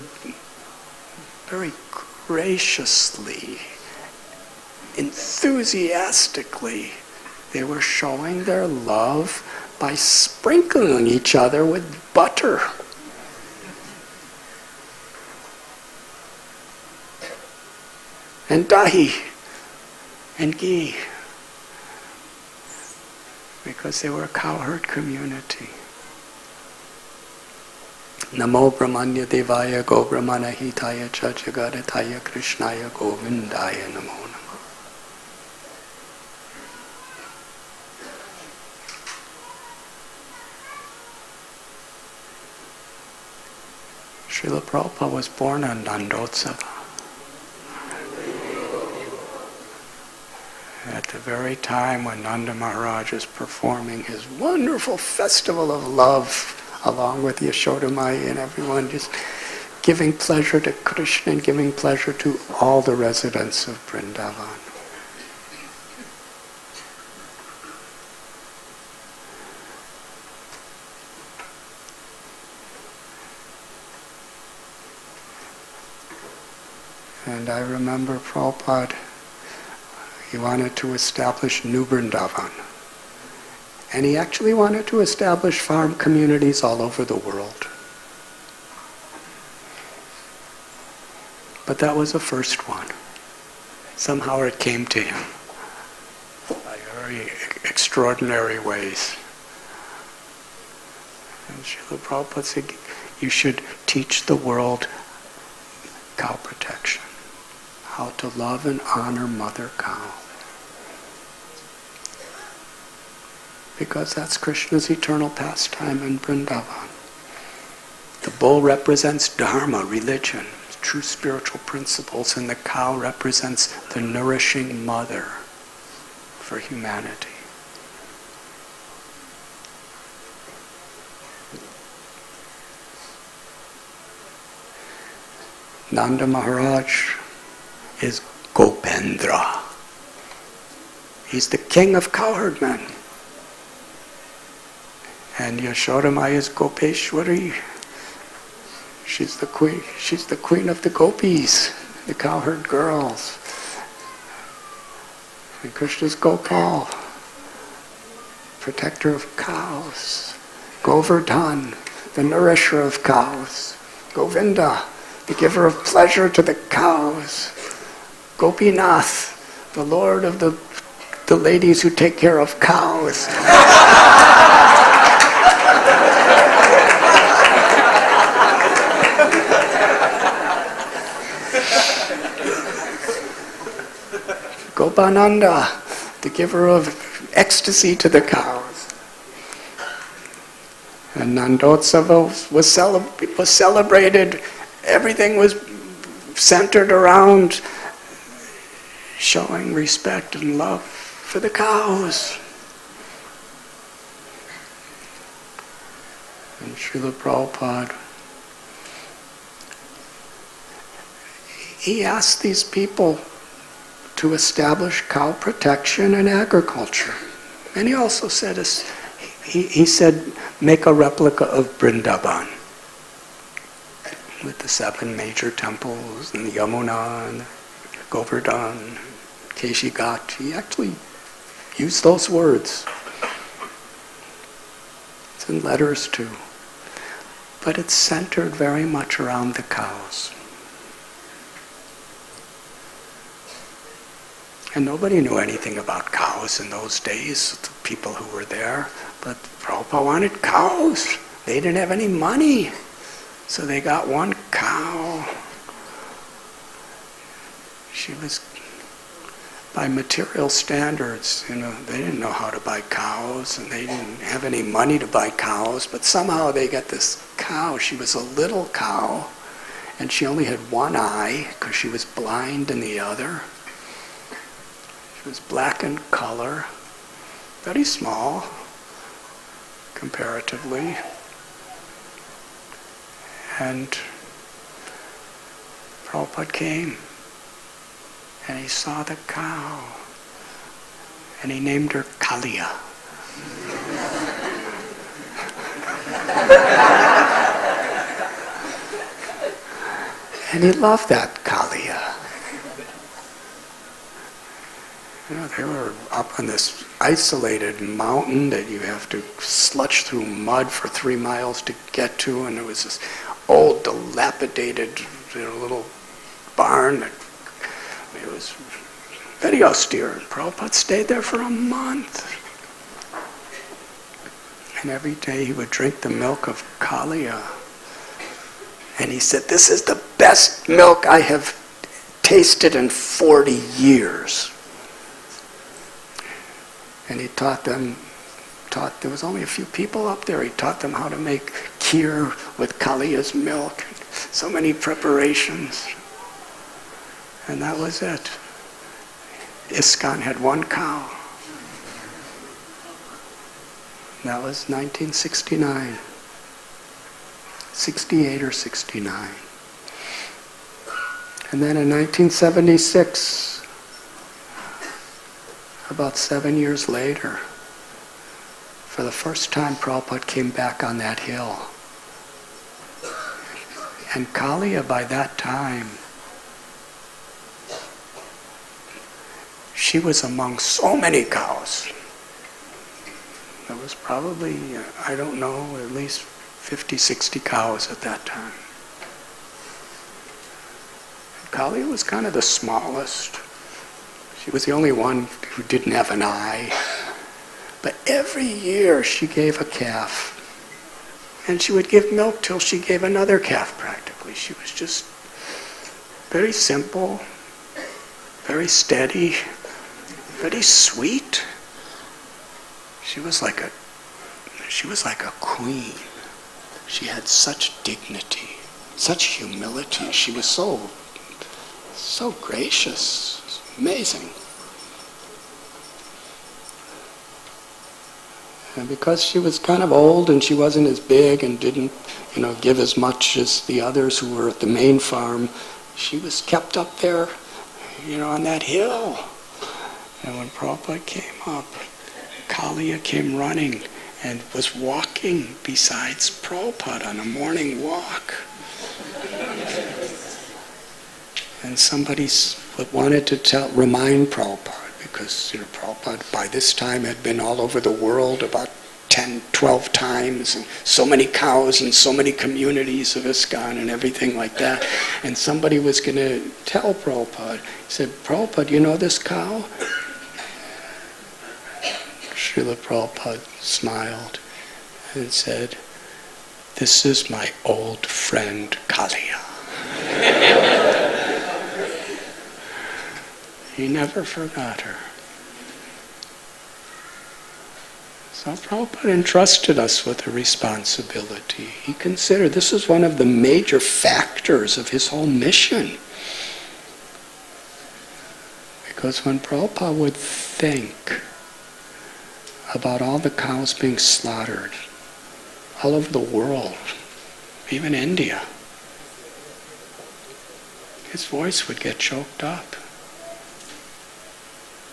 very graciously, enthusiastically, they were showing their love by sprinkling each other with butter. And dahi and ghee, because they were a cowherd community. Namo Brahmanya Devaya Go Brahmana Hitaya Cha Jagadataya Krishnaya Govindaya Namo Namo. Srila Prabhupada was born on Nandotsava. At the very time when Nanda Maharaj is performing his wonderful festival of love, along with Yashoda Maya and everyone, just giving pleasure to Krishna and giving pleasure to all the residents of Vrindavan. And I remember Prabhupada, he wanted to establish New Vrindavan. And he actually wanted to establish farm communities all over the world. But that was the first one. Somehow it came to him by very extraordinary ways. And Srila Prabhupada said, you should teach the world cow protection. How to love and honor Mother Cow. Because that's Krishna's eternal pastime in Vrindavan. The bull represents dharma, religion, true spiritual principles, and the cow represents the nourishing mother for humanity. Nanda Maharaj is Gopendra. He's the king of cowherdmen. And Yashoda Maya is Gopeshwari. She's the queen of the gopis, the cowherd girls. And Krishna's Gopal, protector of cows. Govardhan, the nourisher of cows. Govinda, the giver of pleasure to the cows. Gopinath, the lord of the ladies who take care of cows. Gopananda, the giver of ecstasy to the cows. And Nandotsava was celebrated. Everything was centered around showing respect and love for the cows. And Srila Prabhupada, he asked these people to establish cow protection and agriculture. And he also said, he said, make a replica of Vrindavan with the 7 major temples and the Yamuna and Govardhan, Keshi Ghat. He actually used those words. It's in letters too. But it's centered very much around the cows. And nobody knew anything about cows in those days, the people who were there. But Prabhupada wanted cows. They didn't have any money. So they got one cow. She was, by material standards, they didn't know how to buy cows, and they didn't have any money to buy cows, but somehow they got this cow. She was a little cow, and she only had one eye because she was blind in the other. She was black in color, very small comparatively. And Prabhupada came and he saw the cow and he named her Kalia. And he loved that Kalia. You know, they were up on this isolated mountain that you have to sludge through mud for 3 miles to get to, and there was this old, dilapidated little barn. It was very austere. And Prabhupada stayed there for a month. And every day he would drink the milk of Kalia. And he said, "This is the best milk I have tasted in 40 years." And he taught, there was only a few people up there, he taught them how to make kheer with Kalia's milk. So many preparations. And that was it. ISKCON had one cow. And that was 1969. 68 or 69. And then in 1976, about 7 years later, for the first time Prabhupada came back on that hill. And Kalia by that time, she was among so many cows. There was probably, I don't know, at least 50, 60 cows at that time. Kalia was kind of the smallest. She was the only one who didn't have an eye. But every year she gave a calf. And she would give milk till she gave another calf practically. She was just very simple, very steady, very sweet. She was like a queen. She had such dignity, such humility. She was so gracious. Amazing. And because she was kind of old and she wasn't as big and didn't, give as much as the others who were at the main farm, she was kept up there, on that hill. And when Prabhupada came up, Kalia came running and was walking besides Prabhupada on a morning walk. And somebody wanted to remind Prabhupada, because Prabhupada by this time had been all over the world about 10, 12 times, and so many cows and so many communities of ISKCON and everything like that. And somebody was going to tell Prabhupada, he said, "Prabhupada, you know this cow?" Srila Prabhupada smiled and said, "This is my old friend Kalia." He never forgot her. So Prabhupada entrusted us with a responsibility. He considered this is one of the major factors of his whole mission. Because when Prabhupada would think about all the cows being slaughtered all over the world, even India, his voice would get choked up.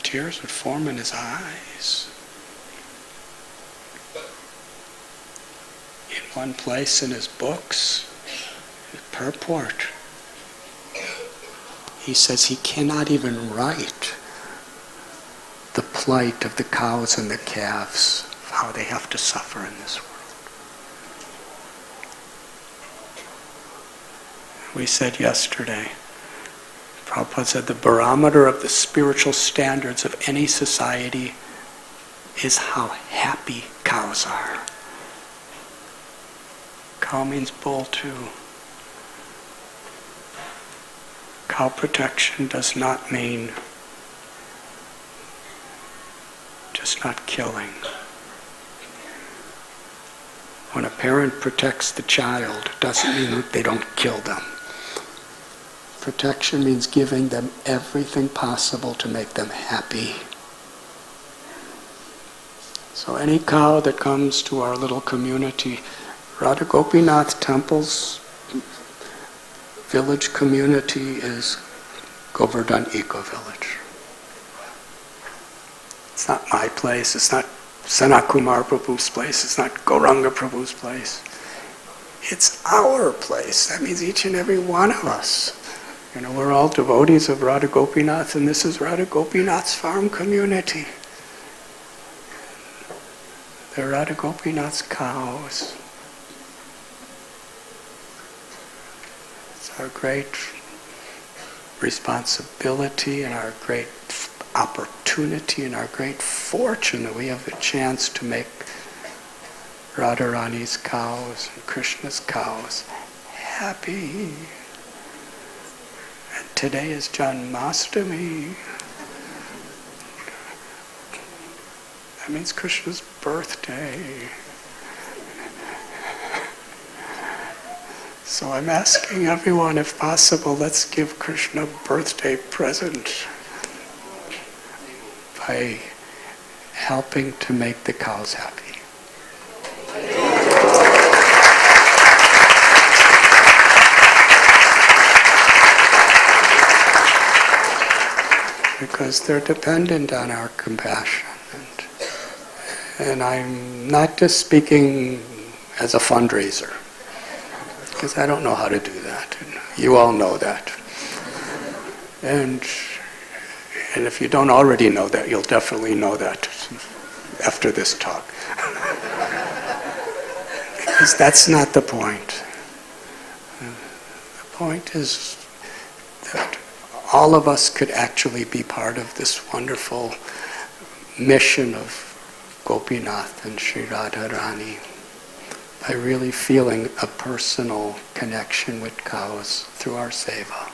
Tears would form in his eyes. In one place in his books, his purport, he says he cannot even write the plight of the cows and the calves, of how they have to suffer in this world. We said yesterday, Prabhupada said the barometer of the spiritual standards of any society is how happy cows are. Cow means bull too. Cow protection does not mean just not killing. When a parent protects the child, it doesn't mean that they don't kill them. Protection means giving them everything possible to make them happy. So any cow that comes to our little community, Radha Gopinath Temple's village community is Govardhan Eco Village. It's not my place, it's not Sanat Kumar Prabhu's place, it's not Gauranga Prabhu's place. It's our place. That means each and every one of us. We're all devotees of Radha Gopinath, and this is Radha Gopinath's farm community. They're Radha Gopinath's cows. It's our great responsibility and our great opportunity and our great fortune that we have the chance to make Radharani's cows and Krishna's cows happy. And today is Janmashtami. That means Krishna's birthday. So I'm asking everyone, if possible, let's give Krishna a birthday present by helping to make the cows happy. Because they're dependent on our compassion. And I'm not just speaking as a fundraiser, because I don't know how to do that. And you all know that. And if you don't already know that, you'll definitely know that after this talk. Because that's not the point. The point is that all of us could actually be part of this wonderful mission of Gopinath and Sri Radharani by really feeling a personal connection with cows through our seva.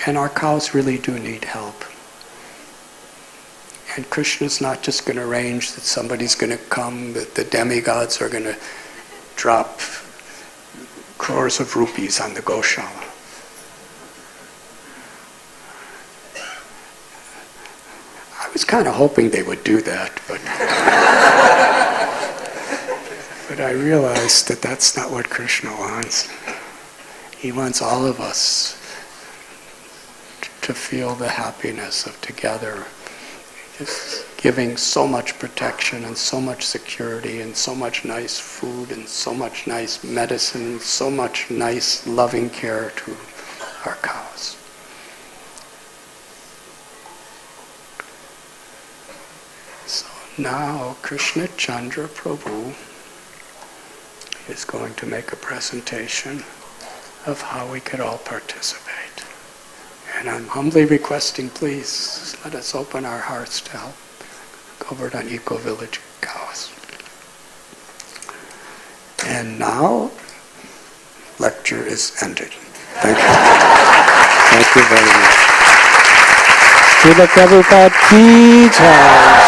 And our cows really do need help. And Krishna's not just going to arrange that somebody's going to come, that the demigods are going to drop crores of rupees on the Goshala. I was kind of hoping they would do that, but I realized that that's not what Krishna wants. He wants all of us to feel the happiness of together, just giving so much protection and so much security and so much nice food and so much nice medicine and so much nice loving care to our cows. So now Krishna Chandra Prabhu is going to make a presentation of how we could all participate. And I'm humbly requesting, please, let us open our hearts to help Govardhan Eco Village cows. And now, lecture is ended. Thank you. Thank you very much. Srila Prabhupada ki jai.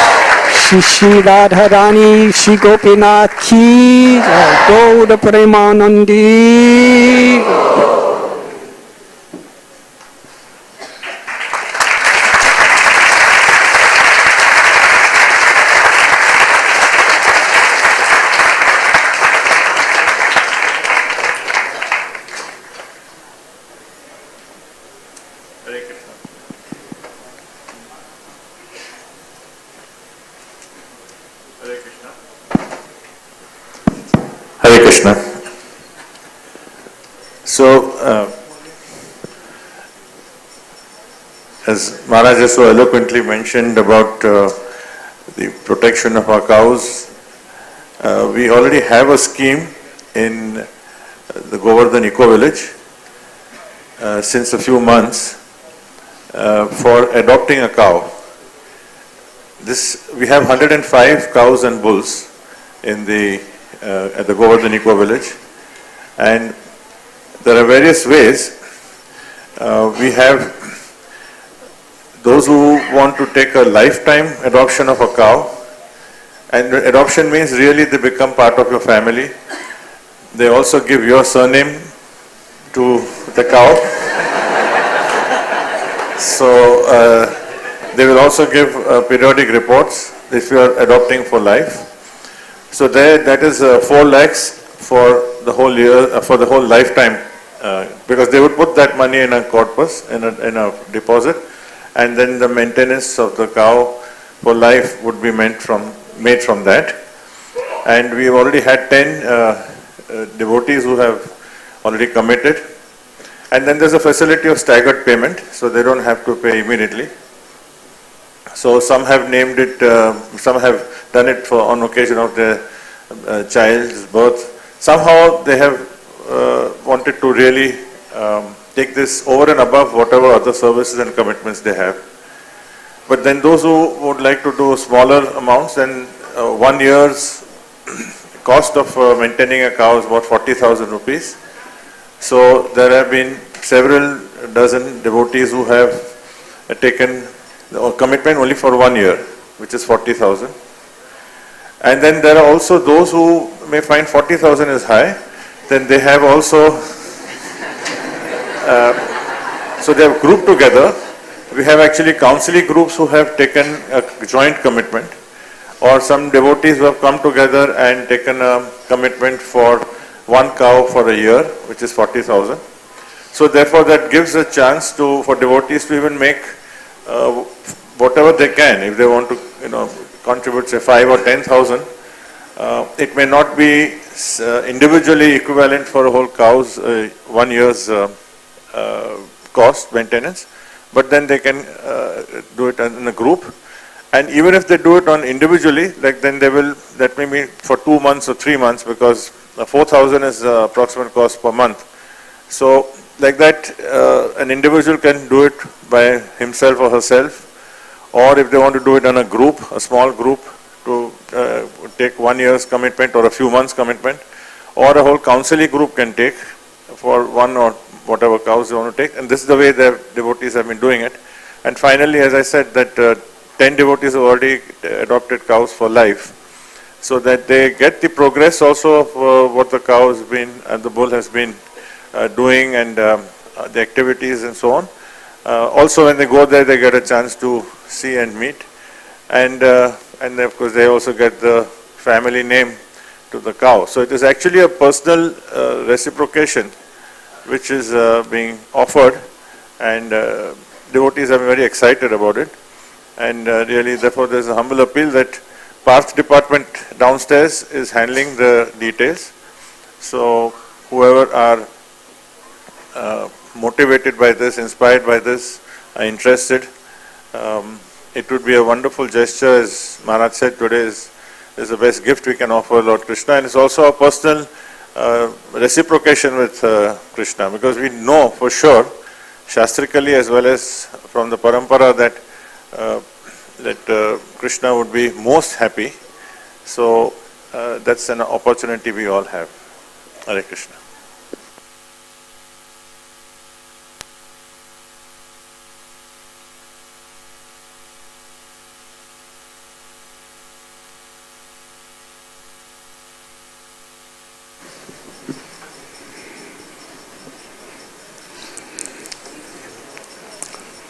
Shri Radharani, Shri Gopinath ki jai. Gauda Premanandi. So, as Maharaj just so eloquently mentioned about the protection of our cows, we already have a scheme in the Govardhan Eco Village since a few months for adopting a cow. We have 105 cows and bulls in at the Govardhan Eco Village, and there are various ways. We have those who want to take a lifetime adoption of a cow, And adoption means really they become part of your family. They also give your surname to the cow. So they will also give periodic reports if you are adopting for life. So there, that is 4 lakhs for the whole year, for the whole lifetime, because they would put that money in a corpus, in a deposit, and then the maintenance of the cow for life would be made from that. And we have already had 10 devotees who have already committed. And then there's a facility of staggered payment, so they don't have to pay immediately. So some have named it, some have done it on occasion of their child's birth. Somehow they have wanted to really take this over and above whatever other services and commitments they have. But then those who would like to do smaller amounts, then 1 year's cost of maintaining a cow is about 40,000 rupees. So there have been several dozen devotees who have taken the commitment only for 1 year, which is 40,000. And then there are also those who may find 40,000 is high. Then they have also, so they have grouped together. We have actually counseling groups who have taken a joint commitment, or some devotees who have come together and taken a commitment for 1 cow for a year, which is 40,000. So therefore that gives a chance for devotees to even make whatever they can. If they want to contribute say 5 or 10,000, it may not be individually equivalent for a whole cow's 1 year's cost, maintenance, but then they can do it in a group. And even if they do it on individually, like then that may be for 2 months or 3 months, because 4,000 is the approximate cost per month. So like that, an individual can do it by himself or herself, or if they want to do it on a group, a small group, to take 1 year's commitment or a few months commitment, or a whole counseling group can take for 1 or whatever cows they want to take. And this is the way the devotees have been doing it. And finally, as I said, that 10 devotees have already adopted cows for life, so that they get the progress also of what the cow has been and the bull has been doing, and the activities and so on. Also when they go there, they get a chance to see and meet, and of course they also get the family name to the cow. So it is actually a personal reciprocation which is being offered, and devotees are very excited about it. And really, therefore, there is a humble appeal that Parth department downstairs is handling the details. So whoever are motivated by this, inspired by this, are interested, it would be a wonderful gesture. As Maharaj said, today is the best gift we can offer Lord Krishna, and it's also a personal reciprocation with Krishna, because we know for sure, shastrically as well as from the parampara, that Krishna would be most happy. So that's an opportunity we all have. Hare Krishna.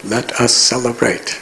Let us celebrate.